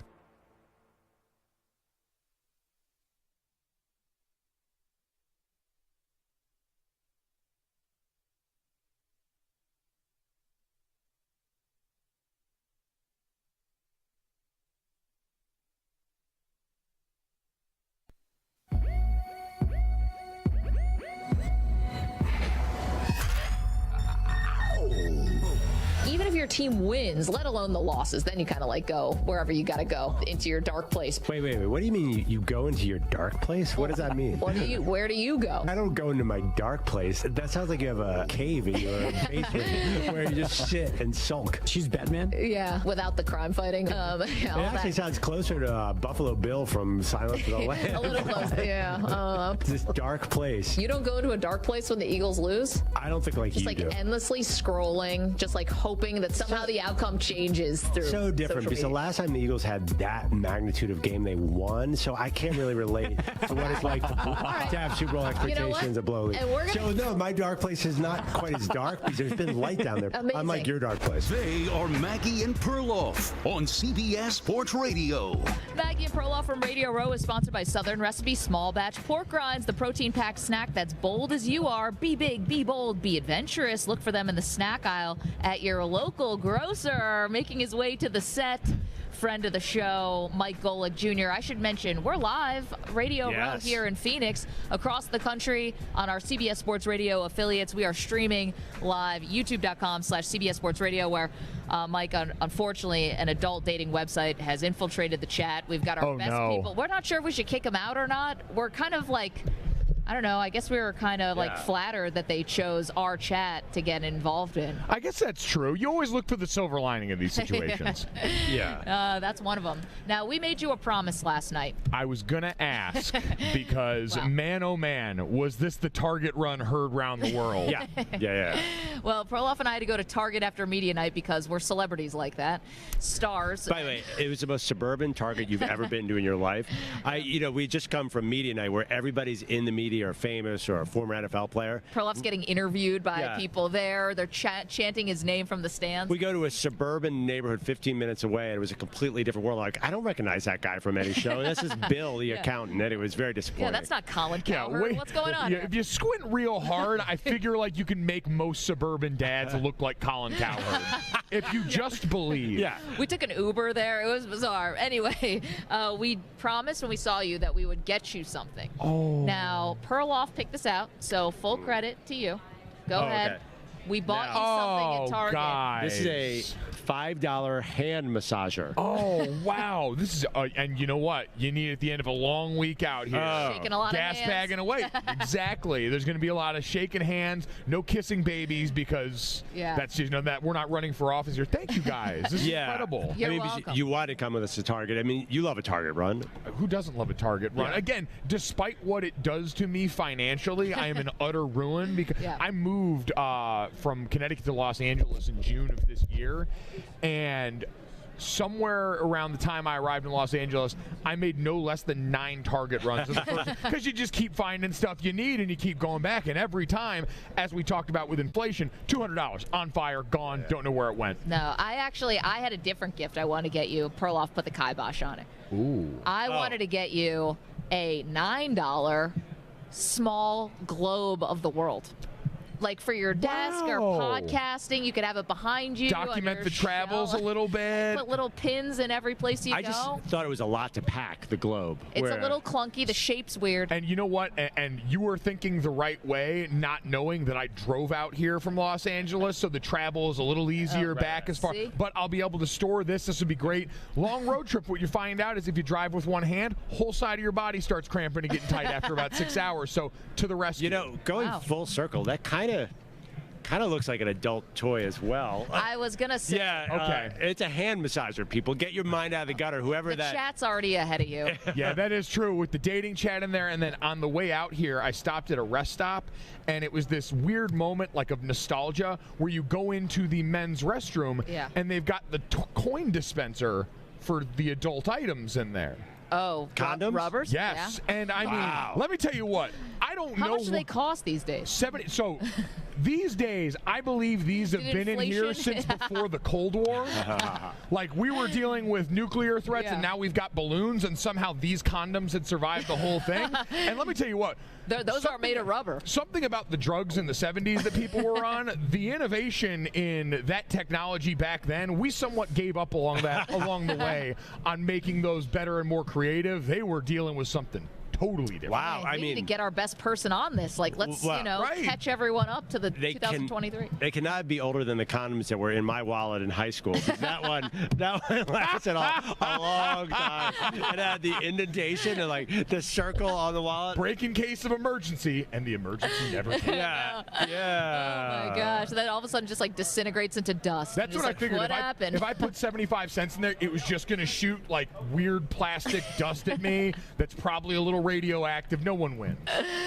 Even if your team wins, let alone the losses, then you kind of like go wherever you got to go into your dark place. Wait. What do you mean you go into your dark place? What does that mean? Where do you go? I don't go into my dark place. That sounds like you have a cave in your basement where you just sit and sulk. She's Batman? Yeah, without the crime fighting. It actually sounds closer to Buffalo Bill from Silence of the Lambs. A little closer, yeah. This dark place. You don't go into a dark place when the Eagles lose? I don't think like just you like do. Endlessly scrolling, just like hoping that Somehow the outcome changes through So different social because the media. last time the Eagles had that magnitude of game, they won. So I can't really relate to what it's like to have Super Bowl expectations of blow lead. And we're So no, my dark place is not quite as dark because there's been light down there. Amazing. Unlike your dark place. They are Maggie and Perloff on CBS Sports Radio. Maggie and Perloff from Radio Row is sponsored by Southern Recipe Small Batch Pork Rinds, the protein-packed snack that's bold as you are. Be big, be bold, be adventurous. Look for them in the snack aisle at your local grocer. Making his way to the set, friend of the show, Mike Golic Jr. I should mention, we're live, Radio Row here in Phoenix, across the country on our CBS Sports Radio affiliates. We are streaming live, youtube.com/CBS Sports Radio, where Mike, unfortunately, an adult dating website has infiltrated the chat. We've got our best people. We're not sure if we should kick him out or not. We're kind of like, I don't know. I guess we were kind of like flattered that they chose our chat to get involved in. I guess that's true. You always look for the silver lining of these situations. That's one of them. Now, we made you a promise last night. I was going to ask because, man, oh, man, was this the Target run heard round the world? Yeah. Well, Perloff and I had to go to Target after media night because we're celebrities like that. Stars. By the way, it was the most suburban Target you've ever been to in your life. We just come from media night where everybody's in the media or famous or a former NFL player. Perloff's getting interviewed by people there. They're chanting his name from the stands. We go to a suburban neighborhood 15 minutes away, and it was a completely different world. Like, I don't recognize that guy from any show. This is Bill, the accountant, and it was very disappointing. Yeah, that's not Colin Cowherd. What's going on here? If you squint real hard, I figure like you can make most suburban dads look like Colin Cowherd. If you just believe. Yeah. We took an Uber there. It was bizarre. Anyway, we promised when we saw you that we would get you something. Oh. Now, Perloff picked this out, so full credit to you. Go ahead. Okay. We bought you something at Target. Guys. This is a $5 hand massager. Oh, wow. This is, and you know what? You need at the end of a long week out here. Shaking a lot of Gas hands. bagging away. Exactly. There's going to be a lot of shaking hands, no kissing babies because that's just, that we're not running for office here. Thank you guys. This is incredible. You're welcome. You want to come with us to Target. I mean, you love a Target run. Who doesn't love a Target run? Yeah. Again, despite what it does to me financially, I am in utter ruin because I moved from Connecticut to Los Angeles in June of this year, and somewhere around the time I arrived in Los Angeles, I made no less than 9 Target runs because you just keep finding stuff you need and you keep going back, and every time, as we talked about with inflation, $200 on fire, gone, don't know where it went. No, I had a different gift I wanted to get you. Perloff put the kibosh on it. Ooh. I wanted to get you a $9 small globe of the world. Like for your desk or podcasting, you could have it behind you. Document the travels a little bit. Put little pins in every place you go. I just thought it was a lot to pack, the globe. It's a little clunky. The shape's weird. And you know what? And you were thinking the right way, not knowing that I drove out here from Los Angeles, so the travel is a little easier back as far. See? But I'll be able to store this. This would be great. Long road trip, what you find out is if you drive with one hand, whole side of your body starts cramping and getting tight after about 6 hours. So to the rescue. Going full circle, that kind of looks like an adult toy as well. I was going to say. Yeah, it's a hand massager, people. Get your mind out of the gutter, whoever the chat's already ahead of you. Yeah, that is true with the dating chat in there. And then on the way out here, I stopped at a rest stop, and it was this weird moment like of nostalgia where you go into the men's restroom, and they've got the coin dispenser for the adult items in there. Oh, condoms? Rubbers? Yes. Yeah. And I mean, let me tell you what, I don't know. How much do they cost these days? 70. So these days, I believe these have been in here since before the Cold War. Like we were dealing with nuclear threats, and now we've got balloons, and somehow these condoms had survived the whole thing. And let me tell you what. Those aren't made of rubber. Something about the drugs in the 70s that people were on, the innovation in that technology back then, we somewhat gave up along the way on making those better and more creative. They were dealing with something totally different. Wow, we need to get our best person on this. Like, let's catch everyone up to the 2023. They cannot be older than the condoms that were in my wallet in high school. That one lasted a long time. It had the indentation and like the circle on the wallet. Break in case of emergency, and the emergency never came. Yeah. Oh my gosh! Then all of a sudden, just like disintegrates into dust. That's what I figured. What happened? If I put 75 cents in there, it was just going to shoot like weird plastic dust at me. That's probably a little radioactive. No one wins.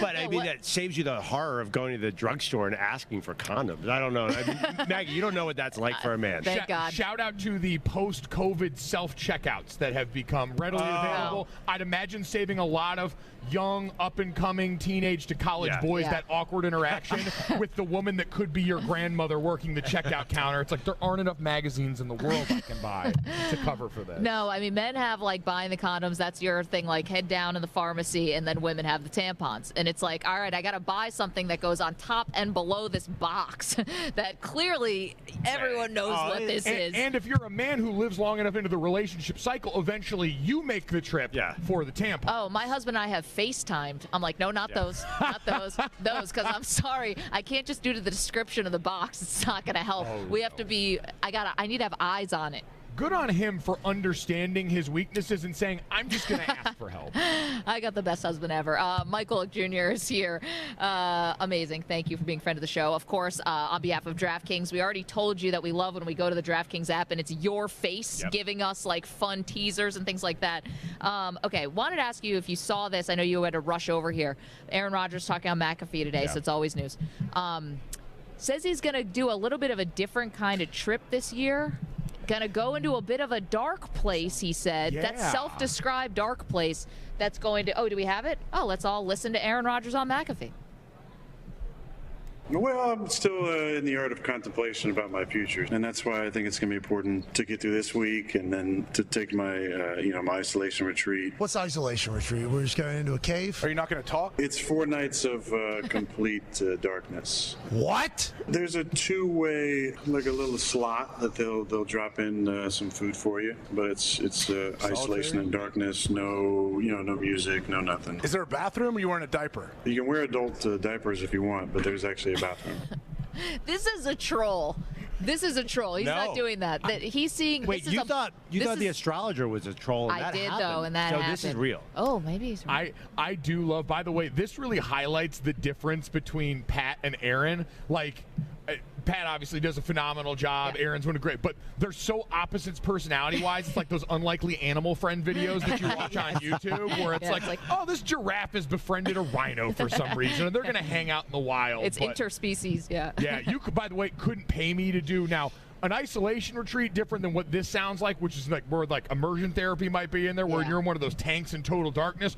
But I mean, that saves you the horror of going to the drugstore and asking for condoms. I don't know. I mean, Maggie, you don't know what that's like for a man. Thank God. Shout out to the post-COVID self-checkouts that have become readily available. I'd imagine saving a lot of young, up-and-coming teenage to college boys that awkward interaction with the woman that could be your grandmother working the checkout counter. It's like there aren't enough magazines in the world I can buy to cover for this. No, I mean, men have like buying the condoms. That's your thing, like head down in the pharmacy, and then women have the tampons. And it's like, all right, I got to buy something that goes on top and below this box that clearly everyone knows what this is. And if you're a man who lives long enough into the relationship cycle, eventually you make the trip for the tampon. Oh, my husband and I have FaceTimed. I'm like, no, not those. Not those. Those, because I'm sorry. I can't just do to the description of the box. It's not going to help. We have to be, I need to have eyes on it. Good on him for understanding his weaknesses and saying, I'm just going to ask for help. I got the best husband ever. Michael Jr. is here. Amazing. Thank you for being a friend of the show. Of course, on behalf of DraftKings, we already told you that we love when we go to the DraftKings app and it's your face giving us like fun teasers and things like that. Okay, wanted to ask you if you saw this. I know you had to rush over here. Aaron Rodgers talking on McAfee today, so it's always news. Says he's going to do a little bit of a different kind of trip this year. Going to go into a bit of a dark place, he said. That self-described dark place that's going to... Oh, do we have it? Oh, let's all listen to Aaron Rodgers on McAfee. Well, I'm still in the art of contemplation about my future, and that's why I think it's going to be important to get through this week and then to take my, my isolation retreat. What's isolation retreat? We're just going into a cave? Are you not going to talk? It's 4 nights of complete darkness. What? There's a 2-way, like a little slot that they'll drop in some food for you, but it's isolation and darkness. No, no music, no nothing. Is there a bathroom, or you wearing a diaper? You can wear adult diapers if you want, but there's actually a bathroom. This is a troll. This is a troll. He's not doing that. He's seeing. Wait, you thought the astrologer was a troll? And I did happened. though, and that so happened. This is real. Oh, maybe he's real. I do love. By the way, this really highlights the difference between Pat and Aaron. Like, Pat obviously does a phenomenal job. Aaron's doing great, but they're so opposites personality-wise. It's like those unlikely animal friend videos that you watch on YouTube, where it's like, oh, this giraffe has befriended a rhino for some reason, and they're going to hang out in the wild. It's interspecies, Yeah, you could, by the way, couldn't pay me to do now. An isolation retreat different than what this sounds like, which is like where like immersion therapy might be in there, where you're in one of those tanks in total darkness.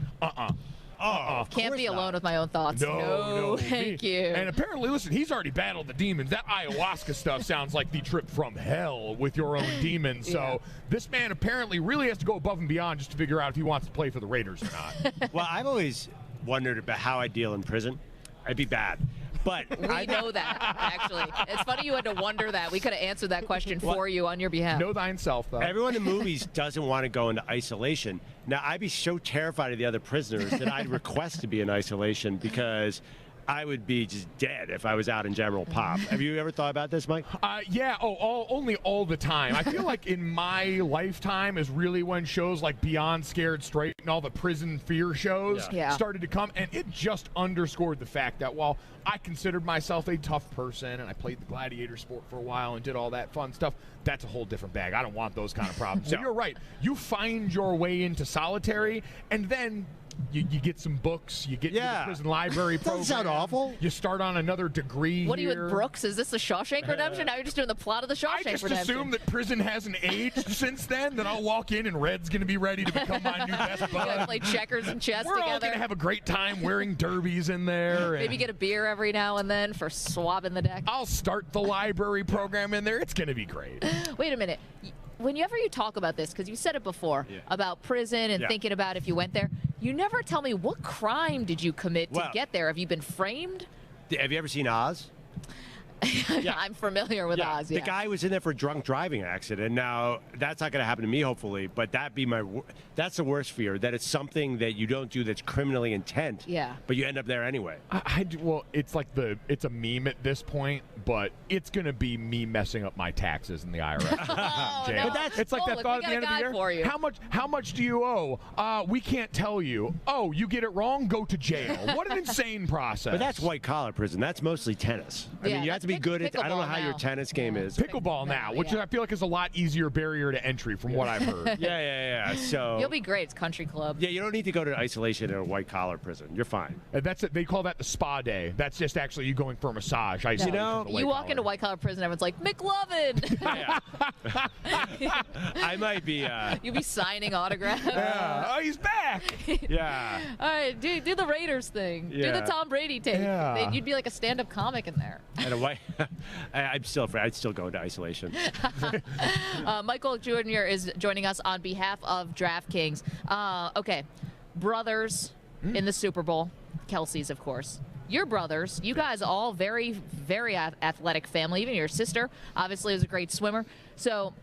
Can't be alone with my own thoughts. No, thank you. And apparently, listen, he's already battled the demons. That ayahuasca stuff sounds like the trip from hell with your own demons. So this man apparently really has to go above and beyond just to figure out if he wants to play for the Raiders or not. Well, I've always wondered about how I deal in prison. I'd be bad. But we know that, actually. It's funny you had to wonder that. We could have answered that question for you on your behalf. Know thyself, though. Everyone in movies doesn't want to go into isolation. Now, I'd be so terrified of the other prisoners that I'd request to be in isolation because I would be just dead if I was out in general pop. Have you ever thought about this, Mike? Yeah. Only all the time. I feel like in my lifetime is really when shows like Beyond Scared Straight and all the prison fear shows started to come, and it just underscored the fact that while I considered myself a tough person and I played the gladiator sport for a while and did all that fun stuff, that's a whole different bag. I don't want those kind of problems. So you're right. You find your way into solitary, and then you get some books. You get into the prison library program. Doesn't sound awful. You start on another degree. What are you with Brooks? Is this the Shawshank Redemption? Now you're just doing the plot of the Shawshank Redemption. I just assume that prison hasn't aged since then. Then I'll walk in and Red's going to be ready to become my new best bud. You gotta play checkers and chess We're together. all going to have a great time wearing derbies in there. Maybe get a beer every now and then for swabbing the deck. I'll start the library program in there. It's going to be great. Wait a minute. Whenever you talk about this, because you said it before, about prison and thinking about if you went there, you never tell me what crime did you commit to get there. Have you been framed? Have you ever seen Oz? I'm familiar with Oz. The guy was in there for a drunk driving accident. Now, that's not going to happen to me, hopefully, but that's the worst fear, that it's something that you don't do that's criminally intent, but you end up there anyway. Well, it's like it's a meme at this point, but it's going to be me messing up my taxes in the IRS. No. But it's like that thought at the end of the year. How much do you owe? We can't tell you. Oh, you get it wrong? Go to jail. What an insane process. But that's white collar prison. That's mostly tennis. I mean, you have to be good at. I don't know how your tennis game is. Pickleball now, which I feel like is a lot easier barrier to entry from what I've heard. Yeah. So you'll be great. It's country club. Yeah, you don't need to go to isolation in a white collar prison. You're fine. That's it. They call that the spa day. That's just actually you going for a massage. You walk into white collar prison, everyone's like McLovin. I might be. You'll be signing autographs. Yeah. Oh, he's back. Yeah. All right, do the Raiders thing. Yeah. Do the Tom Brady take. Yeah. You'd be like a stand-up comic in there. And a white. I'm still afraid. I'd still go into isolation. Michael Jr. is joining us on behalf of DraftKings. Okay, brothers in the Super Bowl. Kelsey's, of course. Your brothers, you guys all very, very athletic family. Even your sister, obviously, was a great swimmer. So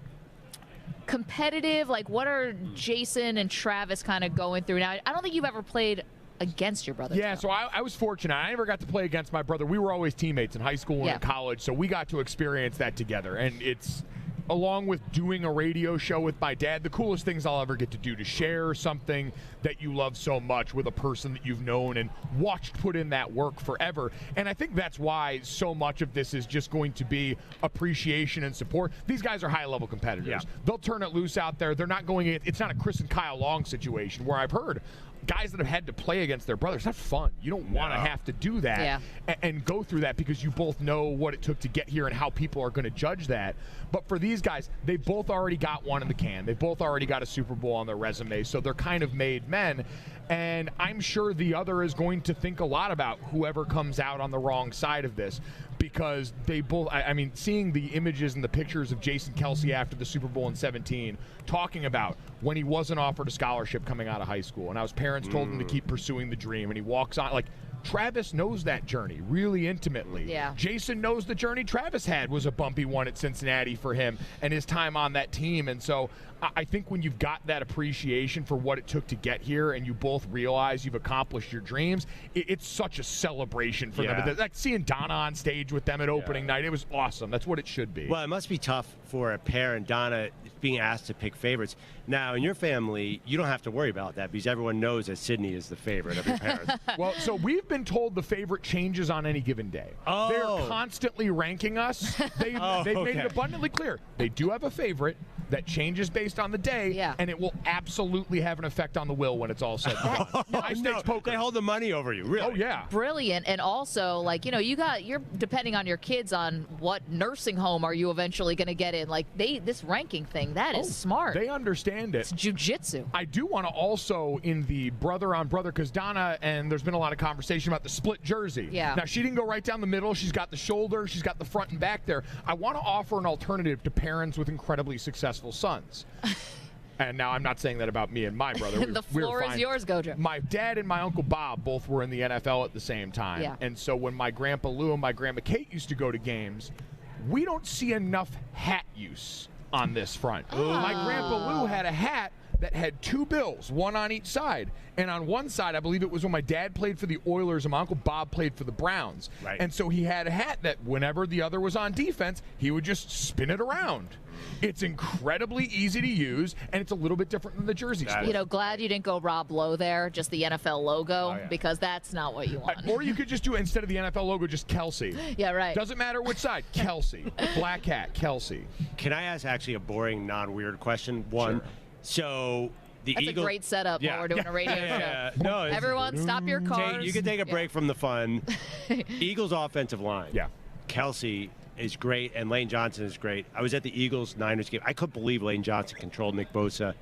competitive, like what are Jason and Travis kind of going through now? I don't think you've ever played against your brothers. Yeah, so I was fortunate. I never got to play against my brother. We were always teammates in high school and in college, so we got to experience that together. And it's, along with doing a radio show with my dad, the coolest things I'll ever get to do, to share something that you love so much with a person that you've known and watched put in that work forever. And I think that's why so much of this is just going to be appreciation and support. These guys are high-level competitors. Yeah. They'll turn it loose out there. They're not going in. It's not a Chris and Kyle Long situation where I've heard guys that have had to play against their brothers. That's fun. You don't want to have to do that and go through that because you both know what it took to get here and how people are going to judge that. But for these guys, they both already got one in the can. They both already got a Super Bowl on their resume, so they're kind of made men. And I'm sure the other is going to think a lot about whoever comes out on the wrong side of this, because they both, I mean, seeing the images and the pictures of Jason Kelce after the Super Bowl in 2017, talking about when he wasn't offered a scholarship coming out of high school, and how his parents told him to keep pursuing the dream, and he walks on, like, Travis knows that journey really intimately. Yeah. Jason knows the journey Travis had was a bumpy one at Cincinnati for him and his time on that team. And so I think when you've got that appreciation for what it took to get here and you both realize you've accomplished your dreams, it's such a celebration for them. Like seeing Donna on stage with them at opening night, it was awesome. That's what it should be. Well, it must be tough for a parent, Donna, being asked to pick favorites. Now, in your family, you don't have to worry about that because everyone knows that Sydney is the favorite of your parents. Well, so we've been told the favorite changes on any given day. Oh. They're constantly ranking us. They've made it abundantly clear. They do have a favorite that changes based on the day, and it will absolutely have an effect on the will when it's all said and done. High-stakes poker. They hold the money over you, really. Oh, yeah. Brilliant. And also, like, you know, you're depending on your kids on what nursing home are you eventually going to get in. Like, this ranking thing, that is smart. They understand it. It's jujitsu. I do want to also, in the brother-on-brother, because Donna, and there's been a lot of conversation about the split jersey. Yeah. Now, she didn't go right down the middle. She's got the shoulder. She's got the front and back there. I want to offer an alternative to parents with incredibly successful sons. And now I'm not saying that about me and my brother. The floor is yours, Gojo. My dad and my Uncle Bob both were in the NFL at the same time. Yeah. And so when my Grandpa Lou and my Grandma Kate used to go to games, we don't see enough hat use on this front. My Grandpa Lou had a hat that had two bills, one on each side. And on one side, I believe it was when my dad played for the Oilers and my Uncle Bob played for the Browns. Right. And so he had a hat that whenever the other was on defense, he would just spin it around. It's incredibly easy to use, and it's a little bit different than the jersey split. You know, glad you didn't go Rob Lowe there, just the NFL logo, because that's not what you want. Or you could just do it instead of the NFL logo, just Kelsey. Yeah, right. Doesn't matter which side. Kelsey. Black hat, Kelsey. Can I ask actually a boring, non-weird question? One. Sure. So the That's Eagles. A great setup while we're doing a radio show. No, everyone, stop your cars. You can take a break from the fun. Eagles offensive line. Yeah. Kelsey is great, and Lane Johnson is great. I was at the Eagles-Niners game. I couldn't believe Lane Johnson controlled Nick Bosa.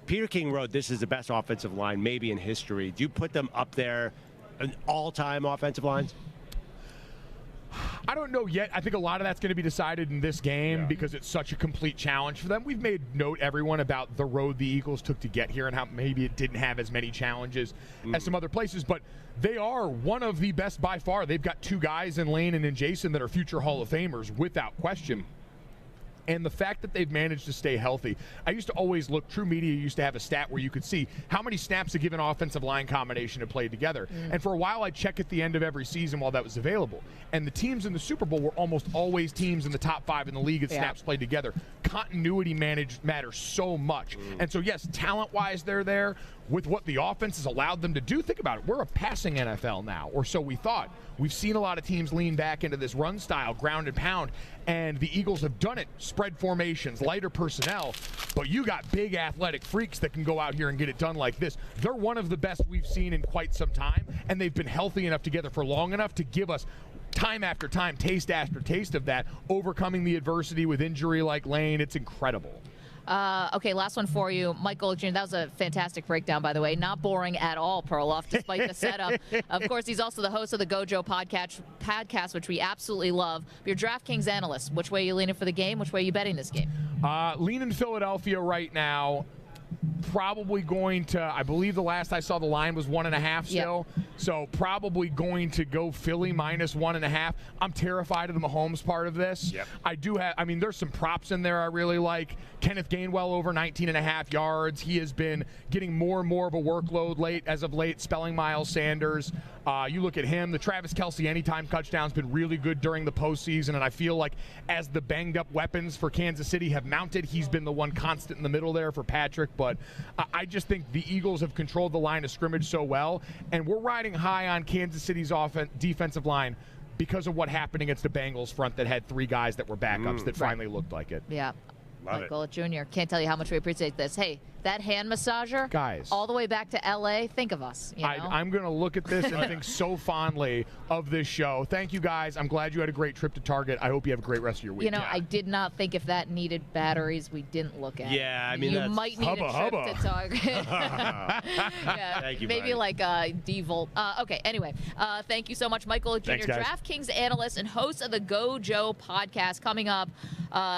Peter King wrote, this is the best offensive line maybe in history. Do you put them up there, an all-time offensive lines? I don't know yet. I think a lot of that's going to be decided in this game because it's such a complete challenge for them. We've made note, everyone, about the road the Eagles took to get here and how maybe it didn't have as many challenges as some other places, but they are one of the best by far. They've got two guys in Lane and in Jason that are future Hall of Famers without question. And the fact that they've managed to stay healthy. I used to always look, True Media used to have a stat where you could see how many snaps a given offensive line combination had played together. And for a while, I'd check at the end of every season while that was available. And the teams in the Super Bowl were almost always teams in the top 5 in the league at snaps played together. Continuity matters so much. And so, yes, talent-wise, they're there. With what the offense has allowed them to do, think about it. We're a passing NFL now, or so we thought. We've seen a lot of teams lean back into this run style, ground and pound, and the Eagles have done it. Spread formations, lighter personnel, but you got big athletic freaks that can go out here and get it done like this. They're one of the best we've seen in quite some time, and they've been healthy enough together for long enough to give us time after time, taste after taste of that, overcoming the adversity with injury like Lane. It's incredible. Okay, last one for you. Michael Jr., that was a fantastic breakdown, by the way. Not boring at all, Perloff, despite the setup. Of course, he's also the host of the Gojo podcast, which we absolutely love. Your DraftKings analyst, which way are you leaning for the game? Which way are you betting this game? Leaning Philadelphia right now. Probably going to, I believe the last I saw the line was 1.5 still. Yep. So probably going to go Philly minus 1.5. I'm terrified of the Mahomes part of this. Yep. There's some props in there I really like. Kenneth Gainwell over 19.5 yards. He has been getting more and more of a workload as of late, spelling Miles Sanders. You look at him, the Travis Kelce anytime touchdown's been really good during the postseason, and I feel like as the banged-up weapons for Kansas City have mounted, he's been the one constant in the middle there for Patrick. But I just think the Eagles have controlled the line of scrimmage so well, and we're riding high on Kansas City's defensive line because of what happened against the Bengals front that had 3 guys that were backups that finally looked like it. Yeah. Love Michael Jr., can't tell you how much we appreciate this. Hey, that hand massager, guys, all the way back to L.A., think of us. You know? I'm going to look at this and think so fondly of this show. Thank you, guys. I'm glad you had a great trip to Target. I hope you have a great rest of your week. You know, I did not think if that needed batteries, we didn't look at it. Yeah, I mean, you might need a trip to Target. Yeah, thank you, maybe buddy. like a D-Volt. Okay, anyway, thank you so much, Michael Jr., Thanks, guys. DraftKings analyst and host of the Gojo podcast. Coming up,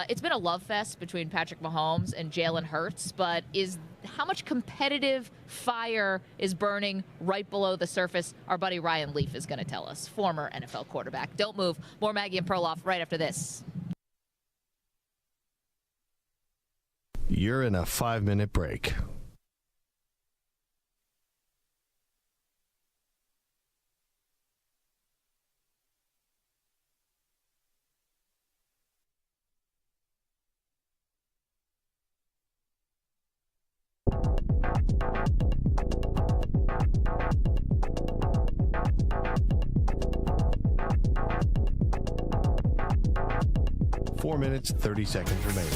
it's been a love fest between Patrick Mahomes and Jalen Hurts, but how much competitive fire is burning right below the surface? Our buddy Ryan Leaf is going to tell us, former NFL quarterback. Don't move. More Maggie and Perloff right after this. You're in a 5-minute break. Four minutes, 30 seconds remaining.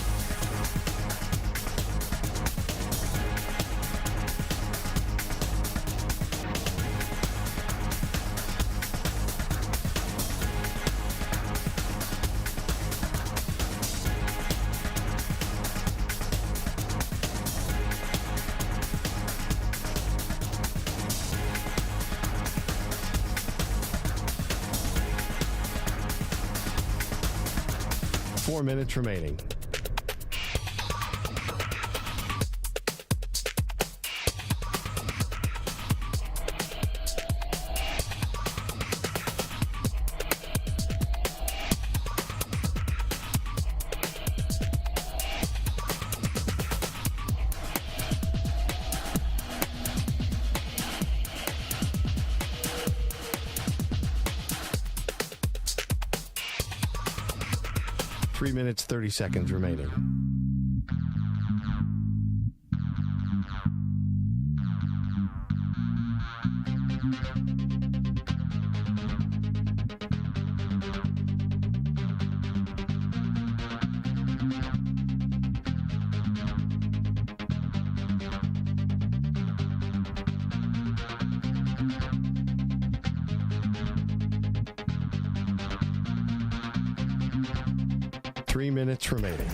Four minutes remaining. Three minutes, 30 seconds remaining. Three minutes remaining.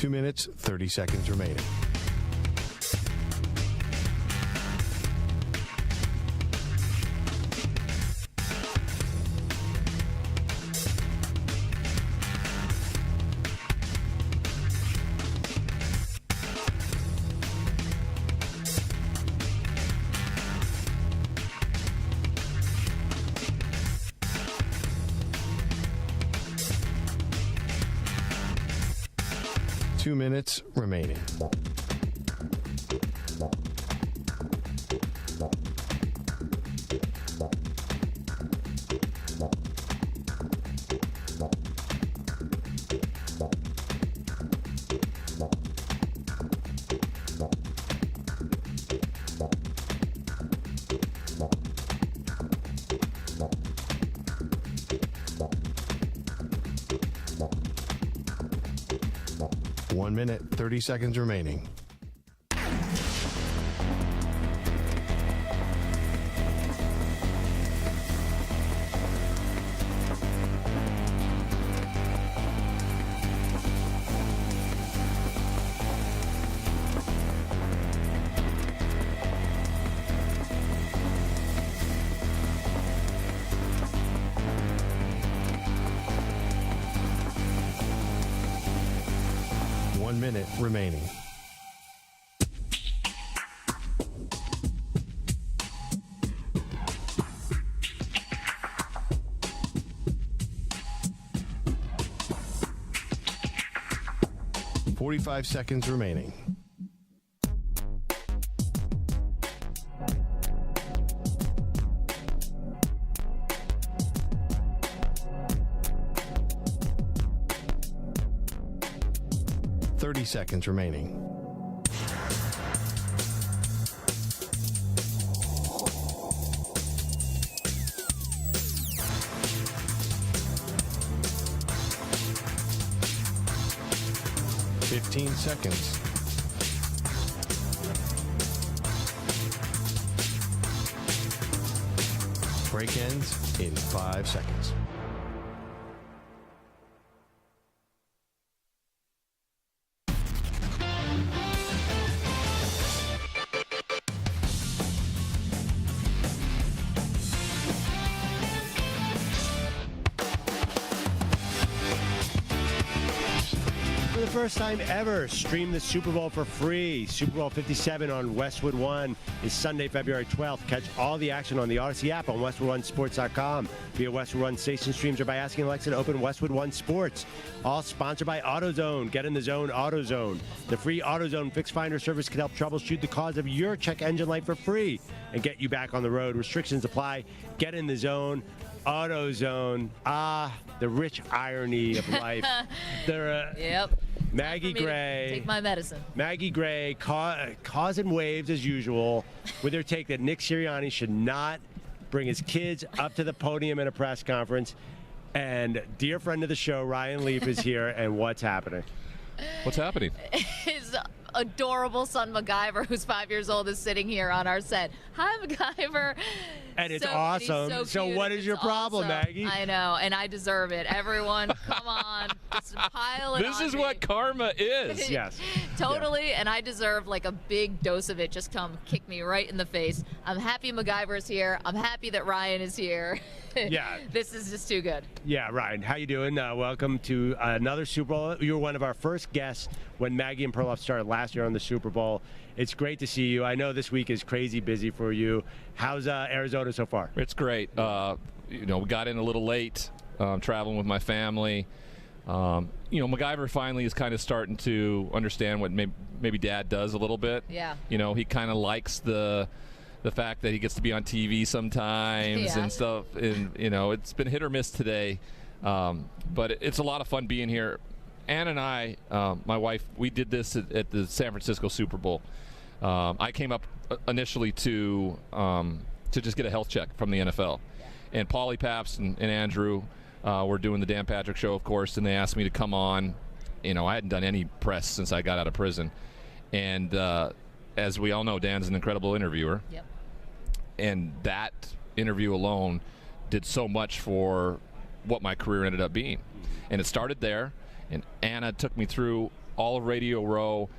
2 minutes, 30 seconds remaining. Two minutes remaining. One minute, 30 seconds remaining. Minute remaining. $45 seconds remaining. Seconds remaining. $15 seconds. Break ends in 5 seconds. First time ever, stream the Super Bowl for free. Super Bowl 57 on Westwood One is Sunday, February 12th. Catch all the action on the Odyssey app on WestwoodOneSports.com via Westwood One station streams or by asking Alexa to open Westwood One Sports. All sponsored by AutoZone. Get in the zone, AutoZone. The free AutoZone Fix Finder service can help troubleshoot the cause of your check engine light for free and get you back on the road. Restrictions apply. Get in the zone. AutoZone. Ah, the rich irony of life. Yep. Maggie Gray. Take my medicine. Maggie Gray causing waves as usual with her take that Nick Sirianni should not bring his kids up to the podium in a press conference. And dear friend of the show, Ryan Leaf, is here. And what's happening? What's happening? His adorable son MacGyver, who's 5 years old, is sitting here on our set. Hi, MacGyver. And it's awesome. So what is your problem, Maggie? I know, and I deserve it. Everyone, come on. Just pile it on This is me. what karma is. Yes. Totally, yeah. And I deserve like a big dose of it. Just come kick me right in the face. I'm happy MacGyver's here. I'm happy that Ryan is here. Yeah. This is just too good. Yeah, Ryan, how you doing? Welcome to another Super Bowl. You were one of our first guests when Maggie and Perloff started last year on the Super Bowl. It's great to see you. I know this week is crazy busy for you. How's Arizona so far? It's great. We got in a little late, traveling with my family. MacGyver finally is kind of starting to understand what maybe Dad does a little bit. Yeah. He kind of likes the fact that he gets to be on TV sometimes and stuff. And, it's been hit or miss today. But it's a lot of fun being here. Ann and I, my wife, we did this at the San Francisco Super Bowl. I came up initially to just get a health check from the NFL. And Paulie Paps and Andrew were doing the Dan Patrick Show, of course, and they asked me to come on. I hadn't done any press since I got out of prison. And as we all know, Dan's an incredible interviewer. Yep. And that interview alone did so much for what my career ended up being. And it started there, and Anna took me through all of Radio Row.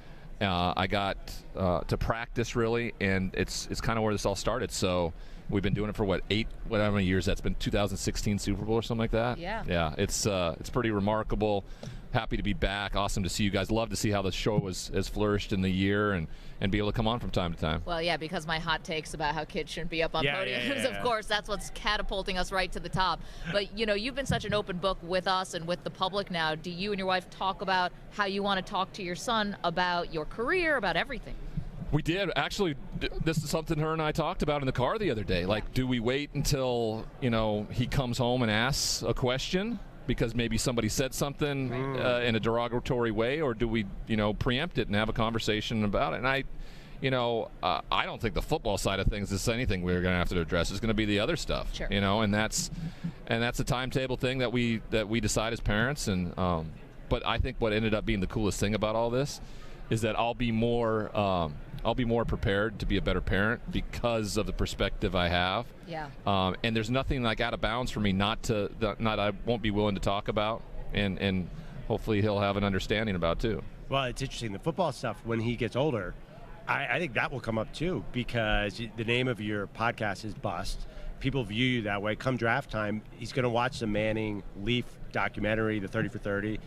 I got to practice, really, and it's kind of where this all started. So we've been doing it for, whatever many years that's been, 2016 Super Bowl or something like that? Yeah. Yeah, it's pretty remarkable. Happy to be back. Awesome to see you guys. Love to see how the show has flourished in the year and be able to come on from time to time. Well, yeah, because my hot takes about how kids shouldn't be up on podiums, of course, that's what's catapulting us right to the top. But, you've been such an open book with us and with the public now. Do you and your wife talk about how you want to talk to your son about your career, about everything? We did. Actually, this is something her and I talked about in the car the other day. Like, do we wait until, he comes home and asks a question because maybe somebody said something in a derogatory way, or do we, preempt it and have a conversation about it? And I don't think the football side of things is anything we're going to have to address. It's going to be the other stuff, sure. And that's a timetable thing that we decide as parents. And but I think what ended up being the coolest thing about all this is that I'll be more prepared to be a better parent because of the perspective I have. Yeah. And there's nothing like out of bounds for me I won't be willing to talk about, and hopefully he'll have an understanding about too. Well, it's interesting. The football stuff, when he gets older, I think that will come up too, because the name of your podcast is Bust. People view you that way. Come draft time, he's going to watch the Manning Leaf documentary, the 30 for 30.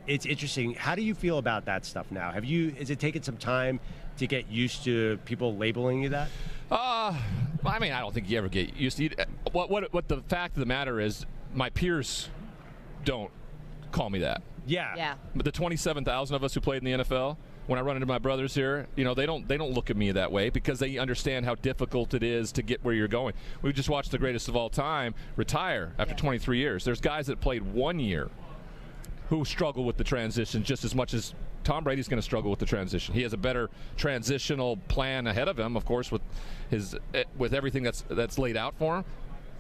It's interesting. How do you feel about that stuff now? Is it taken some time to get used to people labeling you that? I don't think you ever get used to it. What the fact of the matter is, my peers don't call me that. Yeah. But the 27,000 of us who played in the NFL, when I run into my brothers here, they don't look at me that way because they understand how difficult it is to get where you're going. We just watched the greatest of all time retire after 23 years. There's guys that played 1 year who struggle with the transition just as much as Tom Brady's going to struggle with the transition. He has a better transitional plan ahead of him, of course, with everything that's laid out for him.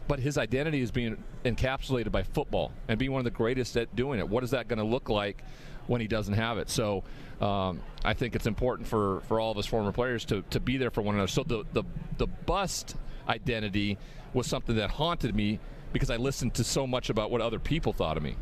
But his identity is being encapsulated by football and being one of the greatest at doing it. What is that going to look like when he doesn't have it? So I think it's important for all of us former players to be there for one another. So the Bust identity was something that haunted me because I listened to so much about what other people thought of me.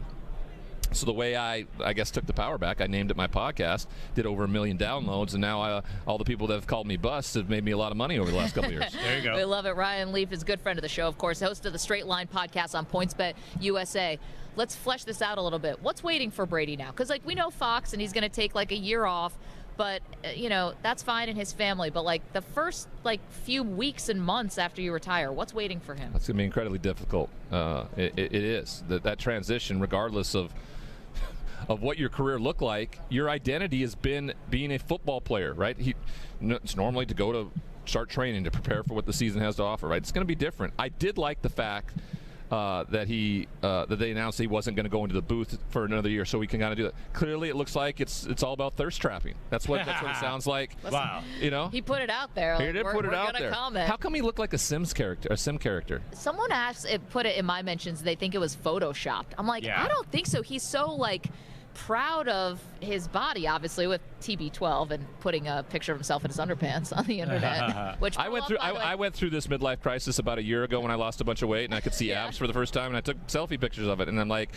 So the way I guess took the power back, I named it my podcast, did over 1 million downloads, and now all the people that have called me Bust have made me a lot of money over the last couple of years. There you go. We love it. Ryan Leaf is a good friend of the show, of course, host of the StraightLine podcast on PointsBetUSA. Let's flesh this out a little bit. What's waiting for Brady now? Because, we know Fox, and he's going to take, a year off, but, that's fine in his family. But, the first, few weeks and months after you retire, what's waiting for him? That's going to be incredibly difficult. It is. That transition, regardless of what your career looked like, your identity has been being a football player, right? It's normally to go to start training to prepare for what the season has to offer, right? It's going to be different. I did like the fact that they announced he wasn't going to go into the booth for another year, so we can kind of do that. Clearly, it looks like it's all about thirst trapping. That's what it sounds like. Listen, wow. He put it out there. He did put it out there. Comment. How come he looked like a Sim character? Someone put it in my mentions. They think it was photoshopped. I'm like, I don't think so. He's so proud of his body, obviously, with TB12 and putting a picture of himself in his underpants on the internet. Which I went through this midlife crisis about a year ago when I lost a bunch of weight and I could see abs for the first time, and I took selfie pictures of it, and I'm like,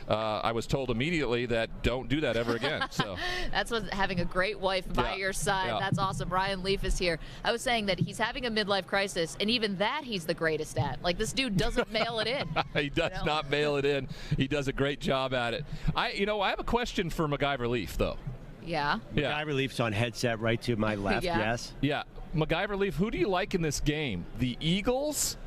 I was told immediately that don't do that ever again. So that's what having a great wife by your side. Yeah. That's awesome. Ryan Leaf is here. I was saying that he's having a midlife crisis, and even that he's the greatest at. This dude doesn't mail it in. He does not mail it in. He does a great job at it. I have a question for MacGyver Leaf, though. Yeah. MacGyver Leaf's on headset right to my left, yes. Yeah. MacGyver Leaf, who do you like in this game? The Eagles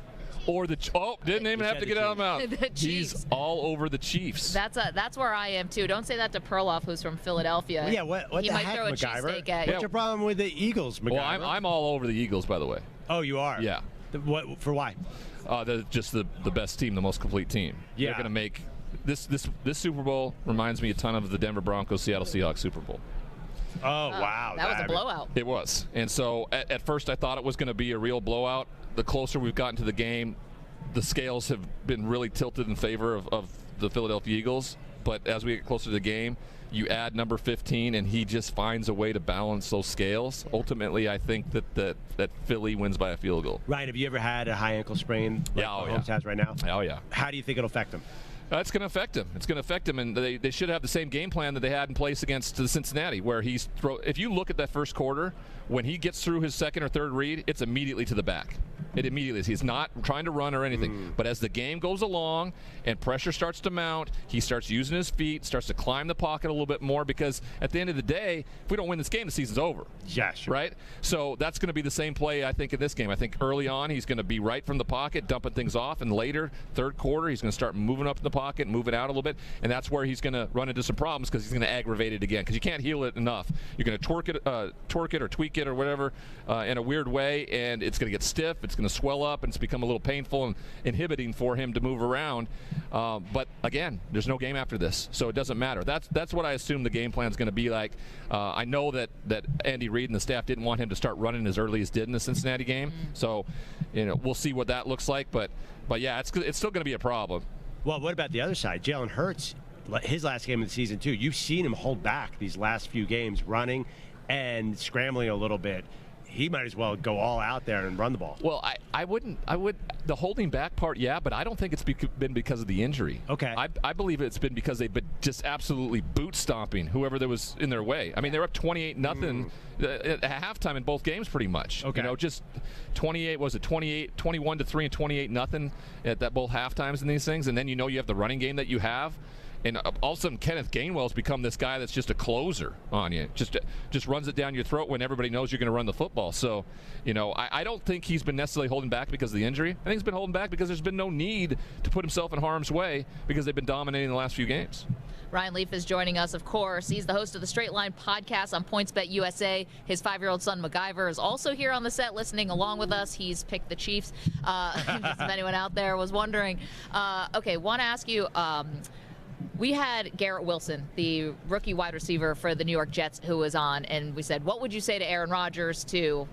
or the didn't even have to get out of mouth. The Chiefs. He's all over the Chiefs. That's where I am, too. Don't say that to Perloff, who's from Philadelphia. Well, yeah, what he the might heck, throw a MacGyver? cheesesteak at you. What's your problem with the Eagles, MacGyver? Well, I'm all over the Eagles, by the way. Oh, you are? Yeah. For why? They're just the best team, the most complete team. Yeah. They're going to make this Super Bowl reminds me a ton of the Denver Broncos Seattle Seahawks Super Bowl. Oh, wow. That was a blowout. It was. And so at first I thought it was going to be a real blowout. The closer we've gotten to the game, the scales have been really tilted in favor of the Philadelphia Eagles. But as we get closer to the game, you add number 15, and he just finds a way to balance those scales. Ultimately, I think that Philly wins by a field goal. Ryan, have you ever had a high ankle sprain like Mahomes has right now? Oh, yeah. How do you think it'll affect him? That's going to affect him. It's going to affect him, and they should have the same game plan that they had in place against Cincinnati, where if you look at that first quarter, when he gets through his second or third read, it's immediately to the back. It immediately is. He's not trying to run or anything. But as the game goes along and pressure starts to mount, he starts using his feet, starts to climb the pocket a little bit more, because at the end of the day, if we don't win this game, the season's over. Yeah, sure. Right? So that's going to be the same play, I think, in this game. I think early on, he's going to be right from the pocket, dumping things off, and later, third quarter, he's going to start moving up in the pocket, moving out a little bit, and that's where he's going to run into some problems, because he's going to aggravate it again, because you can't heal it enough. You're going to torque it or tweak it or whatever in a weird way, and it's going to get stiff, it's going to swell up, and it's become a little painful and inhibiting for him to move around. But again, there's no game after this, so it doesn't matter. That's what I assume the game plan is going to be like. I know that Andy Reid and the staff didn't want him to start running as early as did in the Cincinnati game, so we'll see what that looks like. But yeah, it's still going to be a problem. Well, what about the other side? Jalen Hurts, his last game of the season too. You've seen him hold back these last few games, running and scrambling a little bit. He might as well go all out there and run the ball. Well, I would the holding back part, yeah, but I don't think it's been because of the injury. Okay. I believe it's been because they've been just absolutely boot stomping whoever that was in their way. I mean, they're up 28-0 at halftime in both games pretty much. Okay. Just 21-3 and 28-0 at that both half times in these things, and then you have the running game that you have. And all of a sudden, Kenneth Gainwell's become this guy that's just a closer on you. Just runs it down your throat when everybody knows you're going to run the football. So, I don't think he's been necessarily holding back because of the injury. I think he's been holding back because there's been no need to put himself in harm's way because they've been dominating the last few games. Ryan Leaf is joining us, of course. He's the host of the StraightLine podcast on PointsBetUSA. His 5-year-old son, MacGyver, is also here on the set listening along with us. He's picked the Chiefs, if anyone out there was wondering. Okay, want to ask you... we had Garrett Wilson, the rookie wide receiver for the New York Jets, who was on, and we said, what would you say to Aaron Rodgers to,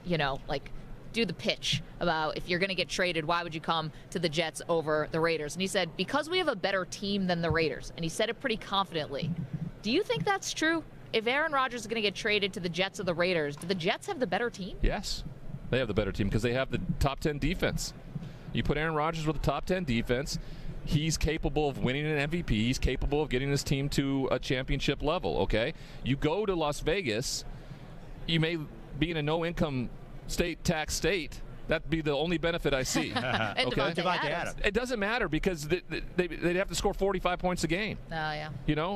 do the pitch about if you're going to get traded, why would you come to the Jets over the Raiders? And he said, because we have a better team than the Raiders. And he said it pretty confidently. Do you think that's true? If Aaron Rodgers is going to get traded to the Jets or the Raiders, do the Jets have the better team? Yes, they have the better team because they have the top 10 defense. You put Aaron Rodgers with the top 10 defense, he's capable of winning an MVP. He's capable of getting his team to a championship level, okay? You go to Las Vegas, you may be in a no-income tax state. That'd be the only benefit I see. And okay? Devontae Adams. It doesn't matter because they'd have to score 45 points a game. Oh, yeah.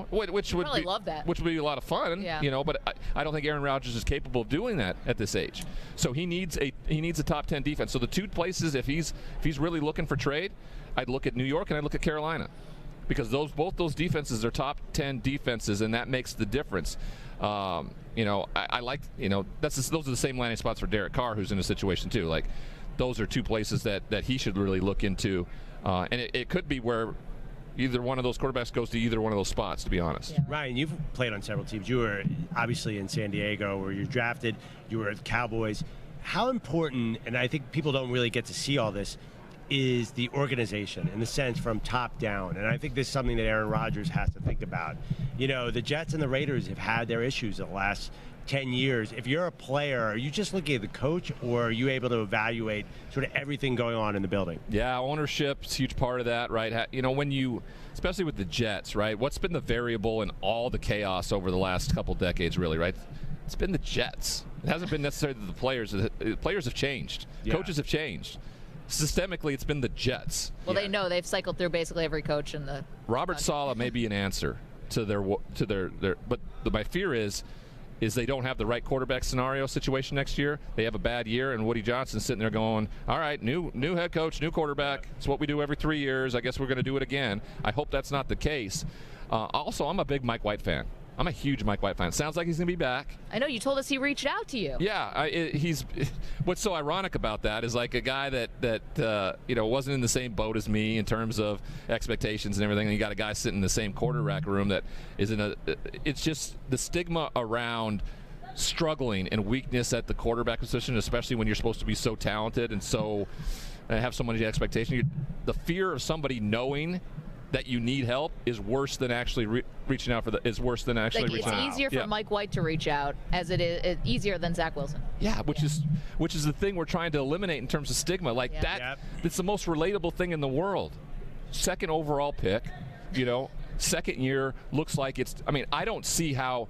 Which would probably love that. Which would be a lot of fun. Yeah. But I don't think Aaron Rodgers is capable of doing that at this age. So he needs a top 10 defense. So the two places, if he's really looking for trade, I'd look at New York and I'd look at Carolina, because both those defenses are top 10 defenses, and that makes the difference. I like those are the same landing spots for Derek Carr, who's in a situation too. Like those are two places that he should really look into, and it could be where either one of those quarterbacks goes to either one of those spots, to be honest. Yeah. Ryan, you've played on several teams. You were obviously in San Diego where you're drafted. You were at the Cowboys. How important, and I think people don't really get to see all this, is the organization in the sense from top down. And I think this is something that Aaron Rodgers has to think about. The Jets and the Raiders have had their issues in the last 10 years. If you're a player, are you just looking at the coach, or are you able to evaluate sort of everything going on in the building? Yeah, ownership's a huge part of that, right? When you, especially with the Jets, right? What's been the variable in all the chaos over the last couple decades, really, right? It's been the Jets. It hasn't been necessarily the players. The players have changed. Yeah. Coaches have changed. Systemically, it's been the Jets. Well, they know they've cycled through basically every coach in the. Robert Saleh may be an answer to their, but my fear is they don't have the right quarterback scenario situation next year. They have a bad year, and Woody Johnson's sitting there going, all right, new head coach, new quarterback. It's what we do every 3 years. I guess we're going to do it again. I hope that's not the case. Also, I'm a big Mike White fan. I'm a huge Mike White fan. Sounds like he's going to be back. I know. You told us he reached out to you. Yeah. What's so ironic about that is like a guy that wasn't in the same boat as me in terms of expectations and everything. And you got a guy sitting in the same quarterback room that is it's just the stigma around struggling and weakness at the quarterback position, especially when you're supposed to be so talented and so have so many expectations. The fear of somebody knowing that you need help is worse than actually reaching out for reaching out. It's easier for Mike White to reach out as it is easier than Zach Wilson. Yeah, which is the thing we're trying to eliminate in terms of stigma. Like that, it's the most relatable thing in the world. Second overall pick. second year looks like it's. I mean, I don't see how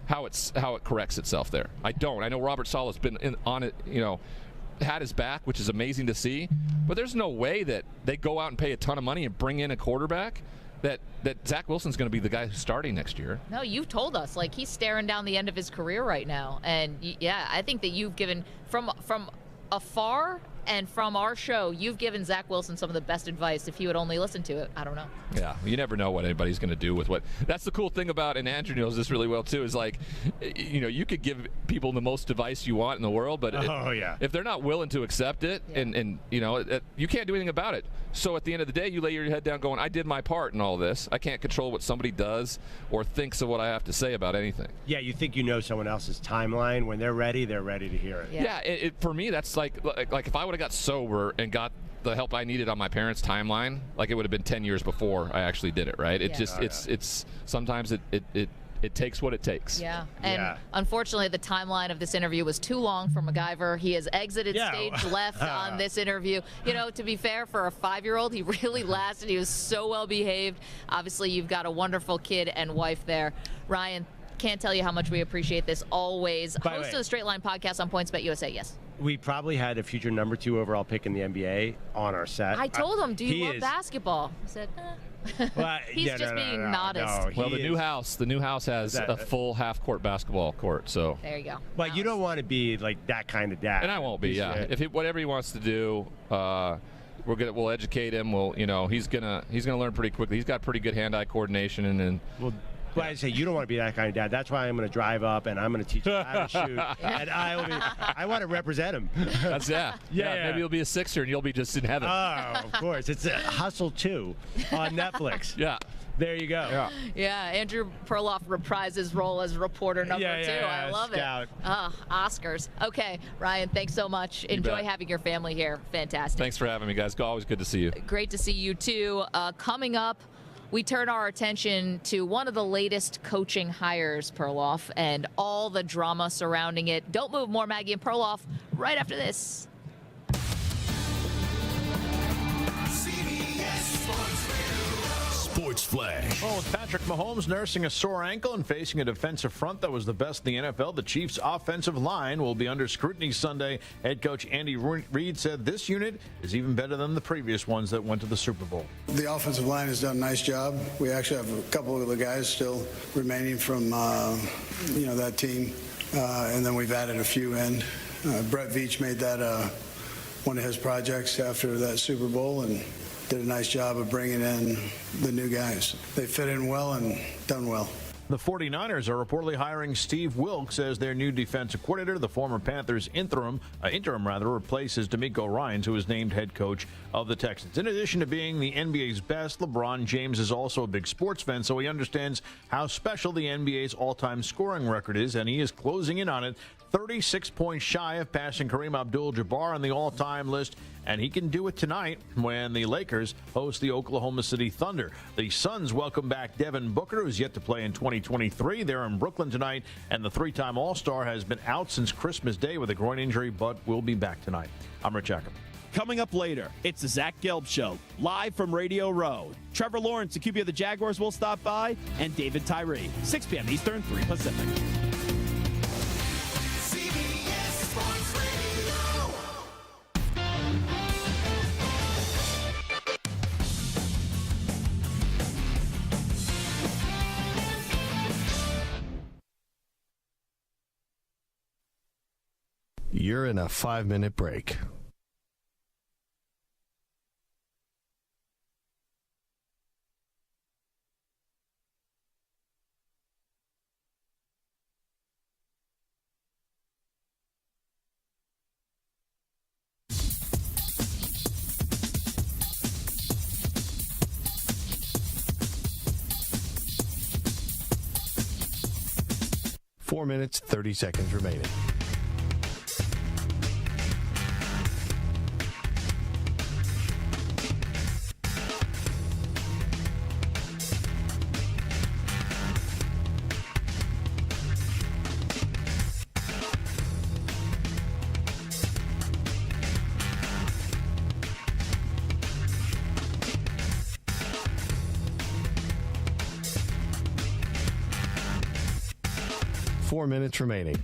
it corrects itself there. I don't. I know Robert Saleh's been on it, had his back, which is amazing to see. But there's no way that they go out and pay a ton of money and bring in a quarterback that Zach Wilson's going to be the guy who's starting next year. No, you've told us, like, he's staring down the end of his career right now. And, yeah, I think that you've given, from afar and from our show, you've given Zach Wilson some of the best advice. If he would only listen to it, I don't know. Yeah, you never know what anybody's going to do with what. That's the cool thing about, and Andrew knows this really well too, is like, you could give people the most advice you want in the world, but if they're not willing to accept it, and you can't do anything about it. So at the end of the day, you lay your head down going, I did my part in all this. I can't control what somebody does or thinks of what I have to say about anything. Yeah, you think you know someone else's timeline. When they're ready to hear it. Yeah, for me, that's like if I would have got sober and got the help I needed on my parents' timeline, like it would have been 10 years before I actually did it, right? It just it's sometimes it takes what it takes. Yeah, and unfortunately the timeline of this interview was too long for MacGyver. He has exited stage left on this interview. To be fair, for a 5-year-old, he really lasted. He was so well behaved. Obviously, you've got a wonderful kid and wife there. Ryan, can't tell you how much we appreciate this always. Host of the Straight Line podcast on PointsBetUSA, yes. We probably had a future number 2 overall pick in the NBA on our set. I told him, do you love basketball? He said, Well, he's just being modest. Well, the new house has a full half-court basketball court, so. There you go. But you don't want to be like that kind of dad. And I won't be, whatever he wants to do, we'll educate him. He's gonna learn pretty quickly. He's got pretty good hand-eye coordination, and But I say you don't want to be that kind of dad. That's why I'm going to drive up and I'm going to teach him how to shoot. And I want to represent him. That's maybe you'll be a Sixer and you'll be just in heaven. Oh, of course. It's Hustle 2 on Netflix. Yeah. There you go. Yeah, Andrew Perloff reprised his role as reporter number 2. I love Scout. it. Oscars. Okay, Ryan, thanks so much. Enjoy having your family here. Fantastic. Thanks for having me, guys. Always good to see you. Great to see you, too. Coming up, we turn our attention to one of the latest coaching hires, Perloff, and all the drama surrounding it. Don't move, more Maggie and Perloff right after this. Sports Flash. Well, with Patrick Mahomes nursing a sore ankle and facing a defensive front that was the best in the NFL, the Chiefs' offensive line will be under scrutiny Sunday. Head coach Andy Reid said this unit is even better than the previous ones that went to the Super Bowl. The offensive line has done a nice job. We actually have a couple of the guys still remaining from that team, and then we've added a few in. Brett Veach made that one of his projects after that Super Bowl, and did a nice job of bringing in the new guys. They fit in well and done well. The 49ers are reportedly hiring Steve Wilks as their new defensive coordinator. The former Panthers interim replaces DeMeco Ryans, who was named head coach of the Texans. In addition to being the NBA's best, LeBron James is also a big sports fan, so he understands how special the NBA's all-time scoring record is, and he is closing in on it. 36 points shy of passing Kareem Abdul-Jabbar on the all-time list, and he can do it tonight when the Lakers host the Oklahoma City Thunder. The Suns welcome back Devin Booker, who's yet to play in 2023. They're in Brooklyn tonight, and the three-time All-Star has been out since Christmas Day with a groin injury, but will be back tonight. I'm Rich Ackerman. Coming up later, it's the Zach Gelb Show, live from Radio Row. Trevor Lawrence, the QB of the Jaguars, will stop by, and David Tyree, 6 p.m. Eastern, 3 Pacific. You're in a 5-minute break. Four minutes, 30 seconds remaining. 4 minutes remaining.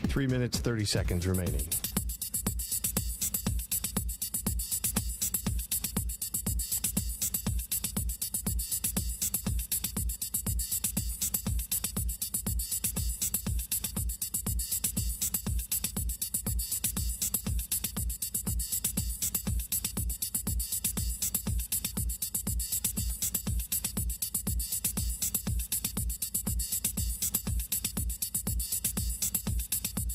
Three minutes, 30 seconds remaining.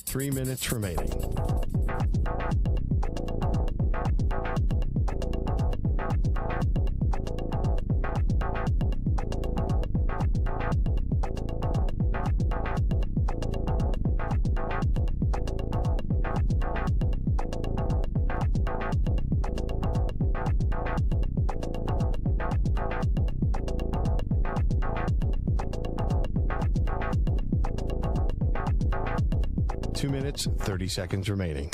Three minutes remaining. Two minutes, 30 seconds remaining.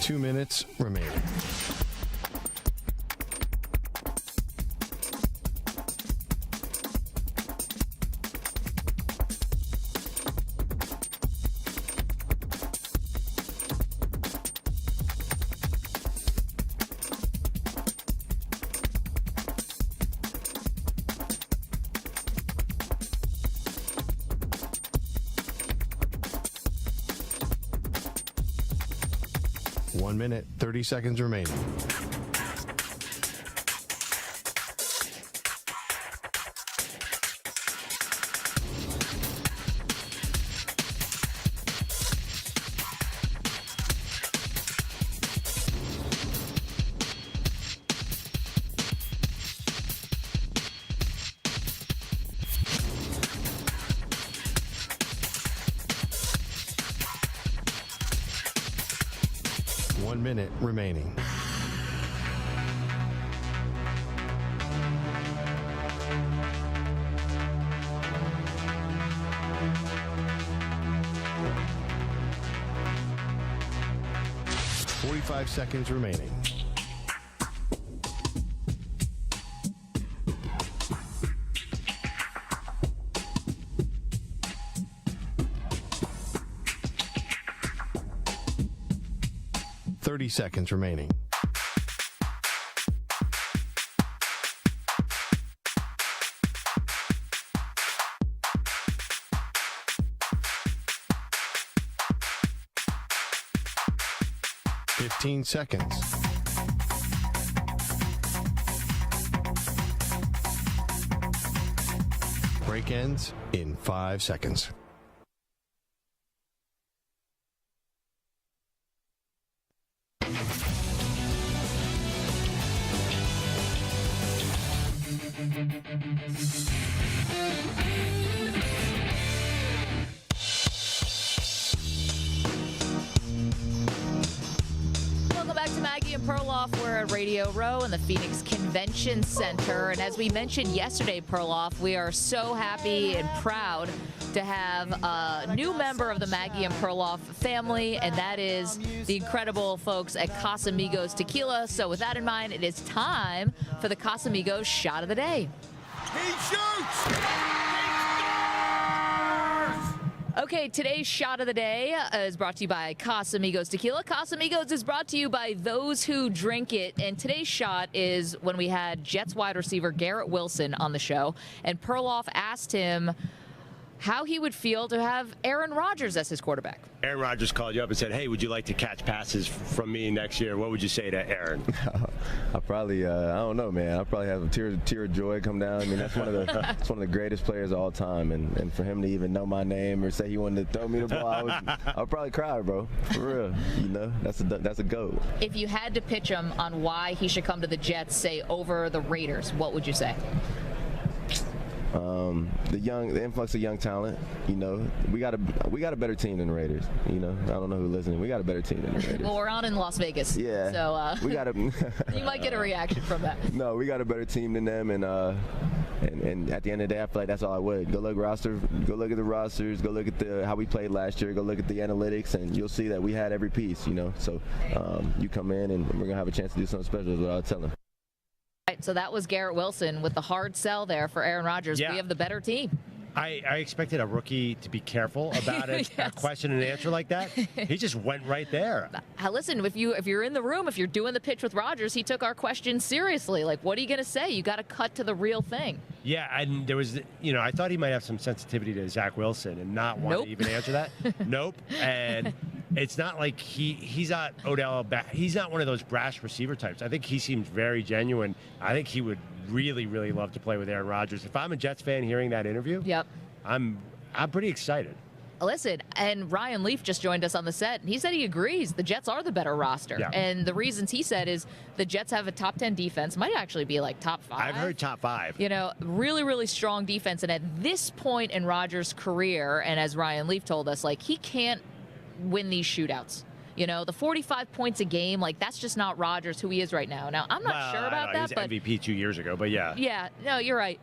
Two minutes remaining. One minute, 30 seconds remaining. One minute remaining. Five seconds remaining. Seconds remaining. Seconds. Break ends in 5 seconds. Maggie and Perloff, we're at Radio Row in the Phoenix Convention Center. And as we mentioned yesterday, Perloff, we are so happy and proud to have a new member of the Maggie and Perloff family, and that is the incredible folks at Casamigos Tequila. So with that in mind, it is time for the Casamigos Shot of the Day. He shoots! Okay, today's shot of the day is brought to you by Casamigos Tequila. Casamigos is brought to you by those who drink it. And today's shot is when we had Jets wide receiver Garrett Wilson on the show. And Perloff asked him how he would feel to have Aaron Rodgers as his quarterback. Aaron Rodgers called you up and said, hey, would you like to catch passes from me next year? What would you say to Aaron? I probably, I don't know, man. I probably have a tear of joy come down. I mean, that's one of the greatest players of all time. And for him to even know my name or say he wanted to throw me the ball, I would probably cry, bro. For real. You know, that's a GOAT. If you had to pitch him on why he should come to the Jets, say, over the Raiders, what would you say? The influx of young talent. You know, we got a better team than the Raiders. You know, I don't know who's listening. We got a better team than the Raiders. Well, we're on in Las Vegas. Yeah. So we got you might get a reaction from that. No, we got a better team than them, and at the end of the day, I feel like that's all I would. Go look at the rosters, go look at how we played last year, go look at the analytics, and you'll see that we had every piece. You know, so you come in and we're gonna have a chance to do something special. Is what I'll tell them. Right, so that was Garrett Wilson with the hard sell there for Aaron Rodgers. Yeah. We have the better team. I expected a rookie to be careful about a question and answer like that. He just went right there. Listen, if you're in the room, if you're doing the pitch with Rodgers, he took our question seriously. Like, what are you going to say? You got to cut to the real thing. Yeah, and there was, I thought he might have some sensitivity to Zach Wilson and not want to even answer that. Nope. And it's not like he's not Odell. He's not one of those brash receiver types. I think he seems very genuine. I think he would really, really love to play with Aaron Rodgers. If I'm a Jets fan hearing that interview, I'm pretty excited. Listen, and Ryan Leaf just joined us on the set, and he said he agrees the Jets are the better roster. Yeah. And the reasons he said is the Jets have a top 10 defense, might actually be like top 5. I've heard top 5. You know, really, really strong defense. And at this point in Rodgers' career, and as Ryan Leaf told us, like, he can't win these shootouts. You know, the 45 points a game, like, that's just not Rodgers who he is right now. Now, I'm not sure about that. He was MVP 2 years ago, but yeah. Yeah, no, you're right.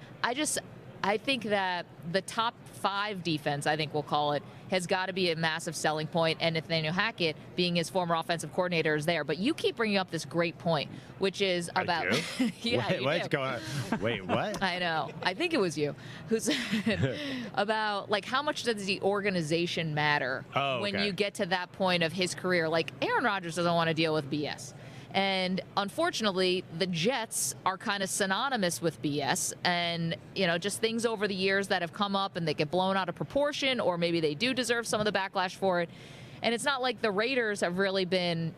I think that the top 5 defense, I think we'll call it, has got to be a massive selling point, and Nathaniel Hackett, being his former offensive coordinator, is there. But you keep bringing up this great point, which is about... What's going on? Wait, what? I know. I think it was you who said about, like, how much does the organization matter when you get to that point of his career? Like, Aaron Rodgers doesn't want to deal with BS. And unfortunately, the Jets are kind of synonymous with BS, and, just things over the years that have come up and they get blown out of proportion, or maybe they do deserve some of the backlash for it. And it's not like the Raiders have really been,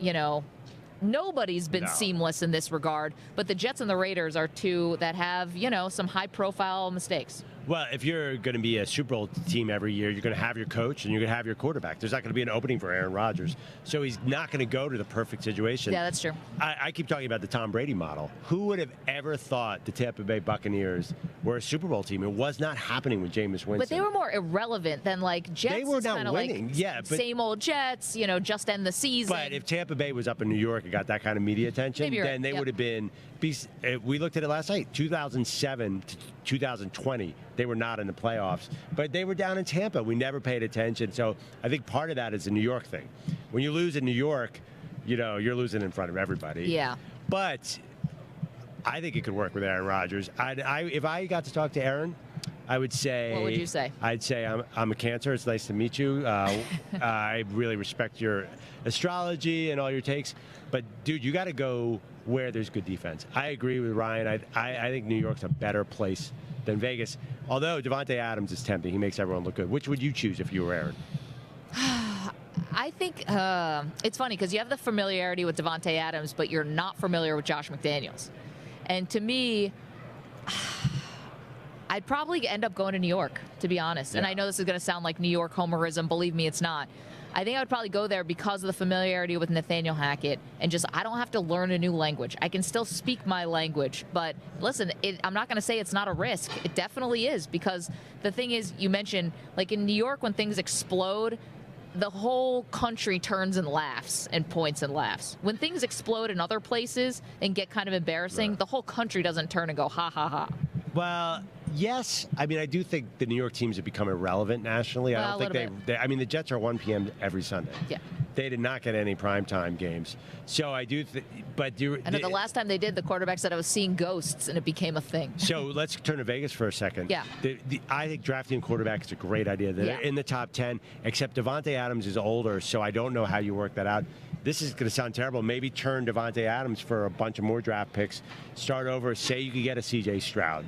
nobody's been seamless in this regard, but the Jets and the Raiders are two that have, some high-profile mistakes. Well, if you're going to be a Super Bowl team every year, you're going to have your coach and you're going to have your quarterback. There's not going to be an opening for Aaron Rodgers. So he's not going to go to the perfect situation. Yeah, that's true. I keep talking about the Tom Brady model. Who would have ever thought the Tampa Bay Buccaneers were a Super Bowl team? It was not happening with Jameis Winston. But they were more irrelevant than, like, Jets. They were not winning. Like, same old Jets, just end the season. But if Tampa Bay was up in New York and got that kind of media attention, then they would have been... We looked at it last night. 2007 to 2020, they were not in the playoffs. But they were down in Tampa. We never paid attention. So I think part of that is a New York thing. When you lose in New York, you're losing in front of everybody. Yeah. But I think it could work with Aaron Rodgers. If I got to talk to Aaron, I would say... What would you say? I'd say, I'm a Cancer. It's nice to meet you. I really respect your astrology and all your takes. But, dude, you got to go where there's good defense. I agree with Ryan. I think New York's a better place than Vegas. Although Davante Adams is tempting. He makes everyone look good. Which would you choose if you were Aaron? I think it's funny because you have the familiarity with Davante Adams, but you're not familiar with Josh McDaniels. And to me... I'd probably end up going to New York, to be honest. And I know this is going to sound like New York homerism. Believe me, it's not. I think I would probably go there because of the familiarity with Nathaniel Hackett, and just I don't have to learn a new language. I can still speak my language. But listen, I'm not going to say it's not a risk. It definitely is, because the thing is, you mentioned, like in New York, when things explode, the whole country turns and laughs and points and laughs. When things explode in other places and get kind of embarrassing, the whole country doesn't turn and go, ha, ha, ha. Well, yes. I mean, I do think the New York teams have become irrelevant nationally. Well, I don't think they I mean, the Jets are 1 p.m. every Sunday. Yeah. They did not get any primetime games. So I do think, but do I know the last time they did, the quarterback said I was seeing ghosts, and it became a thing. So let's turn to Vegas for a second. Yeah. I think drafting a quarterback is a great idea. They're in the top 10, except Davante Adams is older, so I don't know how you work that out. This is going to sound terrible. Maybe turn Davante Adams for a bunch of more draft picks. Start over. Say you could get a C.J. Stroud.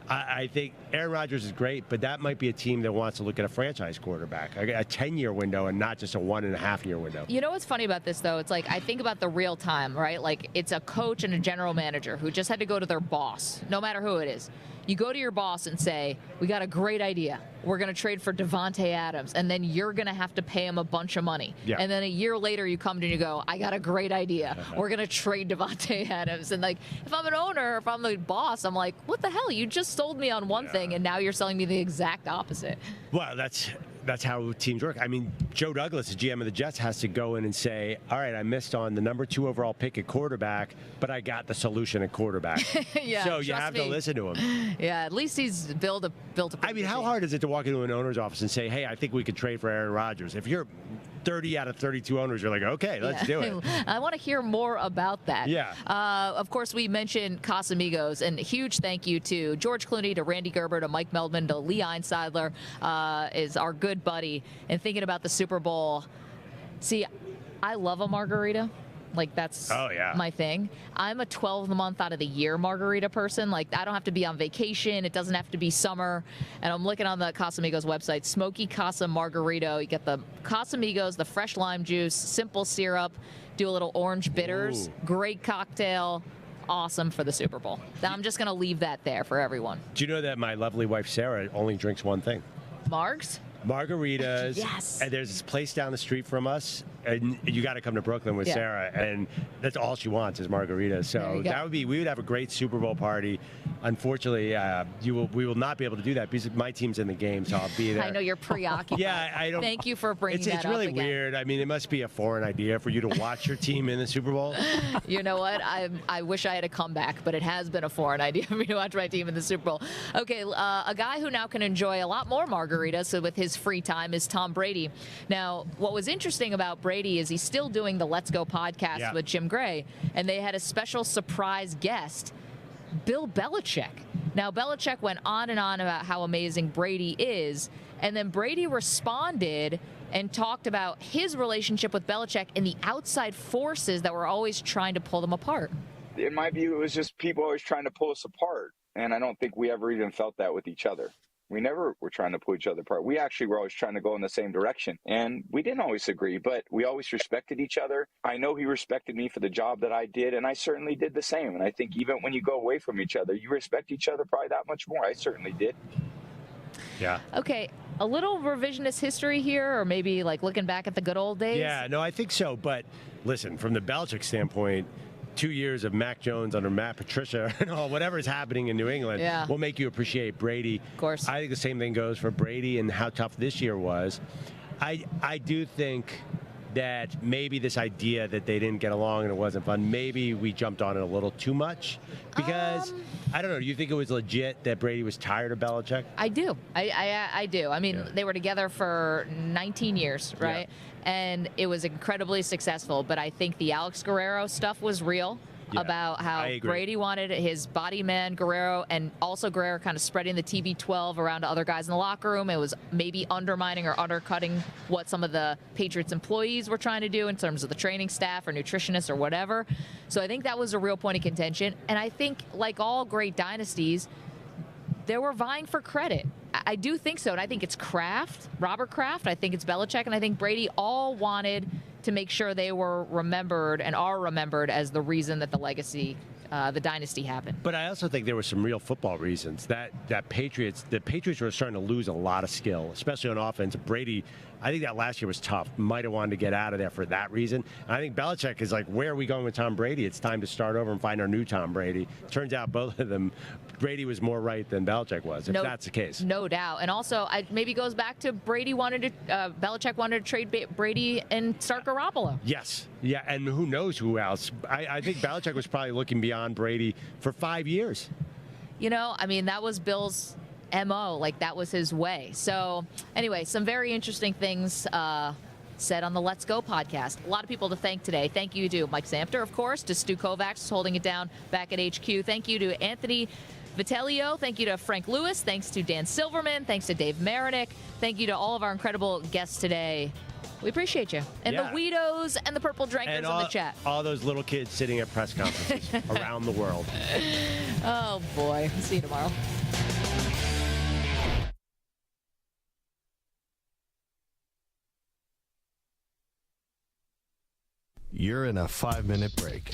I think Aaron Rodgers is great, but that might be a team that wants to look at a franchise quarterback, a 10-year window and not just a 1.5-year window. You know what's funny about this, though? It's like I think about the real time, right? Like it's a coach and a general manager who just had to go to their boss, no matter who it is. You go to your boss and say, we got a great idea. We're going to trade for Davante Adams. And then you're going to have to pay him a bunch of money. Yeah. And then a year later, you come to and you go, I got a great idea. We're going to trade Davante Adams. And like, if I'm an owner, if I'm the boss, I'm like, what the hell? You just sold me on one thing, and now you're selling me the exact opposite. Well, that's how teams work. I mean, Joe Douglas, the GM of the Jets, has to go in and say, all right, I missed on the number 2 overall pick at quarterback, but I got the solution at quarterback. Yeah, so you have to listen to him. Yeah, at least he's built a I mean, how hard is it to walk into an owner's office and say, hey, I think we could trade for Aaron Rodgers? If you're 30 out of 32 owners, you're like, okay, let's do it. I want to hear more about that. Yeah. Of course, we mentioned Casamigos, and a huge thank you to George Clooney, to Randy Gerber, to Mike Meldman, to Lee Einsteidler, is our good buddy. And thinking about the Super Bowl, see, I love a margarita. Like, that's my thing. I'm a 12th month out of the year margarita person. Like, I don't have to be on vacation. It doesn't have to be summer. And I'm looking on the Casamigos website, Smoky Casa Margarito. You get the Casamigos, the fresh lime juice, simple syrup, do a little orange bitters. Ooh. Great cocktail. Awesome for the Super Bowl. I'm just going to leave that there for everyone. Do you know that my lovely wife, Sarah, only drinks one thing? Margs? Margaritas. Yes. And there's this place down the street from us, and you got to come to Brooklyn with Sarah, and that's all she wants is margaritas. So we would have a great Super Bowl party. Unfortunately, we will not be able to do that because my team's in the game, so I'll be there. I know you're preoccupied. I don't. Thank you for bringing that up. It's really again. weird. I mean, it must be a foreign idea for you to watch your team in the Super Bowl. You know what? I wish I had a comeback, but it has been a foreign idea for me to watch my team in the Super Bowl. Okay, a guy who now can enjoy a lot more margaritas so with his free time is Tom Brady. Now, what was interesting about Brady is he's still doing the Let's Go podcast with Jim Gray, and they had a special surprise guest, Bill Belichick. Now, Belichick went on and on about how amazing Brady is, and then Brady responded and talked about his relationship with Belichick and the outside forces that were always trying to pull them apart. In my view, it was just people always trying to pull us apart, and I don't think we ever even felt that with each other. We never were trying to pull each other apart. We actually were always trying to go in the same direction. And we didn't always agree, but we always respected each other. I know he respected me for the job that I did, and I certainly did the same. And I think even when you go away from each other, you respect each other probably that much more. I certainly did. Yeah. Okay, a little revisionist history here, or maybe like looking back at the good old days? Yeah, no, I think so. But listen, from the Belichick standpoint, 2 years of Mac Jones under Matt Patricia and all whatever is happening in New England will make you appreciate Brady. Of course. I think the same thing goes for Brady and how tough this year was. I do think that maybe this idea that they didn't get along and it wasn't fun, maybe we jumped on it a little too much because, I don't know, do you think it was legit that Brady was tired of Belichick? I do. I do. I mean, they were together for 19 years, right? Yeah. And it was incredibly successful, but I think the Alex Guerrero stuff was real. About how Brady wanted his body man, Guerrero, and also Guerrero kind of spreading the TB12 around to other guys in the locker room. It was maybe undermining or undercutting what some of the Patriots employees were trying to do in terms of the training staff or nutritionists or whatever. So I think that was a real point of contention. And I think, like all great dynasties, they were vying for credit. I do think so. And I think it's Kraft, Robert Kraft. I think it's Belichick. And I think Brady all wanted to make sure they were remembered and are remembered as the reason that the legacy, the dynasty happened. But I also think there were some real football reasons that the Patriots were starting to lose a lot of skill, especially on offense. Brady, I think that last year was tough. Might have wanted to get out of there for that reason. And I think Belichick is like, where are we going with Tom Brady? It's time to start over and find our new Tom Brady. Turns out both of them, Brady was more right than Belichick was, if that's the case. No doubt. And also, maybe goes back to Belichick wanted to trade Brady and start Garoppolo. Yes. Yeah, and who knows who else. I think Belichick was probably looking beyond Brady for 5 years. You know, I mean, that was Bill's MO. Like, that was his way. So, anyway, some very interesting things said on the Let's Go podcast. A lot of people to thank today. Thank you to Mike Samter, of course, to Stu Kovacs, holding it down back at HQ. Thank you to Anthony Vitelio. Thank you to Frank Lewis. Thanks to Dan Silverman. Thanks to Dave Marinick. Thank you to all of our incredible guests today. We appreciate you. And the Weedos and the Purple Drankers in the chat. All those little kids sitting at press conferences around the world. Oh, boy. See you tomorrow. You're in a 5-minute break.